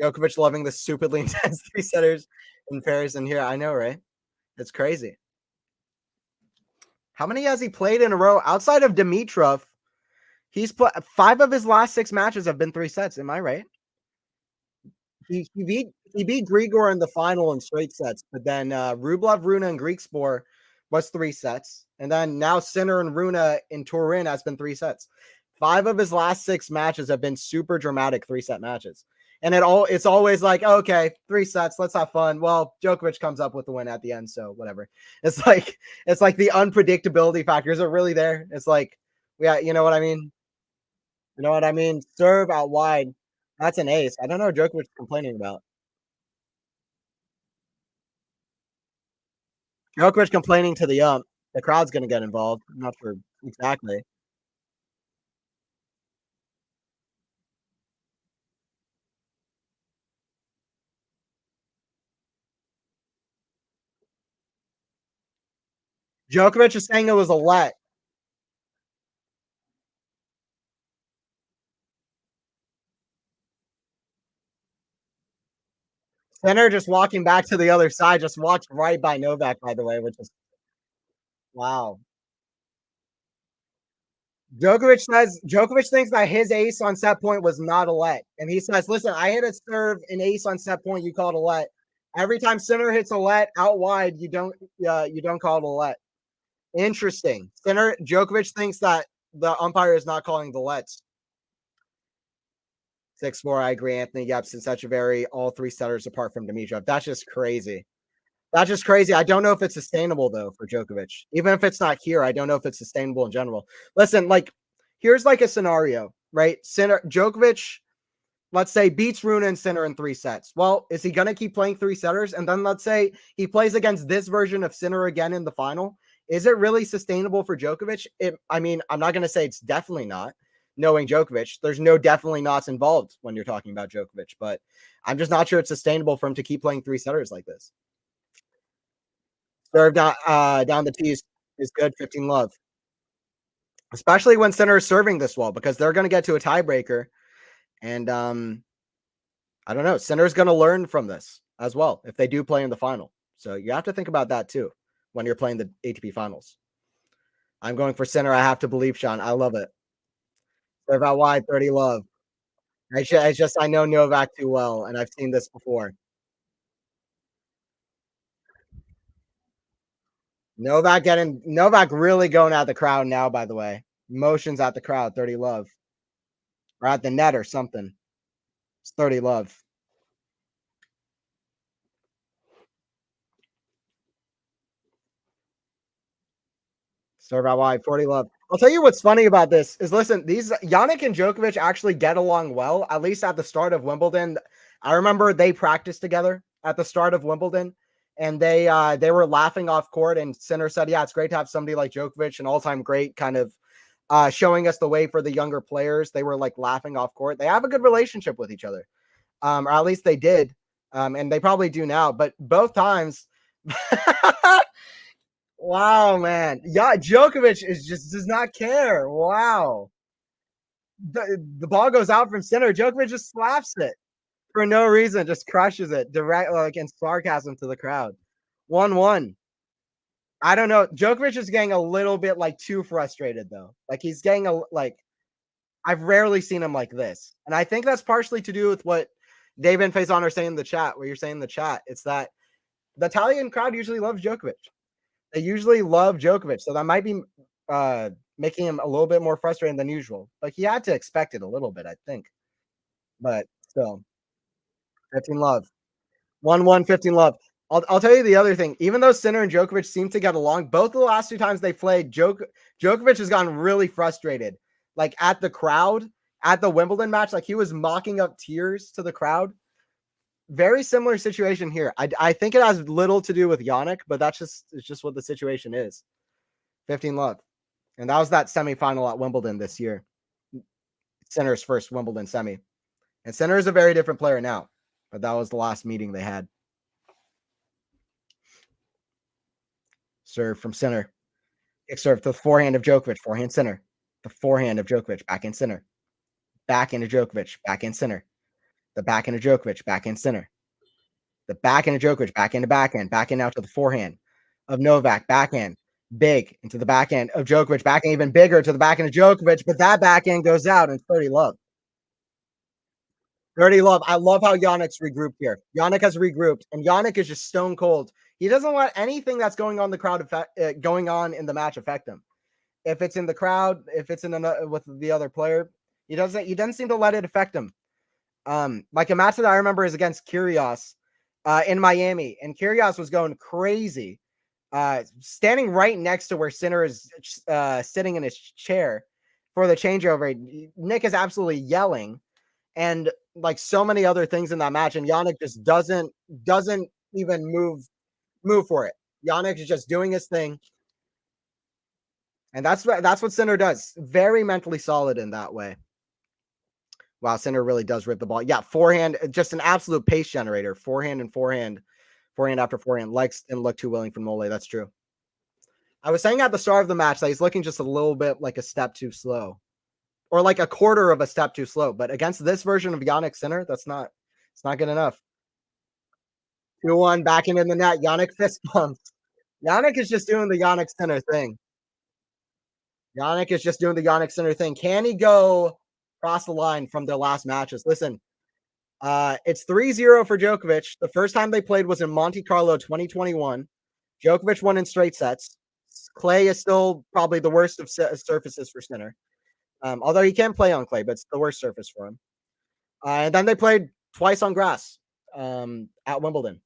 Djokovic loving the stupidly intense three setters in Paris and here. I know, right? It's crazy. How many has he played in a row outside of Dimitrov? He's put 5 of his last 6 matches have been 3 sets. Am I right? He beat Grigor in the final in straight sets, but then Rublev, Runa, and Griekspoor was 3 sets, and then now Sinner and Runa in Turin has been 3 sets. 5 of his last 6 matches have been super dramatic 3-set matches, and it's always like, okay, 3 sets, let's have fun. Well, Djokovic comes up with the win at the end, so whatever. It's like the unpredictability factors are really there. It's like, yeah, you know what I mean. You know what I mean? Serve out wide. That's an ace. I don't know what Djokovic is complaining about. Djokovic complaining to the ump. The crowd's gonna get involved. I'm not sure exactly. Djokovic is saying it was a let. Sinner just walking back to the other side, just walked right by Novak, by the way, which is wow. Djokovic thinks that his ace on set point was not a let. And he says, listen, I hit a serve an ace on set point, you called a let. Every time Sinner hits a let out wide, you don't call it a let. Interesting. Djokovic thinks that the umpire is not calling the lets. 6-4. I agree, Anthony. Yep, since such a very all 3 setters apart from Dimitrov. That's just crazy. That's just crazy. I don't know if it's sustainable though for Djokovic. Even if it's not here, I don't know if it's sustainable in general. Listen, like here's like a scenario, right? Djokovic, let's say, beats Runa and Sinner in 3 sets. Well, is he gonna keep playing 3 setters? And then let's say he plays against this version of Sinner again in the final. Is it really sustainable for Djokovic? I mean, I'm not gonna say it's definitely not. Knowing Djokovic, there's no definitely nots involved when you're talking about Djokovic, but I'm just not sure it's sustainable for him to keep playing 3 setters like this. Serve down the tee is good. 15 love, especially when Sinner is serving this well because they're going to get to a tiebreaker, and I don't know. Sinner's going to learn from this as well if they do play in the final. So you have to think about that too when you're playing the ATP finals. I'm going for Sinner. I have to believe, Sean. I love it. Serve out wide, 30 love. I know Novak too well, and I've seen this before. Novak really going at the crowd now, by the way. Motions at the crowd, 30 love. Or at the net or something. It's 30 love. Serve out wide, 40 love. I'll tell you what's funny about this is listen, these Jannik and Djokovic actually get along well, at least at the start of Wimbledon. I remember they practiced together at the start of Wimbledon, and they were laughing off court, and Sinner said, yeah, it's great to have somebody like Djokovic, an all-time great, kind of showing us the way for the younger players. They were like laughing off court. They have a good relationship with each other. Or at least they did. And they probably do now, but both times wow, man. Yeah, Djokovic does not care. Wow. The ball goes out from Sinner. Djokovic just slaps it for no reason, just crushes it direct like in sarcasm to the crowd. 1-1. I don't know. Djokovic is getting a little bit like too frustrated though. Like he's getting I've rarely seen him like this. And I think that's partially to do with what David and Faison are saying in the chat, what you're saying in the chat, it's that the Italian crowd usually loves Djokovic. They usually love Djokovic, so that might be making him a little bit more frustrated than usual. But he had to expect it a little bit, I think. But still, 15 love. 1-1, 15 love. I'll tell you the other thing. Even though Sinner and Djokovic seem to get along, both the last two times they played, Djokovic has gotten really frustrated. Like at the crowd, at the Wimbledon match, like he was mocking up tears to the crowd. Very similar situation here. I think it has little to do with Jannik, but it's just what the situation is. 15 love. And that was that semifinal at Wimbledon this year. Sinner's first Wimbledon semi. And Sinner is a very different player now, but that was the last meeting they had. Serve from Sinner. Kick serve to the forehand of Djokovic. Forehand Sinner. The forehand of Djokovic. Back in Sinner. Back into Djokovic. Back in Sinner. The back into Djokovic. Back in Sinner. The back into Djokovic. Back into backhand. Backhand out to the forehand of Novak. Backhand. Big into the backhand of Djokovic. Backhand even bigger to the backhand of Djokovic. But that backhand goes out and 30 love. 30 love. I love how Jannik's regrouped here. Jannik has regrouped, and Jannik is just stone cold. He doesn't let anything that's going on going on in the match affect him. If it's in the crowd, if it's in another with the other player, he doesn't seem to let it affect him. Like a match that I remember is against Kyrgios in Miami, and Kyrgios was going crazy, standing right next to where Sinner is sitting in his chair for the changeover. Nick is absolutely yelling, and like so many other things in that match, and Jannik just doesn't even move for it. Jannik is just doing his thing. And that's what Sinner does. Very mentally solid in that way. Wow, Sinner really does rip the ball. Yeah, forehand, just an absolute pace generator. Forehand and forehand after forehand. Likes didn't look too willing from Mole. That's true. I was saying at the start of the match that he's looking just a little bit like a step too slow, or like a quarter of a step too slow. But against this version of Jannik Sinner, it's not good enough. 2-1, backing in the net. Jannik fist bumps. Jannik is just doing the Jannik Sinner thing. Jannik is just doing the Jannik Sinner thing. Can he go across the line from their last matches? Listen, it's 3-0 for Djokovic. The first time they played was in Monte Carlo 2021. Djokovic won in straight sets. Clay is still probably the worst of surfaces for Sinner. Although he can play on clay, but it's the worst surface for him. And then they played twice on grass at Wimbledon.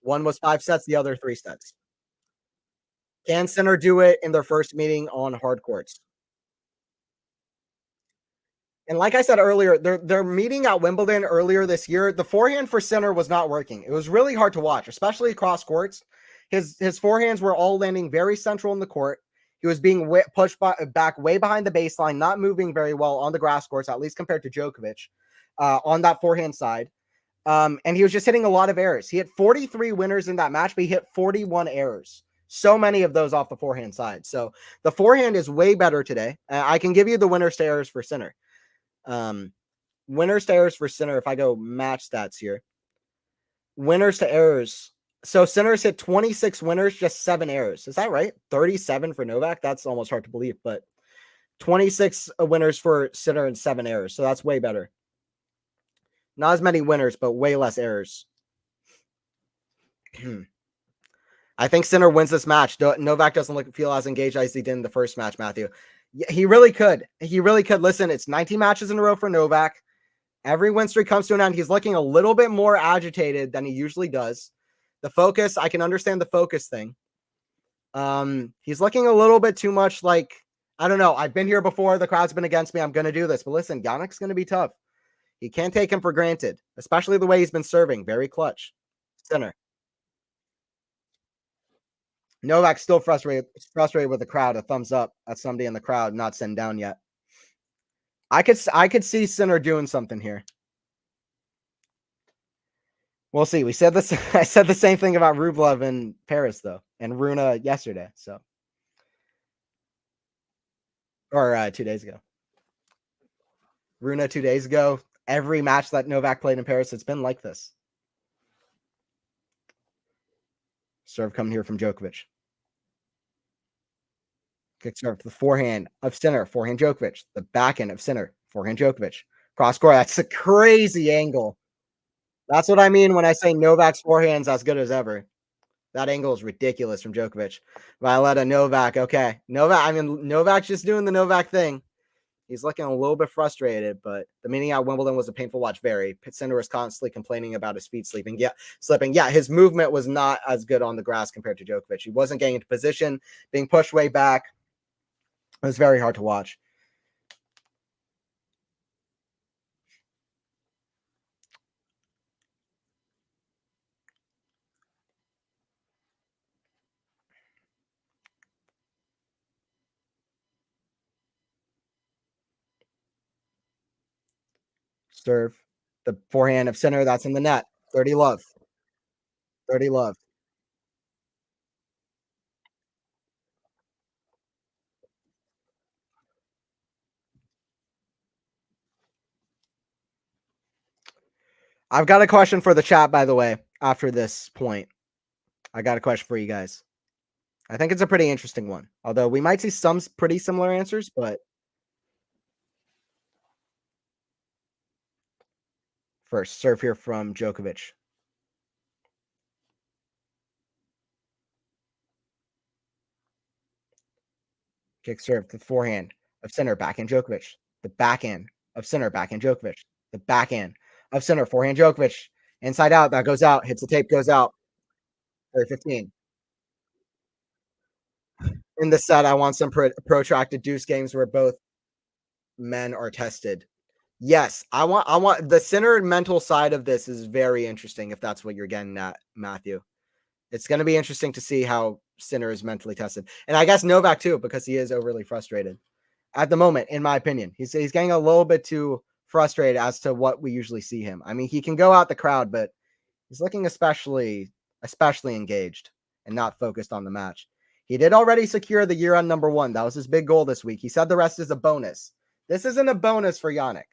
One was 5 sets, the other 3 sets. Can Sinner do it in their first meeting on hard courts? And like I said earlier, they're meeting at Wimbledon earlier this year. The forehand for Sinner was not working. It was really hard to watch, especially across courts. His forehands were all landing very central in the court. He was being pushed back way behind the baseline, not moving very well on the grass courts, at least compared to Djokovic on that forehand side. And he was just hitting a lot of errors. He hit 43 winners in that match, but he hit 41 errors. So many of those off the forehand side. So the forehand is way better today. I can give you the winners to errors for Sinner. Winners to errors for Sinner. If I go match stats here, winners to errors. So Sinner's hit 26 winners, just 7 errors. Is that right? 37 for Novak. That's almost hard to believe, but 26 winners for Sinner and 7 errors. So that's way better. Not as many winners, but way less errors. I think Sinner wins this match. Novak doesn't feel as engaged as he did in the first match, Matthew. He really could. He really could. Listen, it's 19 matches in a row for Novak. Every win streak comes to an end. He's looking a little bit more agitated than he usually does. The focus, I can understand the focus thing. He's looking a little bit too much like, I don't know. I've been here before. The crowd's been against me. I'm going to do this. But listen, Jannik's going to be tough. You can't take him for granted, especially the way he's been serving. Very clutch. Sinner. Novak's still frustrated with the crowd. A thumbs up at somebody in the crowd not sitting down yet. I could see Sinner doing something here. We'll see. We said this. I said the same thing about Rublev in Paris, though, and Runa yesterday. So, or 2 days ago. Runa 2 days ago. Every match that Novak played in Paris, it's been like this. Serve coming here from Djokovic. Kick serve to the forehand of Sinner. Forehand Djokovic. The backhand of Sinner. Forehand Djokovic. Cross court. That's a crazy angle. That's what I mean when I say Novak's forehand's as good as ever. That angle is ridiculous from Djokovic. Violetta, Novak. Okay. Novak, I mean, Novak's just doing the Novak thing. He's looking a little bit frustrated, but the meeting at Wimbledon was a painful watch. Very. Sinner was constantly complaining about his feet slipping. Yeah, his movement was not as good on the grass compared to Djokovic. He wasn't getting into position, being pushed way back. It was very hard to watch. Serve. The forehand of Sinner, that's in the net. 30 love. 30 love. I've got a question for the chat, by the way, after this point. I got a question for you guys. I think it's a pretty interesting one. Although we might see some pretty similar answers, but first, serve here from Djokovic. Kick serve, the forehand of Sinner, backhand Djokovic. The backhand of Sinner, backhand Djokovic. The backhand of Sinner, forehand Djokovic. Inside out, that goes out, hits the tape, goes out. 15. In the set, I want some protracted deuce games where both men are tested. Yes, I want the Sinner mental side of this is very interesting if that's what you're getting at, Matthew. It's going to be interesting to see how Sinner is mentally tested. And I guess Novak too, because he is overly frustrated at the moment, in my opinion. He's getting a little bit too frustrated as to what we usually see him. I mean, he can go out the crowd, but he's looking especially engaged and not focused on the match. He did already secure the year-end number 1. That was his big goal this week. He said the rest is a bonus. This isn't a bonus for Jannik.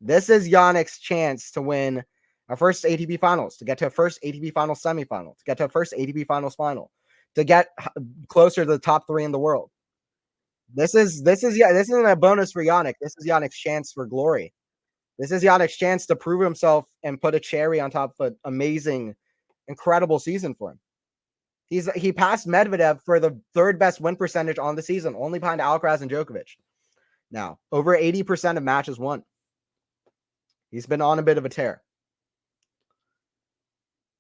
This is Jannik's chance to win our first ATP finals, to get to a first ATP finals semifinal, to get to a first ATP finals final, to get closer to the top 3 in the world. This isn't a bonus for Jannik. This is Jannik's chance for glory. This is Jannik's chance to prove himself and put a cherry on top of an amazing, incredible season for him. He passed Medvedev for the 3rd best win percentage on the season, only behind Alcaraz and Djokovic. Now, over 80% of matches won. He's been on a bit of a tear.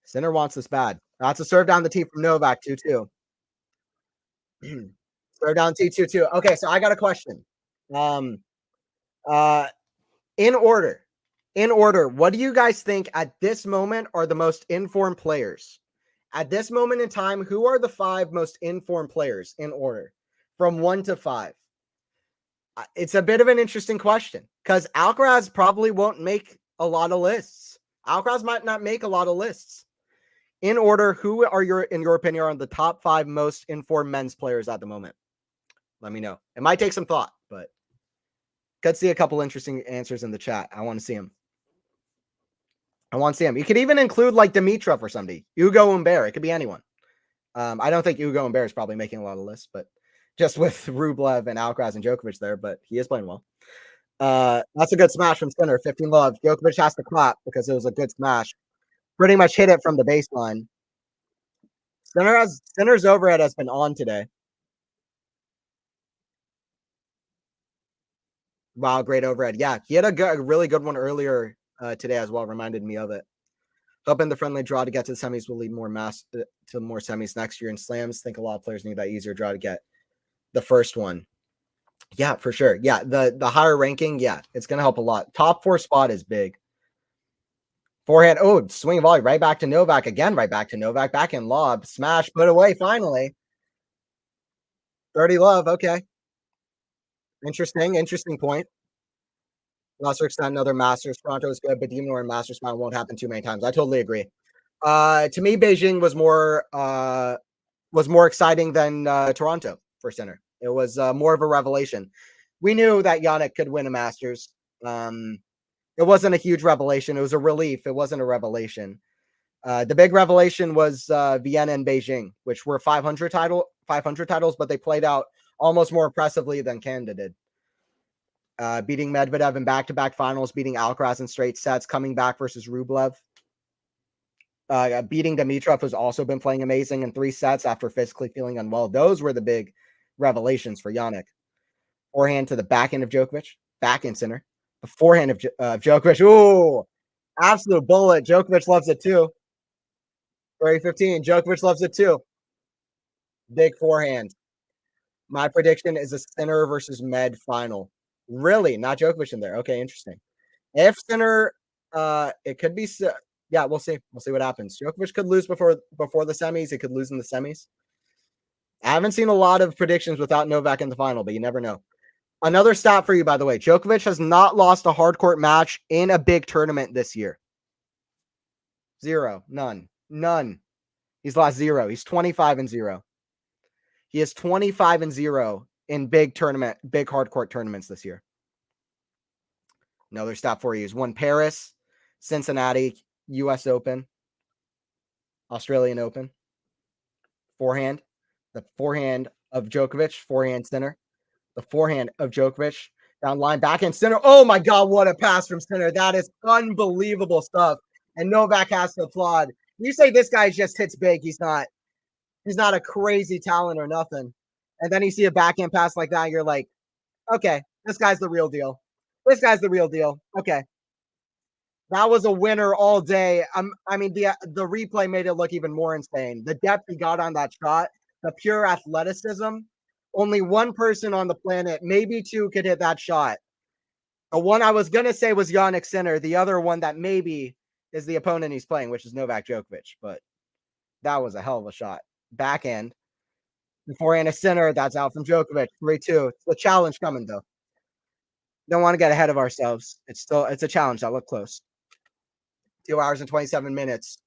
Sinner wants this bad. That's a serve down the tee from Novak, 2-2. Serve down tee, 2-2. Okay, so I got a question. In order, what do you guys think at this moment are the most informed players? At this moment in time, who are the 5 most informed players in order from 1 to 5? It's a bit of an interesting question because Alcaraz probably won't make a lot of lists. Alcaraz might not make a lot of lists. In order, who are in your opinion, are the top 5 most informed men's players at the moment? Let me know. It might take some thought, but could see a couple interesting answers in the chat. I want to see them. You could even include like Dimitrov or somebody. Hugo Humbert. It could be anyone. I don't think Hugo Humbert is probably making a lot of lists, but just with Rublev and Alcaraz and Djokovic there, but he is playing well. That's a good smash from Sinner. 15 love. Djokovic has to clap because it was a good smash. Pretty much hit it from the baseline. Sinner's overhead has been on today. Wow, great overhead. Yeah, he had a really good one earlier today as well. Reminded me of it. Hoping the friendly draw to get to the semis will lead more to more semis next year in slams. Think a lot of players need that easier draw to get the first one. Yeah, for sure. Yeah, the higher ranking, yeah, it's going to help a lot. Top 4 spot is big. Forehand, oh, swing volley, right back to Novak. Again, right back to Novak. Back in lob. Smash, put away, finally. 30 love, okay. Interesting point. Lesser extent, another Masters. Toronto is good, but the even Masters final won't happen too many times. I totally agree. To me, Beijing was more exciting than Toronto for Sinner. It was more of a revelation. We knew that Jannik could win a Masters. It wasn't a huge revelation. It was a relief. It wasn't a revelation. The big revelation was Vienna and Beijing, which were 500 titles, but they played out almost more impressively than Canada did. beating Medvedev in back-to-back finals, beating Alcaraz in straight sets, coming back versus Rublev. Beating Dimitrov, who's also been playing amazing in 3 sets after physically feeling unwell. Those were the big revelations for Jannik. Forehand to the backhand of Djokovic, backhand center. The forehand of Djokovic. Ooh, absolute bullet. Djokovic loves it too. 30-15. Djokovic loves it too. Big forehand. My prediction is a Sinner versus Med final. Really? Not Djokovic in there. Okay, interesting. If Sinner, it could be. Yeah, we'll see. We'll see what happens. Djokovic could lose before the semis. He could lose in the semis. I haven't seen a lot of predictions without Novak in the final, but you never know. Another stat for you, by the way. Djokovic has not lost a hard court match in a big tournament this year. 0. None. He's lost 0. He's 25-0. He is 25-0 in big hard court tournaments this year. Another stat for you is won Paris, Cincinnati, US Open, Australian Open. Forehand. The forehand of Djokovic, forehand center. The forehand of Djokovic, down line, backhand center. Oh my God, what a pass from center. That is unbelievable stuff. And Novak has to applaud. You say this guy just hits big. He's not a crazy talent or nothing. And then you see a backhand pass like that, you're like, okay, this guy's the real deal. This guy's the real deal. Okay. That was a winner all day. I mean, the replay made it look even more insane. The depth he got on that shot, the pure athleticism. Only one person on the planet, maybe 2, could hit that shot. The one I was going to say was Jannik Sinner. The other one that maybe is the opponent he's playing, which is Novak Djokovic. But that was a hell of a shot. Backhand. The forehand is Sinner. That's out from Djokovic. 3-2. It's a challenge coming, though. Don't want to get ahead of ourselves. It's a challenge. I'll look close. 2 hours and 27 minutes.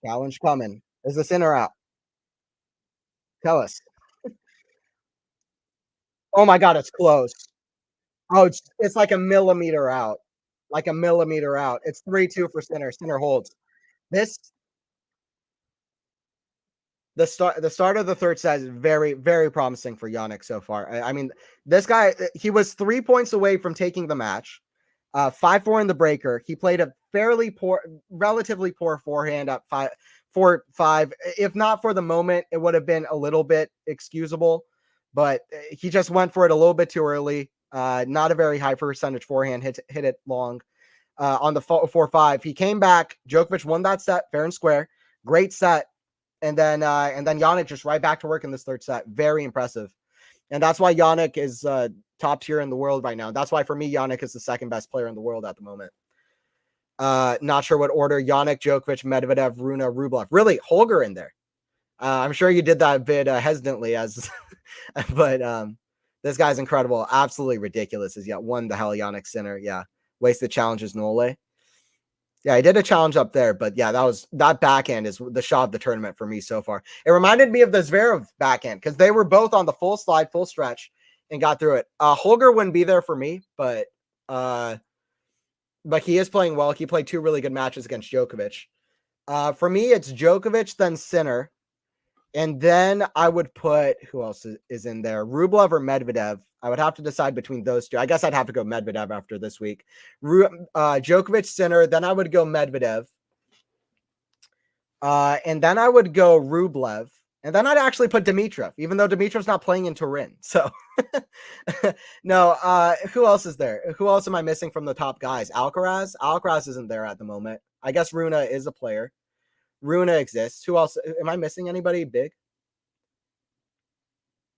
Challenge coming. Is this in or out? Tell us. Oh my God, it's close. Oh, it's like a millimeter out. Like a millimeter out. It's 3-2 for Sinner. Sinner holds. The start of the third set is very, very promising for Jannik so far. I mean, this guy, he was 3 points away from taking the match. 5-4 in the breaker. He played a relatively poor forehand at 4-5. If not for the moment, it would have been a little bit excusable, but he just went for it a little bit too early. Not a very high percentage forehand, hit it long on the 4-5. He came back. Djokovic won that set fair and square. Great set. And then Jannik just right back to work in this third set. Very impressive. And that's why Jannik is top tier in the world right now. That's why, for me, Jannik is the second best player in the world at the moment. Not sure what order. Jannik, Djokovic, Medvedev, Rune, Rublev. Really, Holger in there. I'm sure you did that bit hesitantly, but this guy's incredible. Absolutely ridiculous. He's got won the hell Jannik Sinner. Yeah. Wasted challenges, Nole. Yeah, he did a challenge up there, but yeah, that backhand is the shot of the tournament for me so far. It reminded me of the Zverev backhand because they were both on the full slide, full stretch, and got through it. Holger wouldn't be there for me, but he is playing well. He played 2 really good matches against Djokovic. For me, it's Djokovic, then Sinner, and then I would put, who else is in there? Rublev or Medvedev. I would have to decide between those 2. I guess I'd have to go Medvedev after this week. Djokovic, Sinner, then I would go Medvedev. And then I would go Rublev. And then I'd actually put Dimitrov, even though Dimitrov's not playing in Turin. So, no, who else is there? Who else am I missing from the top guys? Alcaraz? Alcaraz isn't there at the moment. I guess Rune is a player. Rune exists. Who else? Am I missing anybody big?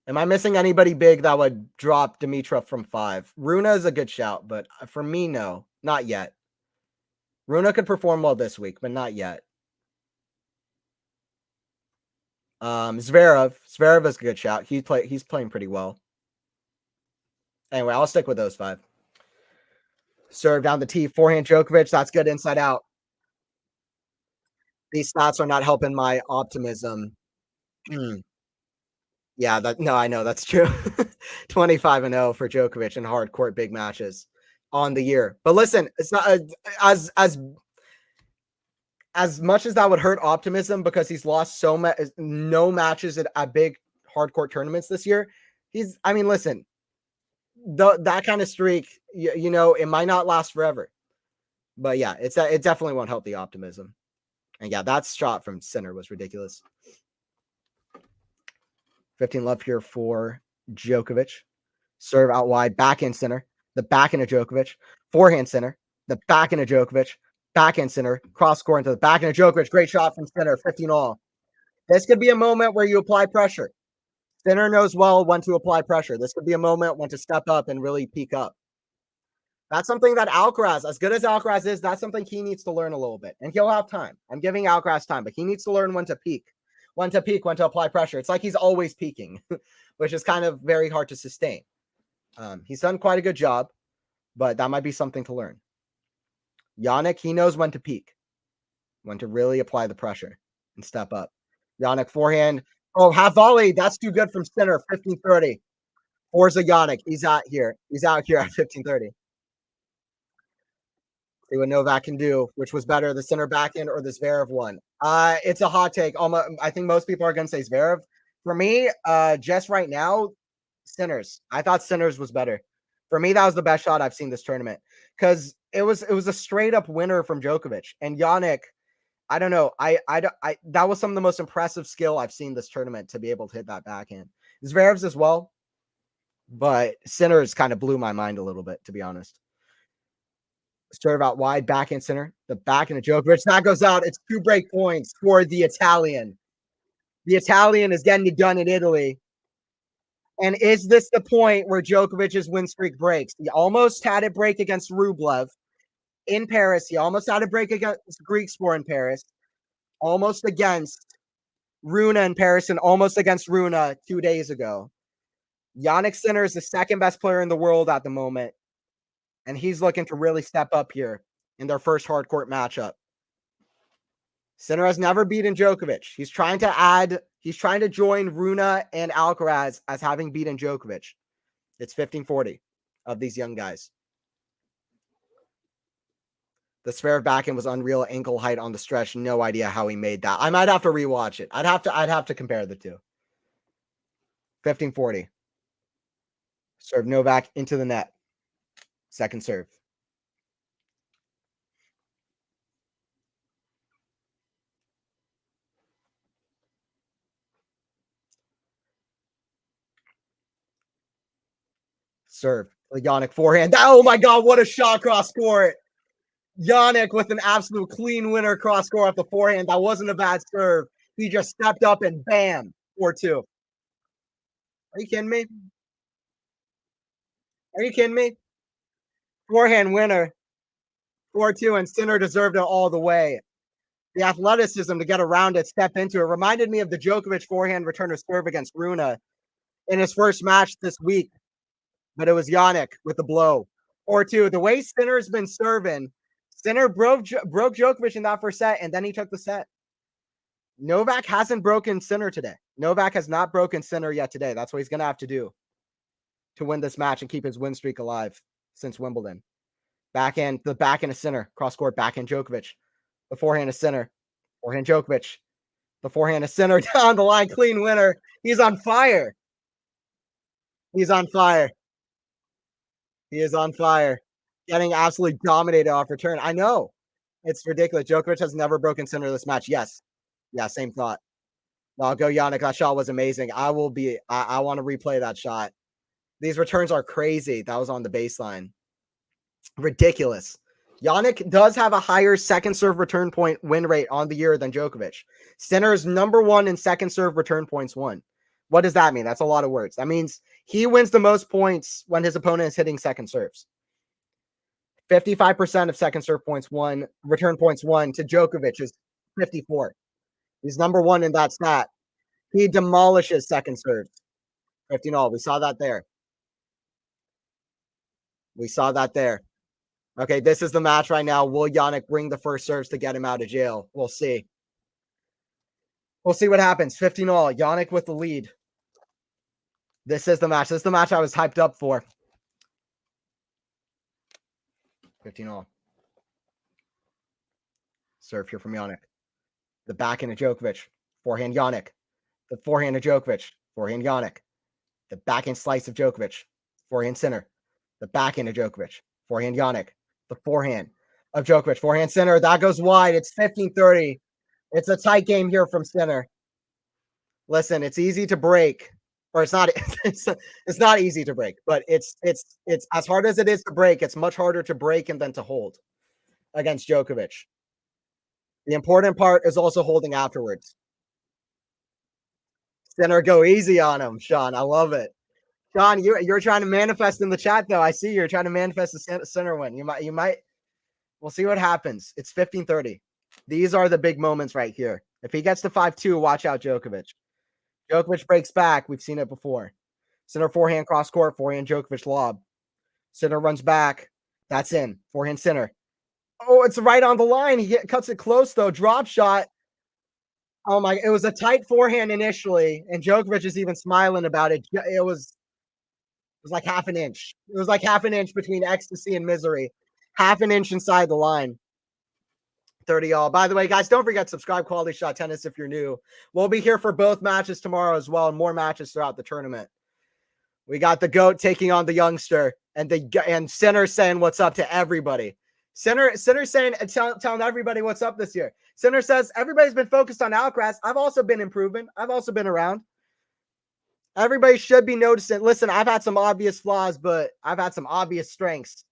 Am I missing anybody big that would drop Dimitrov from 5? Rune is a good shout, but for me, no. Not yet. Rune could perform well this week, but not yet. Zverev is a good shout. He's playing pretty well. Anyway, I'll stick with those 5. Serve down the tee, forehand Djokovic. That's good inside out. These stats are not helping my optimism. Yeah, I know that's true. 25-0 for Djokovic in hard court big matches on the year. But listen, it's not as much as that would hurt optimism because he's lost no matches at big hard court tournaments this year. I mean, listen, that kind of streak, you know, it might not last forever. But yeah, it definitely won't help the optimism. And yeah, that shot from center was ridiculous. 15 love here for Djokovic. Serve out wide, backhand center, the backhand of Djokovic, forehand center, the backhand of Djokovic, backhand center, cross score into the backhand of Djokovic. Great shot from center, 15 all. This could be a moment where you apply pressure. Center knows well when to apply pressure. This could be a moment when to step up and really peak up. That's something that Alcaraz, as good as Alcaraz is, that's something he needs to learn a little bit. And he'll have time. I'm giving Alcaraz time, but he needs to learn when to peak, when to apply pressure. It's like he's always peaking, which is kind of very hard to sustain. He's done quite a good job, but that might be something to learn. Jannik, he knows when to peak, when to really apply the pressure and step up. Jannik, forehand. Oh, half volley. That's too good from center, 15-30. Forza Jannik. He's out here. He's out here at 15-30. See what Novak can do, which was better, the center backhand or the Zverev one. It's a hot take. I think most people are going to say Zverev. For me, just right now, Sinners. I thought Sinners was better. For me, that was the best shot I've seen this tournament because it was a straight up winner from Djokovic and Jannik. I don't know. I that was some of the most impressive skill I've seen this tournament to be able to hit that backhand. Zverev's as well, but Sinners kind of blew my mind a little bit, to be honest. Serve out wide, backhand center, the backhand of Djokovic. That goes out. It's 2 break points for the Italian. The Italian is getting it done in Italy. And is this the point where Djokovic's win streak breaks? He almost had it break against Rublev in Paris. He almost had a break against Griekspoor in Paris. Almost against Rune in Paris and almost against Rune 2 days ago. Jannik Sinner is the second best player in the world at the moment. And he's looking to really step up here in their first hard court matchup. Sinner has never beaten Djokovic. He's trying to join Rune and Alcaraz as having beaten Djokovic. It's 15-40 of these young guys. The Zverev backhand was unreal ankle height on the stretch. No idea how he made that. I might have to rewatch it. I'd have to compare the two. 15-40. Serve Novak into the net. Second serve. Serve. Jannik forehand. Oh my God, what a shot cross court. Jannik with an absolute clean winner cross court off the forehand. That wasn't a bad serve. He just stepped up and bam, 4-2. Are you kidding me? Are you kidding me? Forehand winner, 4-2, and Sinner deserved it all the way. The athleticism to get around it, step into it, reminded me of the Djokovic forehand return of serve against Rune in his first match this week, but it was Jannik with the blow. 4-2. The way Sinner's been serving, Sinner broke Djokovic in that first set, and then he took the set. Novak hasn't broken Sinner today. Novak has not broken Sinner yet today. That's what he's going to have to do to win this match and keep his win streak alive since Wimbledon. Backhand, the backhand of Sinner, cross court, backhand Djokovic. The forehand of Sinner, forehand Djokovic. The forehand of Sinner down the line, clean winner. He's on fire. He's on fire. He is on fire. Getting absolutely dominated off return. I know. It's ridiculous. Djokovic has never broken Sinner this match. Yes. Yeah, same thought. I'll go Jannik. That shot was amazing. I want to replay that shot. These returns are crazy. That was on the baseline. Ridiculous. Jannik does have a higher second serve return point win rate on the year than Djokovic. Sinner is number 1 in second serve return points won. What does that mean? That's a lot of words. That means he wins the most points when his opponent is hitting second serves. 55% of second serve points won, return points won to Djokovic is 54. He's number 1 in that stat. He demolishes second serves. 15-all. We saw that there. We saw that there. Okay, this is the match right now. Will Jannik bring the first serves to get him out of jail? We'll see. We'll see what happens. 15-all. Jannik with the lead. This is the match. This is the match I was hyped up for. 15-all. Serve here from Jannik. The backhand of Djokovic. Forehand Jannik. The forehand of Djokovic. Forehand Jannik. The backhand slice of Djokovic. Forehand center. The backhand of Djokovic. Forehand Jannik. The forehand of Djokovic. Forehand center. That goes wide. It's 15-30. It's a tight game here from center. Listen, it's easy to break. Or it's not it's not easy to break, but it's as hard as it is to break, it's much harder to break and then to hold against Djokovic. The important part is also holding afterwards. Center, go easy on him, Sean. I love it. Sean, you're trying to manifest in the chat though. I see you're trying to manifest the center win. You might. We'll see what happens. It's 15-30. These are the big moments right here. If he gets to 5-2, watch out Djokovic. Djokovic breaks back. We've seen it before. Center forehand cross court, forehand Djokovic lob. Center runs back. That's in. Forehand center. Oh, it's right on the line. He cuts it close though. Drop shot. Oh my! It was a tight forehand initially, and Djokovic is even smiling about it. It was like half an inch. It was like half an inch between ecstasy and misery. Half an inch inside the line. 30 all. By the way, guys, don't forget subscribe Quality Shot Tennis if you're new. We'll be here for both matches tomorrow as well, and more matches throughout the tournament. We got the GOAT taking on the youngster, and Sinner saying what's up to everybody. Sinner saying telling everybody what's up this year. Sinner says everybody's been focused on Alcaraz. I've also been improving. I've also been around. Everybody should be noticing. Listen, I've had some obvious flaws, but I've had some obvious strengths,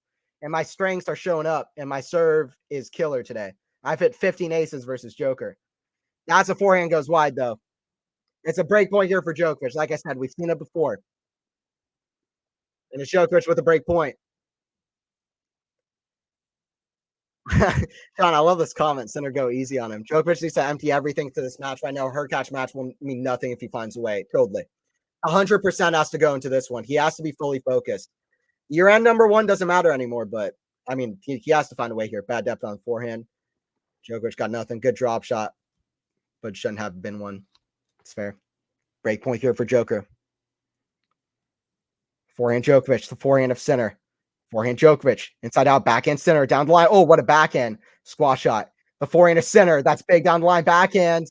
and my strengths are showing up, and my serve is killer today. I've hit 15 aces versus Joker. That's a forehand goes wide, though. It's a break point here for Djokovic. Like I said, we've seen it before. And it's Djokovic with a break point. Sean, I love this comment. Center go easy on him. Djokovic needs to empty everything to this match right now. Her catch match will mean nothing if he finds a way. Totally. 100% has to go into this one. He has to be fully focused. Year-end number one doesn't matter anymore, but, I mean, he has to find a way here. Bad depth on the forehand. Djokovic got nothing. Good drop shot, but shouldn't have been one. It's fair. Break point here for Joker. Forehand Djokovic, the forehand of center. Forehand Djokovic, inside out, backhand center, down the line. Oh, what a backhand. Squash shot. The forehand of center. That's big down the line. Backhand.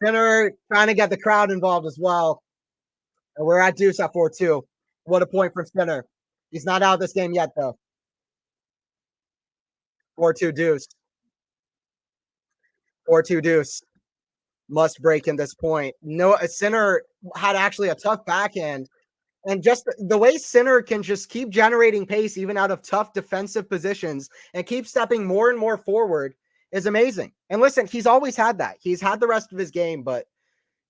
Center trying to get the crowd involved as well. And we're at deuce at 4-2. What a point from center. He's not out of this game yet, though. 4-2 deuce. 4-2 deuce. Must break in this point. No, center had actually a tough backhand. And just the way Sinner can just keep generating pace even out of tough defensive positions and keep stepping more and more forward is amazing. And listen, he's always had that. He's had the rest of his game, but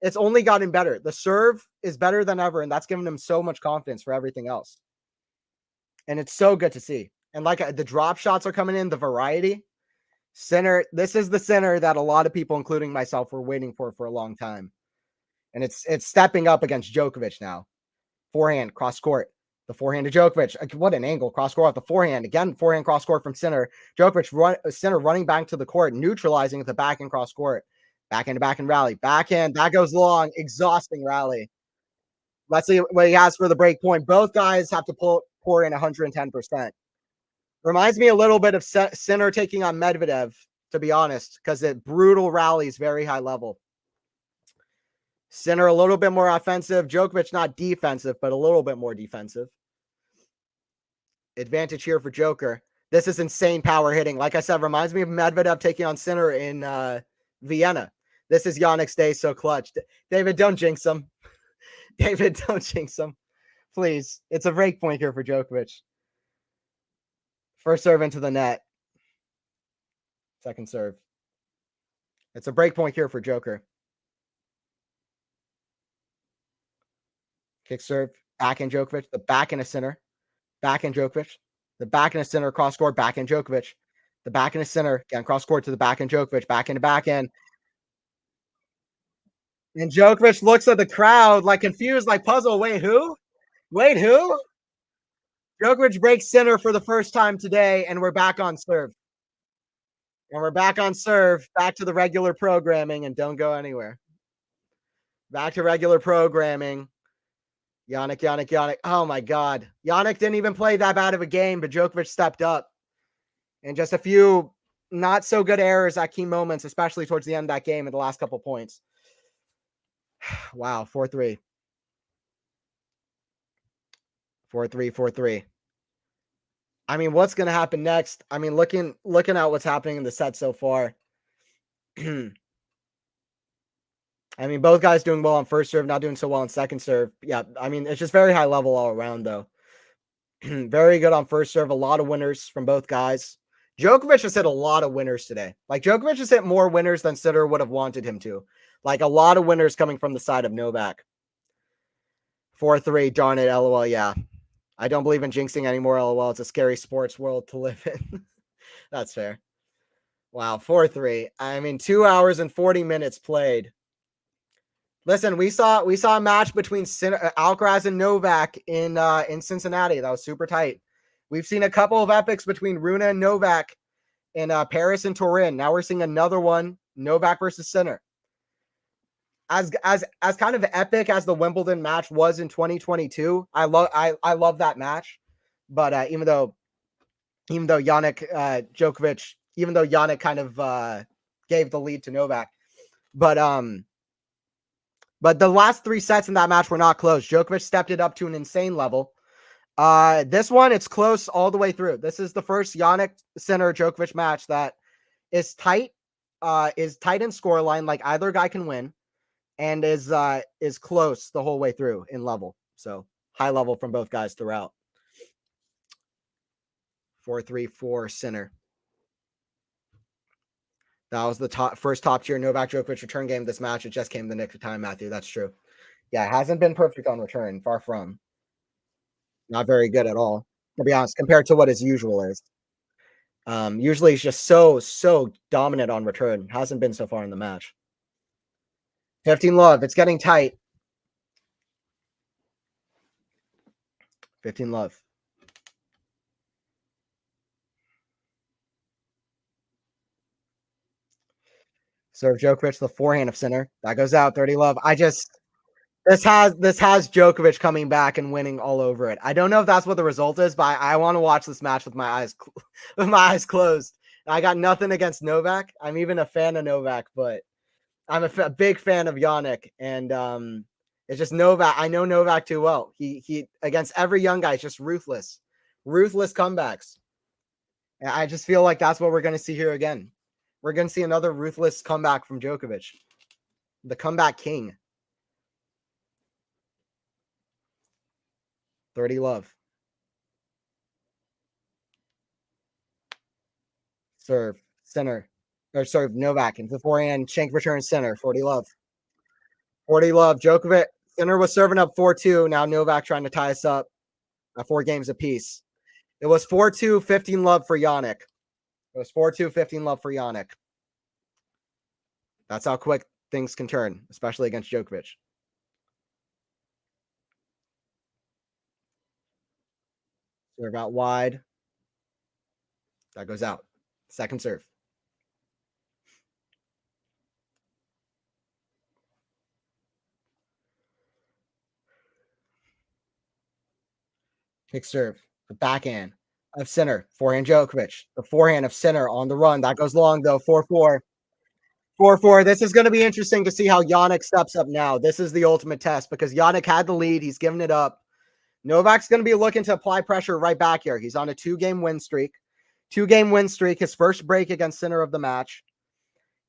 it's only gotten better. The serve is better than ever, and that's given him so much confidence for everything else. And it's so good to see. And like the drop shots are coming in, the variety. Sinner, this is the Sinner that a lot of people, including myself, were waiting for a long time. And it's stepping up against Djokovic now. Forehand, cross court. The forehand to Djokovic. What an angle. Cross court off the forehand. Again, forehand cross court from Sinner. Djokovic Sinner running back to the court, neutralizing at the backhand cross court. Backhand to backhand rally. Backhand, that goes long. Exhausting rally. Let's see what he has for the break point. Both guys have to pour in 110%. Reminds me a little bit of Sinner taking on Medvedev, to be honest, because it brutal rallies, very high level. Sinner a little bit more offensive. Djokovic not defensive, but a little bit more defensive. Advantage here for Joker. This is insane power hitting. Like I said, reminds me of Medvedev taking on Sinner in Vienna. This is Jannik's day, so clutch. David, don't jinx him. David, don't jinx him. Please. It's a break point here for Djokovic. First serve into the net. Second serve. It's a break point here for Joker. Kick serve, backhand Djokovic, the backhand of Sinner, backhand Djokovic, the backhand of Sinner, cross court, backhand Djokovic, the backhand of Sinner, again, cross court to the backhand Djokovic, backhand to backhand. And Djokovic looks at the crowd like confused, like puzzled. Wait, who? Wait, who? Djokovic breaks Sinner for the first time today, and we're back on serve. And we're back on serve, back to the regular programming, and don't go anywhere. Back to regular programming. Jannik. Oh, my God. Jannik didn't even play that bad of a game, but Djokovic stepped up. And just a few not so good errors at key moments, especially towards the end of that game in the last couple points. Wow, 4-3. 4-3, 4-3. I mean, what's going to happen next? I mean, looking at what's happening in the set so far. I mean, both guys doing well on first serve, not doing so well on second serve. Yeah, I mean, it's just very high level all around, though. Very good on first serve. A lot of winners from both guys. Djokovic has hit a lot of winners today. Like, Djokovic has hit more winners than Sinner would have wanted him to. Like, a lot of winners coming from the side of Novak. 4-3, darn it, LOL, yeah. I don't believe in jinxing anymore, LOL. It's a scary sports world to live in. That's fair. Wow, 4-3. I mean, 2 hours and 40 minutes played. Listen, we saw a match between Alcaraz and Novak in Cincinnati. That was super tight. We've seen a couple of epics between Rune and Novak in Paris and Turin. Now we're seeing another one, Novak versus Sinner. As kind of epic as the Wimbledon match was in 2022, I love that match. But even though Jannik Djokovic, even though Jannik kind of gave the lead to Novak, but the last 3 sets in that match were not close. Djokovic stepped it up to an insane level. This one, it's close all the way through. This is the first Jannik Sinner Djokovic match that is tight in scoreline, like either guy can win, and is close the whole way through in level. So high level from both guys throughout. 4-3-4 Sinner. That was the first top tier Novak Djokovic return game this match. It just came the nick of time, Matthew. That's true. Yeah, it hasn't been perfect on return. Far from. Not very good at all, to be honest, compared to what his usual is. Usually he's just so dominant on return. Hasn't been so far in the match. 15 love. It's getting tight. 15 love. Serve Djokovic, the forehand of Sinner. That goes out. 30 love. This has Djokovic coming back and winning all over it. I don't know if that's what the result is, but I want to watch this match with my eyes closed. I got nothing against Novak. I'm even a fan of Novak, but I'm a big fan of Jannik, and it's just Novak. I know Novak too well. He against every young guy, it's just ruthless comebacks. And I just feel like that's what we're going to see here again. We're going to see another ruthless comeback from Djokovic, the comeback king. 30 love. Serve, center, or serve Novak into the forehand, shank return center, 40 love. 40 love. Djokovic, Sinner was serving up 4-2. Now Novak trying to tie us up at 4 games apiece. It was 4-2, 15 love for Jannik. It was 4-2, 15 love for Jannik. That's how quick things can turn, especially against Djokovic. Serve out wide. That goes out. Second serve. Kick serve. The backhand of Sinner. Forehand Djokovic. The forehand of Sinner on the run. That goes long, though. 4-4. 4-4. This is going to be interesting to see how Jannik steps up now. This is the ultimate test because Jannik had the lead. He's given it up. Novak's going to be looking to apply pressure right back here. He's on a 2-game win streak. 2-game win streak. His first break against Sinner of the match.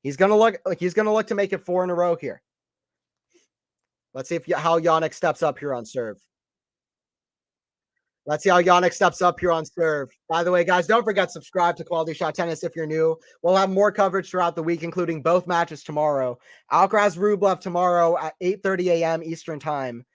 He's going to look to make it 4 in a row here. Let's see how Jannik steps up here on serve. Let's see how Jannik steps up here on serve. By the way, guys, don't forget to subscribe to Quality Shot Tennis if you're new. We'll have more coverage throughout the week, including both matches tomorrow. Alcaraz Rublev tomorrow at 8:30 a.m. Eastern Time,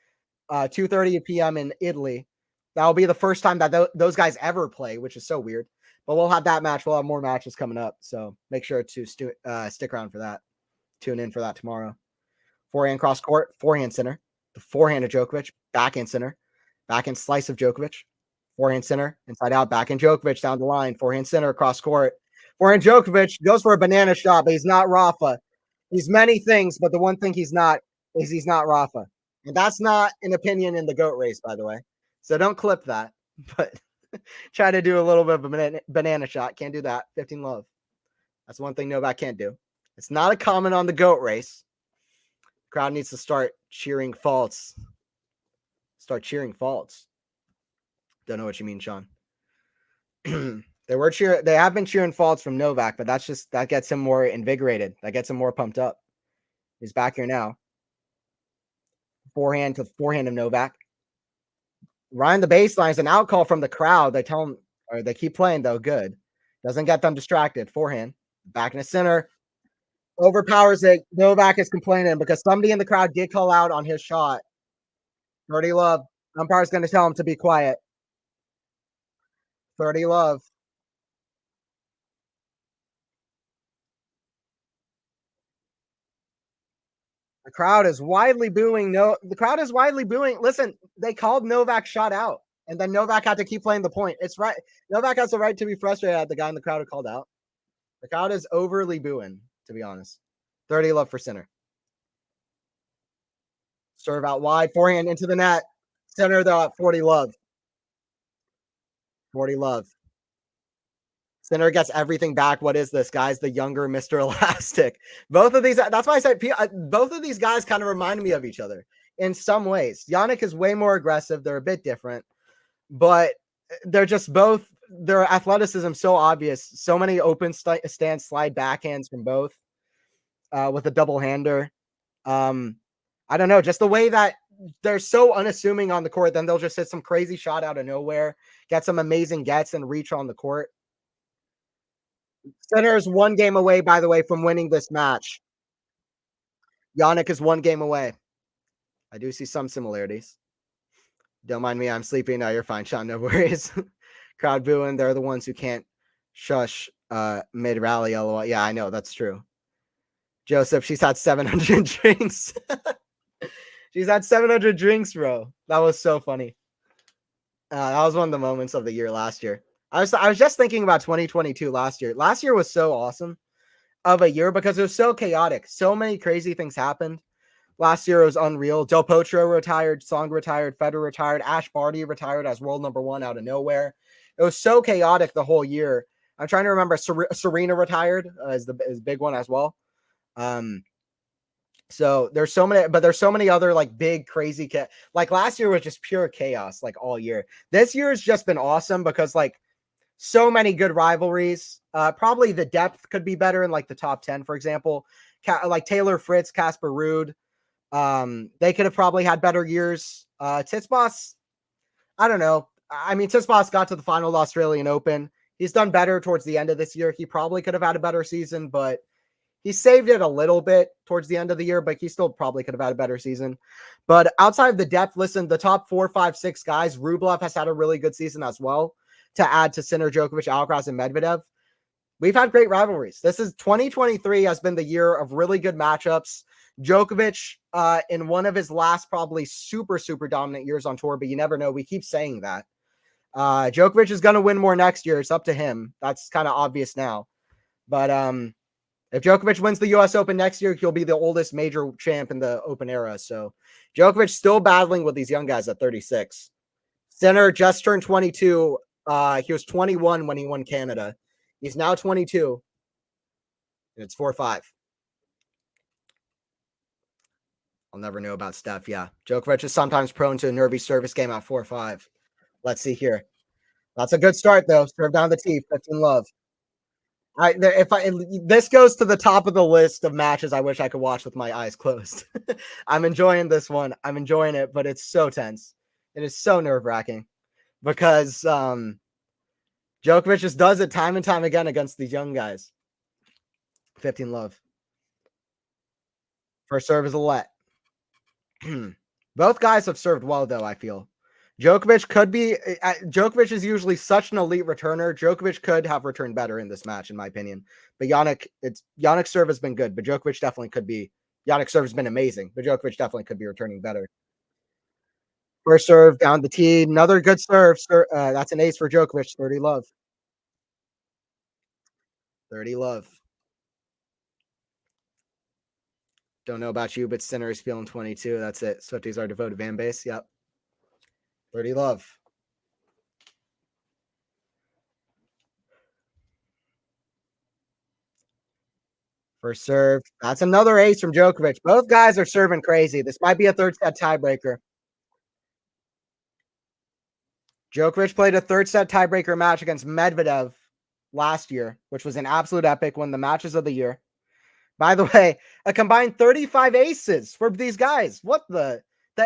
2:30 p.m. in Italy. That'll be the first time that those guys ever play, which is so weird. But we'll have that match. We'll have more matches coming up, so make sure to stick around for that. Tune in for that tomorrow. Forehand cross court, forehand center. The forehand of Djokovic, backhand center. Backhand slice of Djokovic. Forehand center, inside out, backhand Djokovic down the line. Forehand center across court. Forehand Djokovic goes for a banana shot, but he's not Rafa. He's many things, but the one thing he's not is he's not Rafa. And that's not an opinion in the GOAT race, by the way. So don't clip that. But try to do a little bit of a banana shot. Can't do that. 15 love. That's one thing Novak can't do. It's not a comment on the GOAT race. Crowd needs to start cheering faults. Start cheering faults. Don't know what you mean, Sean. They have been cheering faults from Novak, but that gets him more invigorated. That gets him more pumped up. He's back here now. Forehand of Novak. Ryan the baseline is an out call from the crowd. They tell him, or they keep playing though. Good. Doesn't get them distracted. Forehand. Back in the center. Overpowers it. Novak is complaining because somebody in the crowd did call out on his shot. Birdie love. Umpire's going to tell him to be quiet. 30 love. The crowd is widely booing. The crowd is widely booing. Listen, they called Novak shot out, and then Novak had to keep playing the point. It's right. Novak has the right to be frustrated at the guy in the crowd who called out. The crowd is overly booing, to be honest. 30 love for Sinner. Serve out wide, forehand into the net. Sinner though at 40 love. 40 love. Sinner gets everything back. What is this, guys? The younger Mr. Elastic. Both of these, that's why I said both of these guys kind of remind me of each other in some ways. Jannik is way more aggressive. They're a bit different, but they're just both, their athleticism so obvious. So many open stance slide backhands from both with a double hander. I don't know, just the way that they're so unassuming on the court, then they'll just hit some crazy shot out of nowhere, get some amazing gets and reach on the court. Sinner is one game away, by the way, from winning this match. Jannik is one game away. I do see some similarities. Don't mind me, I'm sleeping. No, you're fine, Sean. No worries. Crowd booing. They're the ones who can't shush mid rally. LOL. Yeah, I know that's true. Joseph, she's had 700 drinks. She's had 700 drinks, bro. That was so funny. That was one of the moments of the year last year. I was just thinking about 2022 last year. Last year was so awesome of a year because it was so chaotic. So many crazy things happened. Last year was unreal. Del Potro retired, Song retired, Federer retired, Ash Barty retired as world number one out of nowhere. It was so chaotic the whole year. I'm trying to remember. Serena retired is big one as well. So there's so many other like big crazy like last year was just pure chaos like all year. This year has just been awesome because like so many good rivalries. Probably the depth could be better in like the top 10, for example. Like Taylor Fritz, Casper Ruud. They could have probably had better years. Tsitsipas, I don't know. I mean, Tsitsipas got to the final of the Australian Open. He's done better towards the end of this year. He probably could have had a better season, but he saved it a little bit towards the end of the year, but he still probably could have had a better season. But outside of the depth, listen, the top 4, 5, 6 guys, Rublev has had a really good season as well to add to Sinner, Djokovic, Alcaraz, and Medvedev. We've had great rivalries. 2023 has been the year of really good matchups. Djokovic in one of his last probably super, super dominant years on tour, but you never know. We keep saying that. Djokovic is going to win more next year. It's up to him. That's kind of obvious now. But if Djokovic wins the U.S. Open next year, he'll be the oldest major champ in the Open era. So Djokovic still battling with these young guys at 36. Sinner just turned 22. He was 21 when he won Canada. He's now 22. And it's 4-5. I'll never know about Steph. Yeah. Djokovic is sometimes prone to a nervy service game at 4-5. Let's see here. That's a good start, though. Serve down the tee. 15 love. This goes to the top of the list of matches I wish I could watch with my eyes closed. I'm enjoying this one. I'm enjoying it, but it's so tense. It is so nerve-wracking because Djokovic just does it time and time again against these young guys. 15 love. First serve is a let. Both guys have served well, though, I feel. Djokovic is usually such an elite returner. Djokovic could have returned better in this match, in my opinion. But Jannik's serve has been good, but Djokovic definitely could be. Jannik's serve has been amazing, but Djokovic definitely could be returning better. First serve down the tee, another good serve. That's an ace for Djokovic. 30 love. 30 love. Don't know about you, but Sinner is feeling 22. That's it. Swifties are devoted fan base. Yep. 30 love. First serve. That's another ace from Djokovic. Both guys are serving crazy. This might be a third set tiebreaker. Djokovic played a third set tiebreaker match against Medvedev last year, which was an absolute epic, one of the matches of the year. By the way, a combined 35 aces for these guys. What the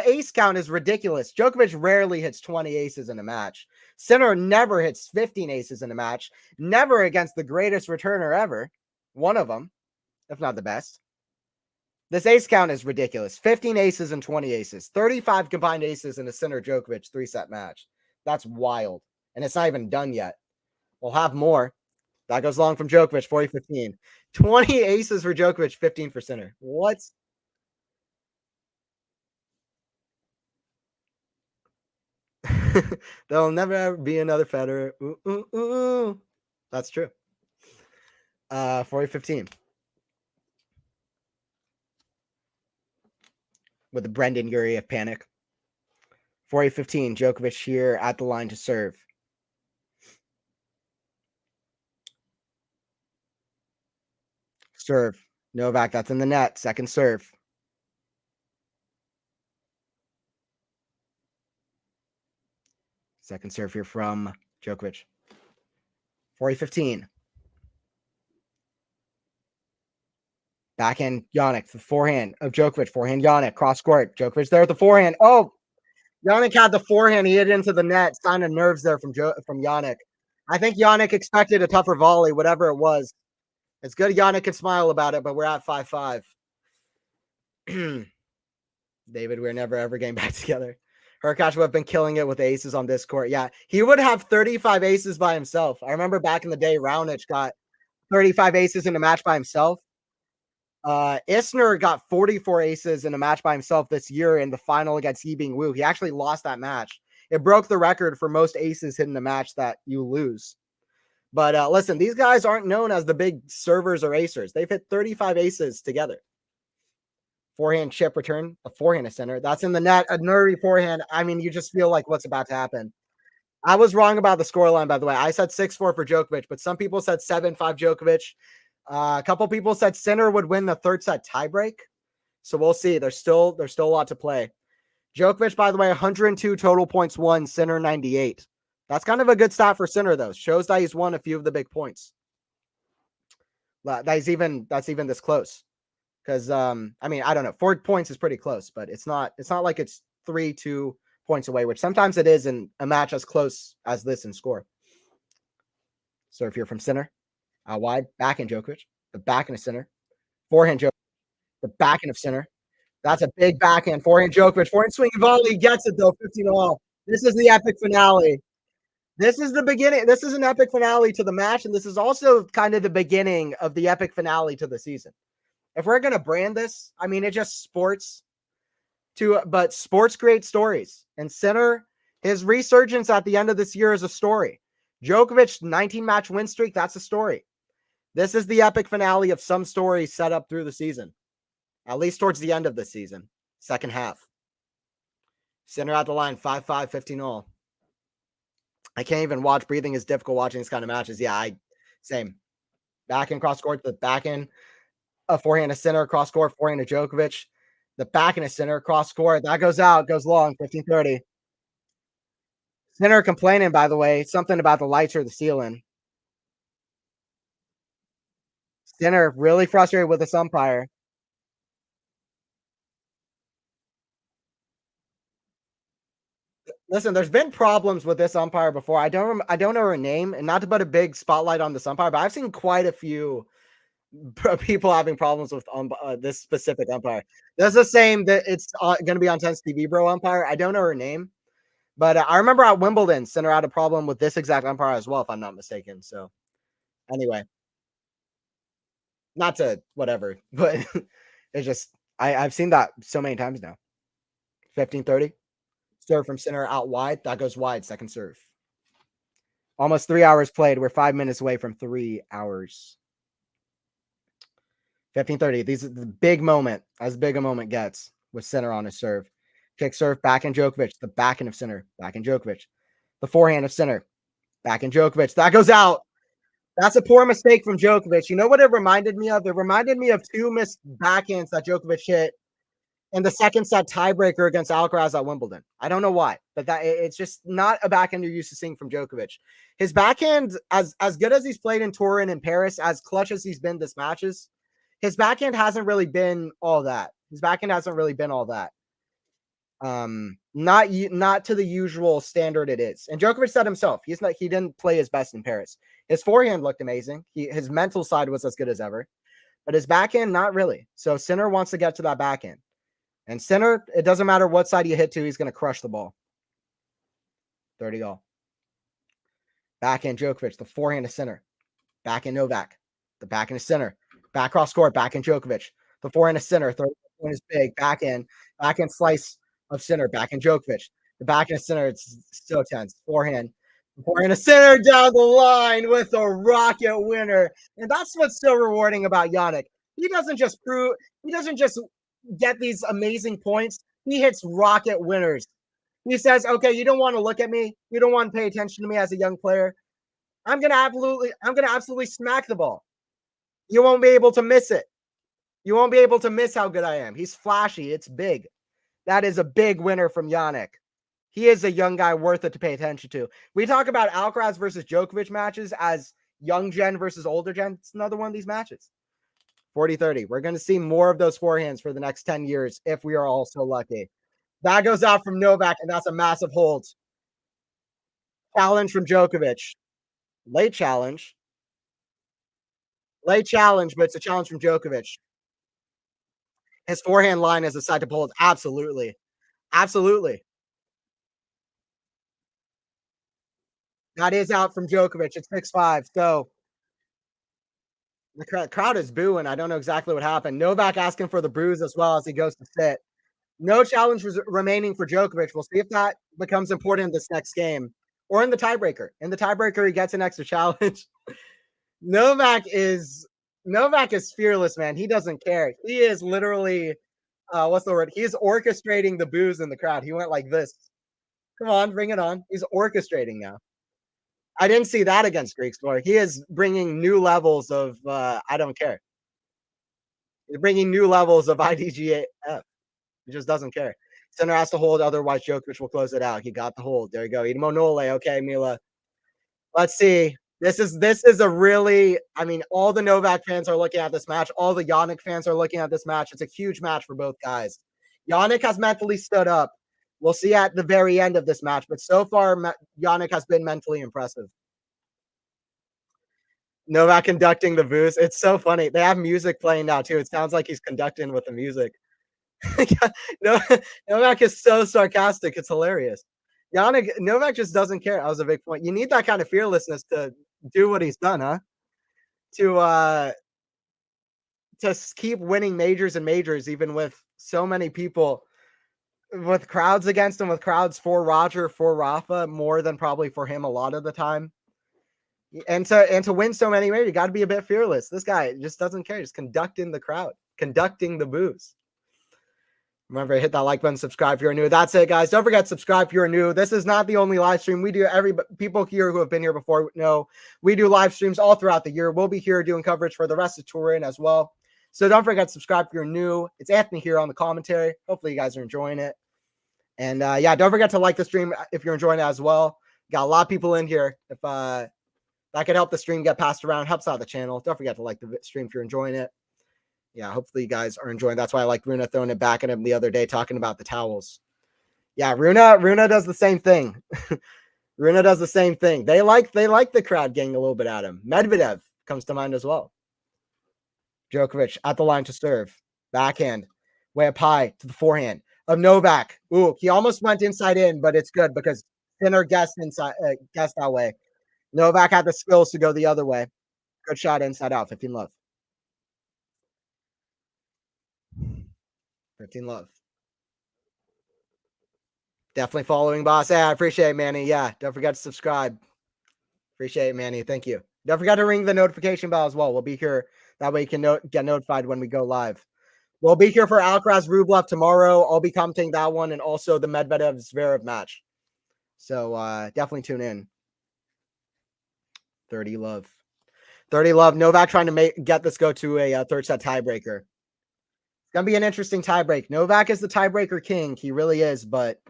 ace count is ridiculous. Djokovic rarely hits 20 aces in a match. Sinner never hits 15 aces in a match. Never against the greatest returner ever. One of them, if not the best. This ace count is ridiculous. 15 aces and 20 aces. 35 combined aces in a Sinner Djokovic 3-set match. That's wild. And it's not even done yet. We'll have more. That goes long from Djokovic, 40-15. 20 aces for Djokovic, 15 for Sinner. What? There'll never ever be another Federer. Ooh, ooh, ooh. That's true. 40-15. With the Brendan Urie of panic. 40-15. Djokovic here at the line to serve. Serve. Novak, that's in the net. Second serve. Second serve here from Djokovic. 40-15. Backhand Jannik, the forehand of Djokovic. Forehand Jannik, cross court. Djokovic there with the forehand. Oh, Jannik had the forehand. He hit into the net. Sign of nerves there from Jannik. I think Jannik expected a tougher volley, whatever it was. It's good Jannik can smile about it, but we're at 5-5. David, we're never ever getting back together. Hurkacz would have been killing it with aces on this court. Yeah, he would have 35 aces by himself. I remember back in the day, Raonic got 35 aces in a match by himself. Isner got 44 aces in a match by himself this year in the final against Yibing Wu. He actually lost that match. It broke the record for most aces hit in a match that you lose. But listen, these guys aren't known as the big servers or acers. They've hit 35 aces together. Forehand chip return, a forehand to Center. That's in the net, a nervy forehand. I mean, you just feel like what's about to happen. I was wrong about the scoreline, by the way. I said 6-4 for Djokovic, but some people said 7-5 Djokovic. A couple people said Sinner would win the third set tiebreak. So we'll see. There's still a lot to play. Djokovic, by the way, 102 total points won, Sinner 98. That's kind of a good stat for Sinner, though. Shows that he's won a few of the big points. That's even this close. Because I mean, I don't know. 4 points is pretty close, but it's not like it's 3-2 points away, which sometimes it is in a match as close as this in score. Serve here from Sinner. Out wide, backhand Djokovic. The backhand of Sinner. Forehand Djokovic. The backhand of Sinner. That's a big backhand. Forehand Djokovic. Forehand swing volley. Gets it, though. 15-all. This is the epic finale. This is the beginning. This is an epic finale to the match, and this is also kind of the beginning of the epic finale to the season. If we're going to brand this, I mean, it's just sports but sports create stories. And Sinner, his resurgence at the end of this year is a story. Djokovic's 19-match win streak, that's a story. This is the epic finale of some stories set up through the season, at least towards the end of the season, second half. Sinner at the line, 5-5, 15-all. I can't even watch. Breathing is difficult watching this kind of matches. Yeah, same. Back in cross court, the back in. A forehand to Sinner, cross court, forehand to Djokovic. The back in a Sinner, cross court. That goes out, goes long, 15-30. Sinner complaining, by the way, something about the lights or the ceiling. Sinner really frustrated with this umpire. Listen, there's been problems with this umpire before. I don't know her name, and not to put a big spotlight on this umpire, but I've seen quite a few people having problems with this specific umpire. That's the same that it's going to be on Tennis TV, bro. Umpire. I don't know her name, but I remember at Wimbledon, Sinner had a problem with this exact umpire as well, if I'm not mistaken. So, anyway, not to whatever, but it's just I've seen that so many times now. 15-30. Serve from Sinner out wide. That goes wide. Second serve. Almost 3 hours played. We're 5 minutes away from 3 hours. 15-30. These are the big moment, as big a moment gets with Sinner on his serve. Kick serve, backhand Djokovic. The backhand of Sinner. Backhand Djokovic. The forehand of Sinner. Backhand Djokovic. That goes out. That's a poor mistake from Djokovic. You know what it reminded me of? It reminded me of 2 missed backhands that Djokovic hit in the second set tiebreaker against Alcaraz at Wimbledon. I don't know why, but it's just not a backhand you're used to seeing from Djokovic. His backhand, as good as he's played in Turin and Paris, as clutch as he's been this matches, his backhand hasn't really been all that. His backhand hasn't really been all that. Not to the usual standard it is. And Djokovic said himself, he didn't play his best in Paris. His forehand looked amazing. His mental side was as good as ever, but his backhand, not really. So Sinner wants to get to that backhand. And Sinner, it doesn't matter what side you hit to, he's going to crush the ball. 30 all. Backhand Djokovic, the forehand is Sinner. Backhand Novak, the backhand is Sinner. Back cross court, backhand Djokovic. The forehand is Sinner. Third point is big. Backhand slice of Sinner. Backhand Djokovic. The backhand is Sinner. It's so tense. Forehand is Sinner down the line with a rocket winner. And that's what's so rewarding about Jannik. He doesn't just get these amazing points. He hits rocket winners. He says, okay, you don't want to look at me. You don't want to pay attention to me as a young player. I'm gonna absolutely smack the ball. You won't be able to miss it. You won't be able to miss how good I am. He's flashy. It's big. That is a big winner from Jannik. He is a young guy worth it to pay attention to. We talk about Alcaraz versus Djokovic matches as young gen versus older gen. It's another one of these matches. 40-30. We're going to see more of those forehands for the next 10 years if we are all so lucky. That goes out from Novak, and that's a massive hold. Challenge from Djokovic. Late challenge, but it's a challenge from Djokovic. His forehand line is a side to pull. Absolutely. Absolutely. That is out from Djokovic. It's 6-5. So the crowd is booing. I don't know exactly what happened. Novak asking for the bruise as well as he goes to sit. No challenge remaining for Djokovic. We'll see if that becomes important in this next game or in the tiebreaker. In the tiebreaker, he gets an extra challenge. Novak is fearless, man. He doesn't care. He is literally, what's the word? He's orchestrating the boos in the crowd. He went like this. Come on, bring it on. He's orchestrating now. I didn't see that against Greek Score. He is bringing new levels of, I don't care. He's bringing new levels of IDGAF. He just doesn't care. Center has to hold, otherwise Djokovic will close it out. He got the hold. There you go. Idemo Nole. Okay, Mila. Let's see. This is a really, I mean, all the Novak fans are looking at this match. All the Jannik fans are looking at this match. It's a huge match for both guys. Jannik has mentally stood up. We'll see at the very end of this match, but so far, Jannik has been mentally impressive. Novak conducting the boost. It's so funny. They have music playing now, too. It sounds like he's conducting with the music. Novak is so sarcastic. It's hilarious. Novak just doesn't care. That was a big point. You need that kind of fearlessness to do what he's done, huh? To keep winning majors and majors, even with so many people, with crowds against him, with crowds for Roger, for Rafa, more than probably for him a lot of the time. And to win so many majors, you got to be a bit fearless. This guy just doesn't care. Just conducting the crowd, conducting the boos. Remember, hit that like button, subscribe if you're new. That's it, guys. Don't forget, subscribe if you're new. This is not the only live stream. We do people here who have been here before know we do live streams all throughout the year. We'll be here doing coverage for the rest of Turin as well. So don't forget to subscribe if you're new. It's Anthony here on the commentary. Hopefully you guys are enjoying it. And yeah, don't forget to like the stream if you're enjoying it as well. Got a lot of people in here. If that could help the stream get passed around, helps out the channel. Don't forget to like the stream if you're enjoying it. Yeah, hopefully you guys are enjoying. That's why I like Runa throwing it back at him the other day, talking about the towels. Yeah, Runa does the same thing. Runa does the same thing. They like the crowd getting a little bit at him. Medvedev comes to mind as well. Djokovic at the line to serve. Backhand. Way up high to the forehand of Novak. Ooh, he almost went inside in, but it's good because Sinner guessed that way. Novak had the skills to go the other way. Good shot inside out. 15 love. 15 love. Definitely following, boss. Yeah, I appreciate it, Manny. Yeah, don't forget to subscribe. Appreciate it, Manny. Thank you. Don't forget to ring the notification bell as well. We'll be here. That way you can get notified when we go live. We'll be here for Alcaraz Rublev tomorrow. I'll be commenting that one and also the Medvedev Zverev match. So definitely tune in. 30 love. 30 love. Novak trying to get this go to a third set tiebreaker. It's gonna be an interesting tiebreak. Novak is the tiebreaker king. He really is, but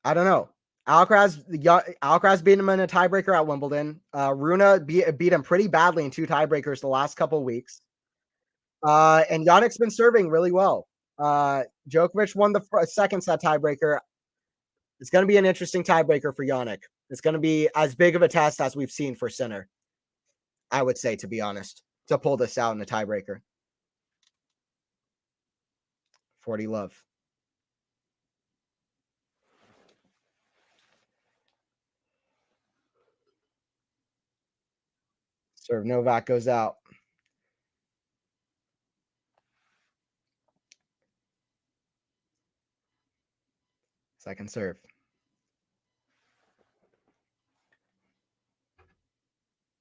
I don't know. Alcaraz beat him in a tiebreaker at Wimbledon. Runa beat him pretty badly in 2 tiebreakers the last couple weeks. And Jannik's been serving really well. Djokovic won the second set tiebreaker. It's going to be an interesting tiebreaker for Jannik. It's going to be as big of a test as we've seen for Sinner, I would say, to be honest, to pull this out in the tiebreaker. 40 love. Serve Novak goes out. Second serve.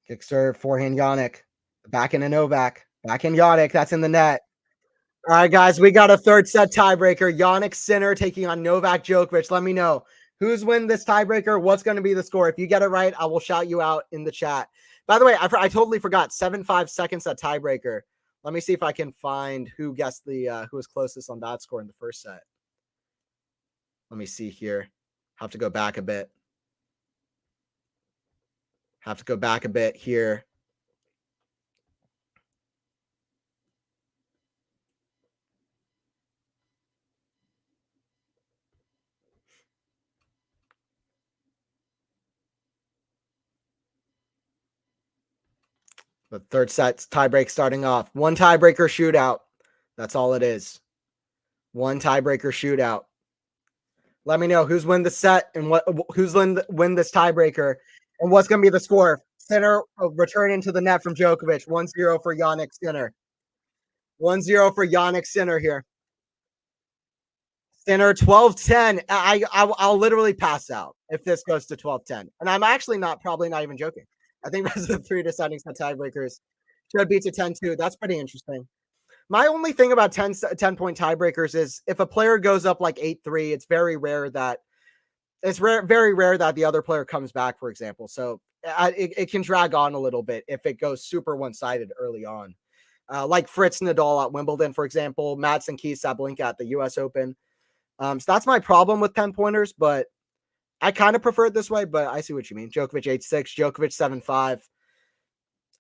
Kick serve, forehand Jannik. Back into Novak. Back in Jannik. That's in the net. All right, guys, we got a third set tiebreaker. Jannik Sinner taking on Novak Djokovic. Let me know who's win this tiebreaker. What's going to be the score? If you get it right, I will shout you out in the chat. By the way, I totally forgot 7-5 second set tiebreaker. Let me see if I can find who guessed who was closest on that score in the first set. Let me see here. Have to go back a bit. Here. The third set tiebreak starting off. One tiebreaker shootout. That's all it is. One tiebreaker shootout. Let me know who's win the set and who's win this tiebreaker and what's going to be the score. Sinner return into the net from Djokovic. 1-0 for Jannik Sinner. 1-0 for Jannik Sinner here. Sinner 12-10. I'll literally pass out if this goes to 12-10. And I'm actually probably not even joking. I think that's the 3 deciding set tiebreakers. Should beat to 10-2. That's pretty interesting. My only thing about 10-point tiebreakers is if a player goes up like 8-3, it's very rare that the other player comes back, for example. So it can drag on a little bit if it goes super one-sided early on. Like Fritz Nadal at Wimbledon, for example, Mats and Keith Sabalenka at the US Open. So that's my problem with 10-pointers, but I kind of prefer it this way, but I see what you mean. Djokovic 8-6, Djokovic 7-5.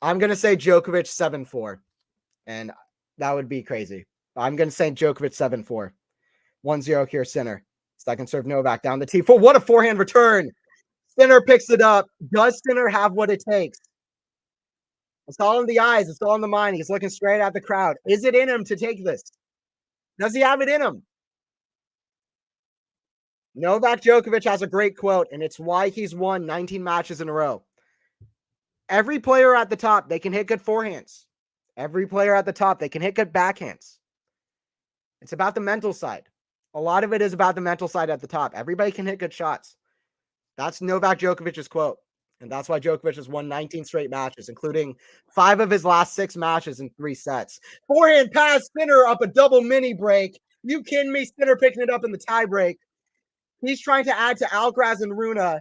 I'm going to say Djokovic 7-4, and that would be crazy. I'm going to say Djokovic 7-4. 1-0 here, Sinner. Second serve Novak down the T4. What a forehand return. Sinner picks it up. Does Sinner have what it takes? It's all in the eyes. It's all in the mind. He's looking straight at the crowd. Is it in him to take this? Does he have it in him? Novak Djokovic has a great quote, and it's why he's won 19 matches in a row. Every player at the top, they can hit good forehands. Every player at the top, they can hit good backhands. It's about the mental side. A lot of it is about the mental side at the top. Everybody can hit good shots. That's Novak Djokovic's quote. And that's why Djokovic has won 19 straight matches, including 5 of his last 6 matches in 3 sets. Forehand pass, Sinner up a double mini break. You kidding me? Sinner picking it up in the tie break. He's trying to add to Alcaraz and Runa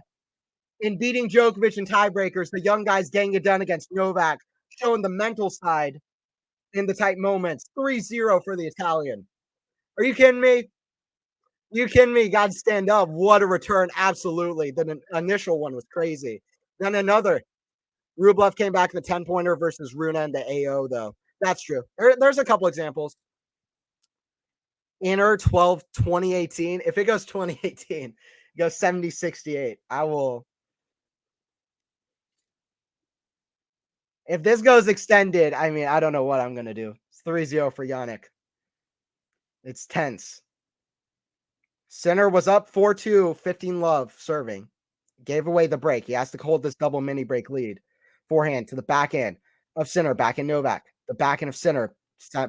in beating Djokovic in tiebreakers. The young guys getting it done against Novak, showing the mental side in the tight moments. 3-0 for the Italian. Are you kidding me? You kidding me? God, stand up. What a return. Absolutely. The initial one was crazy. Then another. Rublev came back in the 10-pointer versus Runa and the AO, though. That's true. There's a couple examples. Inner 12, 2018. If it goes 2018, it goes 70-68. I will. If this goes extended, I mean, I don't know what I'm going to do. It's 3-0 for Jannik. It's tense. Sinner was up 4-2, 15 love serving. Gave away the break. He has to hold this double mini break lead. Forehand to the backhand of Sinner, back in Novak. The backhand of Sinner,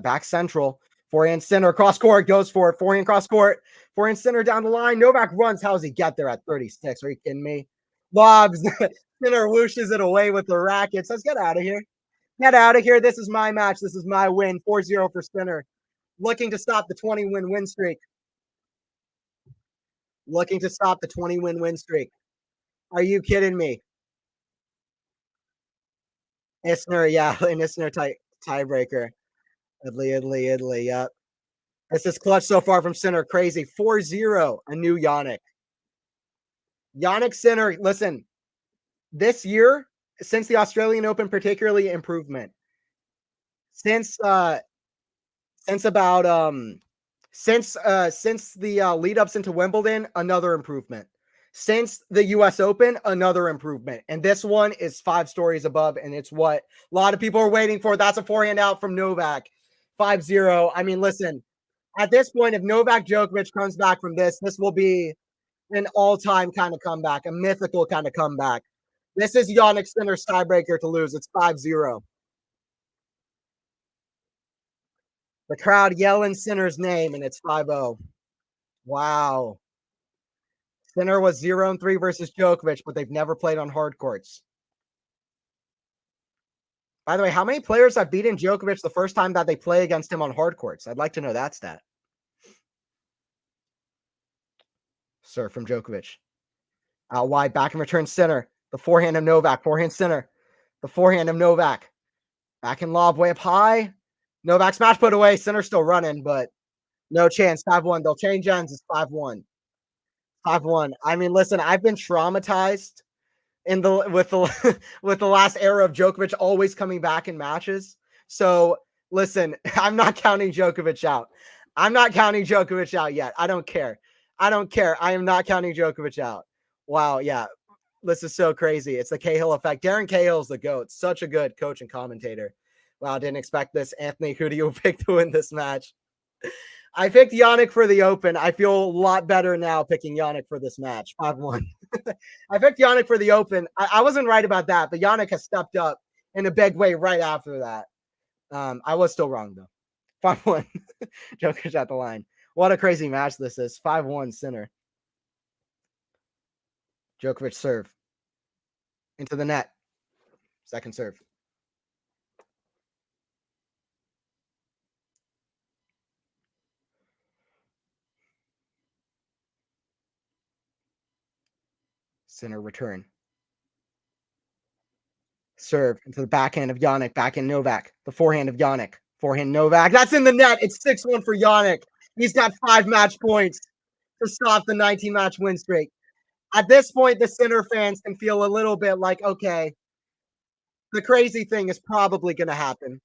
back central. Forehand Sinner, cross court, goes for it. Forehand cross court. Forehand Sinner down the line. Novak runs. How does he get there at 36? Are you kidding me? Lobs. Sinner whooshes it away with the racket. Let's get out of here. Get out of here. This is my match. This is my win. 4-0 for Sinner. Looking to stop the 20-win win streak. Looking to stop the 20-win win streak. Are you kidding me? Isner, yeah, an Isner tiebreaker. Italy, yep. This is clutch so far from Sinner. Crazy. 4-0, a new Jannik. Jannik Sinner, listen, this year, since the Australian Open, particularly improvement. Since since about since the lead ups into Wimbledon, another improvement. Since the US Open, another improvement. And this one is 5 stories above, and it's what a lot of people are waiting for. That's a forehand out from Novak. 5-0. I mean, listen, at this point, if Novak Djokovic comes back from this will be an all-time kind of comeback, a mythical kind of comeback. This is Jannik Sinner's tiebreaker to lose. It's 5-0. The crowd yelling Sinner's name, and it's 5-0. Wow. Sinner was 0-3 versus Djokovic, but they've never played on hard courts. By the way, how many players have beaten Djokovic the first time that they play against him on hard courts? I'd like to know that stat. Serve from Djokovic. Out wide, back and return Sinner. The forehand of Novak. Forehand Sinner. The forehand of Novak. Back in lob, way up high. Novak smash put away. Sinner still running, but no chance. 5-1. They'll change ends. It's 5-1. 5-1. I mean, listen, I've been traumatized in the with the with the last era of Djokovic always coming back in matches. So listen, I'm not counting Djokovic out. I'm not counting Djokovic out yet. I don't care. I don't care. I am not counting Djokovic out. Wow, yeah. This is so crazy. It's the Cahill effect. Darren Cahill's the GOAT. Such a good coach and commentator. Wow, didn't expect this. Anthony, who do you pick to win this match? I picked Jannik for the Open. I feel a lot better now picking Jannik for this match. 5-1. I picked Jannik for the Open. I wasn't right about that, but Jannik has stepped up in a big way right after that. I was still wrong, though. 5-1. Joker's at the line. What a crazy match this is. 5-1 Sinner. Djokovic serve. Into the net. Second serve. Sinner return. Serve into the backhand of Jannik. Backhand Novak. The forehand of Jannik. Forehand Novak. That's in the net. It's 6-1 for Jannik. He's got 5 match points to stop the 19-match win streak. At this point, the Sinner fans can feel a little bit like, okay, the crazy thing is probably going to happen.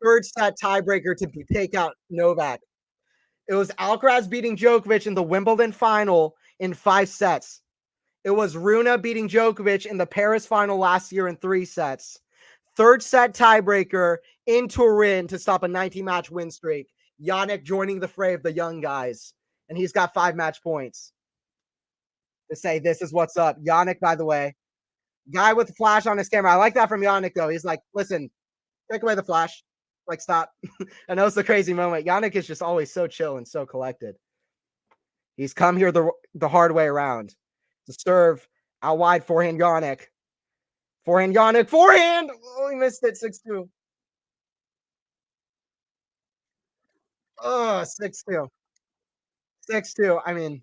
Third set tiebreaker to take out Novak. It was Alcaraz beating Djokovic in the Wimbledon final in 5 sets. It was Rune beating Djokovic in the Paris final last year in 3 sets. Third set tiebreaker in Turin to stop a 19-match win streak. Jannik joining the fray of the young guys. And he's got 5 match points. To say this is what's up. Jannik, by the way, guy with the flash on his camera. I like that from Jannik, though. He's like, listen, take away the flash. Like, stop. I know it's a crazy moment. Jannik is just always so chill and so collected. He's come here the hard way around. To serve out wide, forehand Jannik. Forehand Jannik. Forehand! Oh, he missed it. 6-2. Oh, 6-2. 6-2. I mean,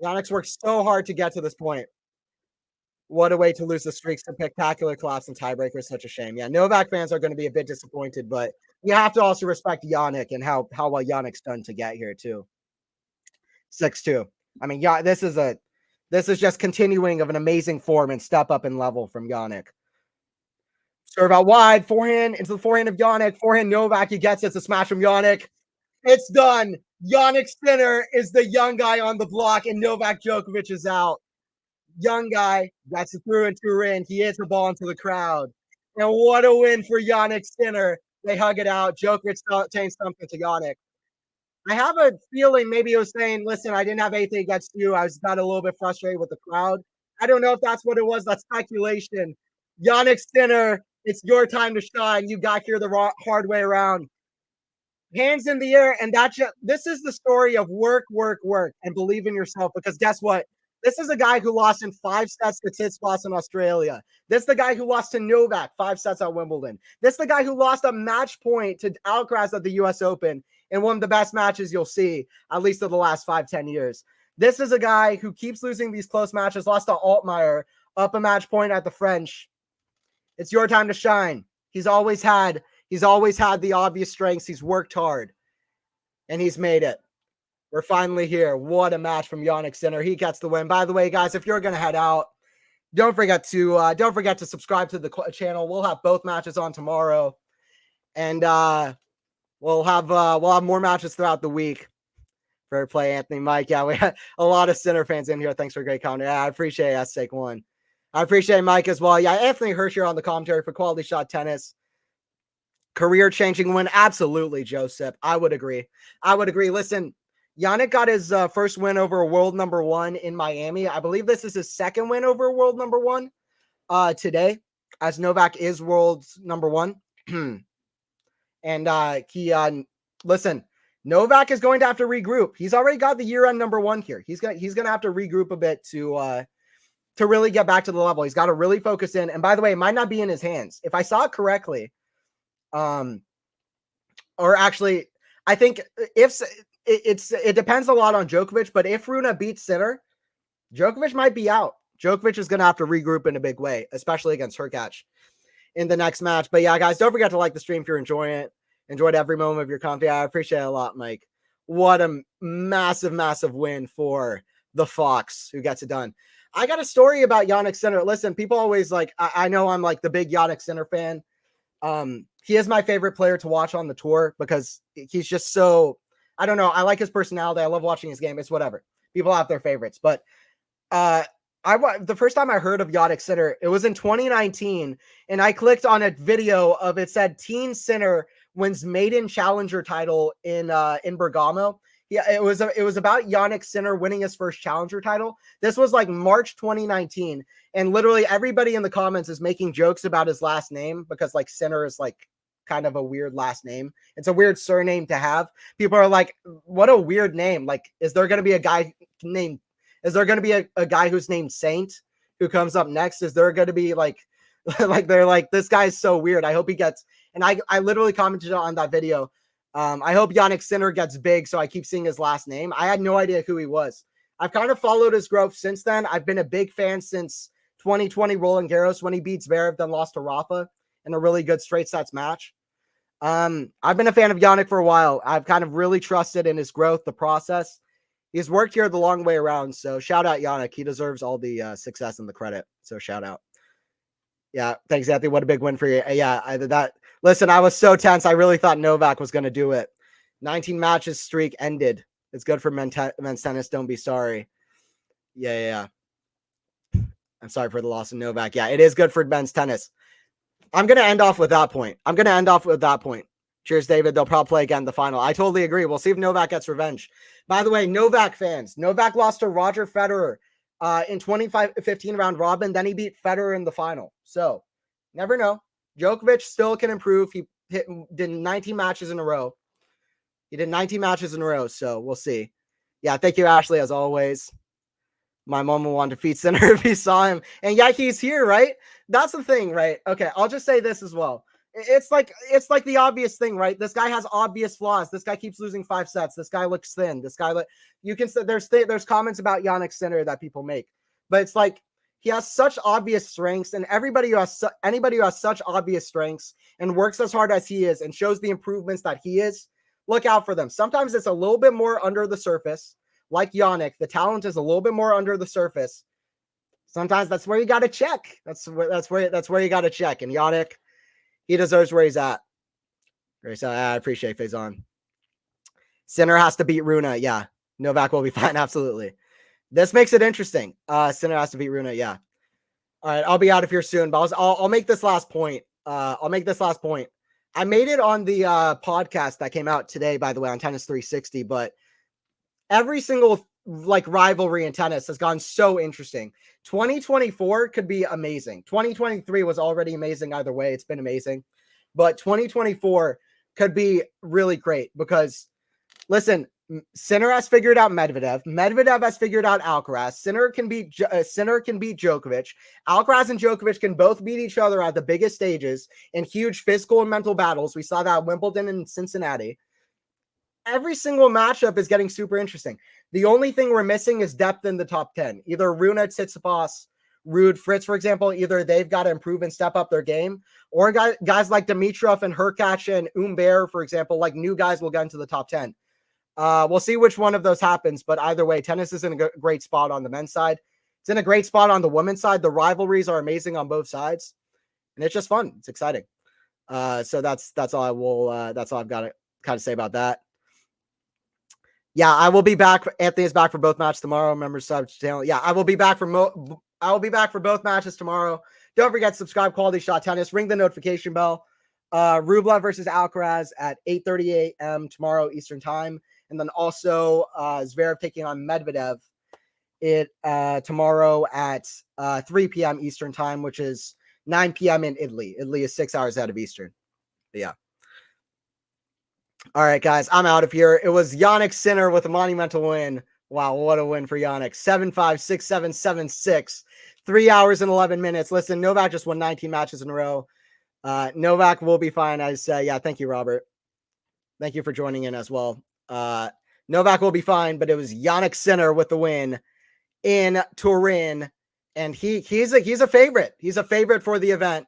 Jannik's worked so hard to get to this point. What a way to lose the streak. Spectacular collapse and tiebreaker is such a shame. Yeah, Novak fans are going to be a bit disappointed, but you have to also respect Jannik and how well Jannik's done to get here too. 6-2. I mean, yeah, this is just continuing of an amazing form and step up in level from Jannik. Serve out wide, forehand into the forehand of Jannik. Forehand Novak, he gets it. It's a smash from Jannik. It's done. Jannik Sinner is the young guy on the block, and Novak Djokovic is out. Young guy gets it through and Turin. He hits the ball into the crowd. And what a win for Jannik Sinner. They hug it out. Djokovic changed something to Jannik. I have a feeling maybe he was saying, listen, I didn't have anything against you. I got a little bit frustrated with the crowd. I don't know if that's what it was. That's speculation. Jannik Sinner, it's your time to shine. You got here the hard way around. Hands in the air, and this is the story of work, and believe in yourself. Because guess what? This is a guy who lost in 5 sets to Tsitsipas in Australia. This is the guy who lost to Novak 5 sets at Wimbledon. This is the guy who lost a match point to Alcaraz at the US Open in one of the best matches you'll see, at least of the last 5-10 years. This is a guy who keeps losing these close matches, lost to Altmaier, up a match point at the French. It's your time to shine. He's always had the obvious strengths. He's worked hard, and he's made it. We're finally here. What a match from Jannik Sinner. He gets the win. By the way, guys, if you're gonna head out, don't forget to subscribe to the channel. We'll have both matches on tomorrow, and we'll have more matches throughout the week. Fair play, Anthony, Mike. Yeah, we had a lot of Sinner fans in here. Thanks for a great comment. Yeah, I appreciate S-Take1. I appreciate Mike as well. Yeah, Anthony Hirsch here on the commentary for Quality Shot Tennis. Career-changing win. Absolutely, Joseph. I would agree. Listen, Jannik got his first win over a world number one in Miami. I believe this is his second win over a world number one today, as Novak is world number one. And listen, Novak is going to have to regroup. He's already got the year-end number one here. He's gonna have to regroup a bit to really get back to the level. He's got to really focus in. And by the way, it might not be in his hands. If I saw it correctly, or actually, I think it depends a lot on Djokovic, but if Rune beats Sinner, Djokovic might be out. Djokovic is going to have to regroup in a big way, especially against Hurkacz in the next match. But yeah, guys, don't forget to like the stream if you're enjoying it. Enjoyed every moment of your content. I appreciate it a lot, Mike. What a massive, massive win for the Fox who gets it done. I got a story about Jannik Sinner. Listen, people always I know I'm like the big Jannik Sinner fan. He is my favorite player to watch on the tour because he's just so, I don't know. I like his personality. I love watching his game. It's whatever. People have their favorites. But the first time I heard of Jannik Sinner, it was in 2019. And I clicked on a video of it said Teen Sinner wins maiden challenger title in Bergamo. Yeah, it was about Jannik Sinner winning his first challenger title. This was like March 2019. And literally everybody in the comments is making jokes about his last name because like Sinner is like kind of a weird last name. It's a weird surname to have. People are like, what a weird name. Like, is there going to be a guy who's named Saint who comes up next? Is there going to be like they're like, this guy's so weird. I hope he gets, and I literally commented on that video. I hope Jannik Sinner gets big, so I keep seeing his last name. I had no idea who he was. I've kind of followed his growth since then. I've been a big fan since 2020 Roland Garros when he beat Zverev, then lost to Rafa in a really good straight sets match. I've been a fan of Jannik for a while. I've kind of really trusted in his growth, the process. He's worked here the long way around, so shout out Jannik. He deserves all the success and the credit, so shout out. Yeah, thanks, Anthony. What a big win for you. Yeah, listen, I was so tense. I really thought Novak was going to do it. 19 matches streak ended. It's good for men's tennis. Don't be sorry. Yeah. I'm sorry for the loss of Novak. Yeah, it is good for men's tennis. I'm going to end off with that point. Cheers, David. They'll probably play again the final. I totally agree. We'll see if Novak gets revenge. By the way, Novak fans, Novak lost to Roger Federer in 2015 round robin. Then he beat Federer in the final. So never know. Djokovic still can improve. He did 19 matches in a row. So we'll see. Yeah, thank you, Ashley, as always. My mom will want to defeat Sinner if he saw him. And yeah, he's here, right? That's the thing, right? Okay, I'll just say this as well. It's like the obvious thing, right? This guy has obvious flaws. This guy keeps losing 5 sets. This guy looks thin. You can say there's comments about Jannik Sinner that people make, but it's like he has such obvious strengths, and anybody who has such obvious strengths and works as hard as he is and shows the improvements that he is, look out for them. Sometimes it's a little bit more under the surface, like Jannik. The talent is a little bit more under the surface. Sometimes that's where you got to check. That's where you got to check. And Jannik, he deserves where he's at. I appreciate Faison. Sinner has to beat Rune. Yeah. Novak will be fine. Absolutely. This makes it interesting. Sinner has to beat Rune. Yeah. All right. I'll be out of here soon, but I'll make this last point. I made it on the podcast that came out today, by the way, on Tennis 360, but every single rivalry in tennis has gone so interesting. 2024 could be amazing. 2023 was already amazing either way. It's been amazing. But 2024 could be really great because, listen, Sinner has figured out Medvedev. Medvedev has figured out Alcaraz. Sinner can beat Djokovic. Alcaraz and Djokovic can both beat each other at the biggest stages in huge physical and mental battles. We saw that at Wimbledon and Cincinnati. Every single matchup is getting super interesting. The only thing we're missing is depth in the top 10. Either Rune, Tsitsipas, Ruud, Fritz, for example, either they've got to improve and step up their game, or guys like Dimitrov and Hurkacz and Humbert, for example, like new guys will get into the top 10. We'll see which one of those happens, but either way, tennis is in a great spot on the men's side. It's in a great spot on the women's side. The rivalries are amazing on both sides, and it's just fun. It's exciting. So that's all I will. That's all I've got to kind of say about that. Yeah, I will be back. Anthony is back for both matches tomorrow. Remember, sub channel. Yeah, I will be back for I will be back for both matches tomorrow. Don't forget to subscribe. Quality Shot Tennis. Ring the notification bell. Rublev versus Alcaraz at 8:30 a.m. tomorrow Eastern time, and then also Zverev taking on Medvedev tomorrow at 3 p.m. Eastern time, which is 9 p.m. in Italy. Italy is 6 hours out of Eastern. But yeah. All right, guys, I'm out of here. It was Jannik Sinner with a monumental win. Wow, what a win for Jannik. 7-5, 6-7, 7-6. 3 hours and 11 minutes. Listen, Novak just won 19 matches in a row. Novak will be fine. I say, yeah, thank you, Robert. Thank you for joining in as well. Novak will be fine, but it was Jannik Sinner with the win in Turin. And he's a favorite. He's a favorite for the event.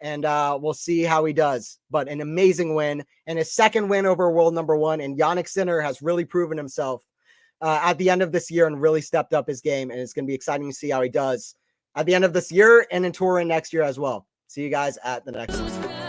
And we'll see how he does. But an amazing win and his second win over world number one. And Jannik Sinner has really proven himself at the end of this year and really stepped up his game. And it's going to be exciting to see how he does at the end of this year and in Turin next year as well. See you guys at the next one.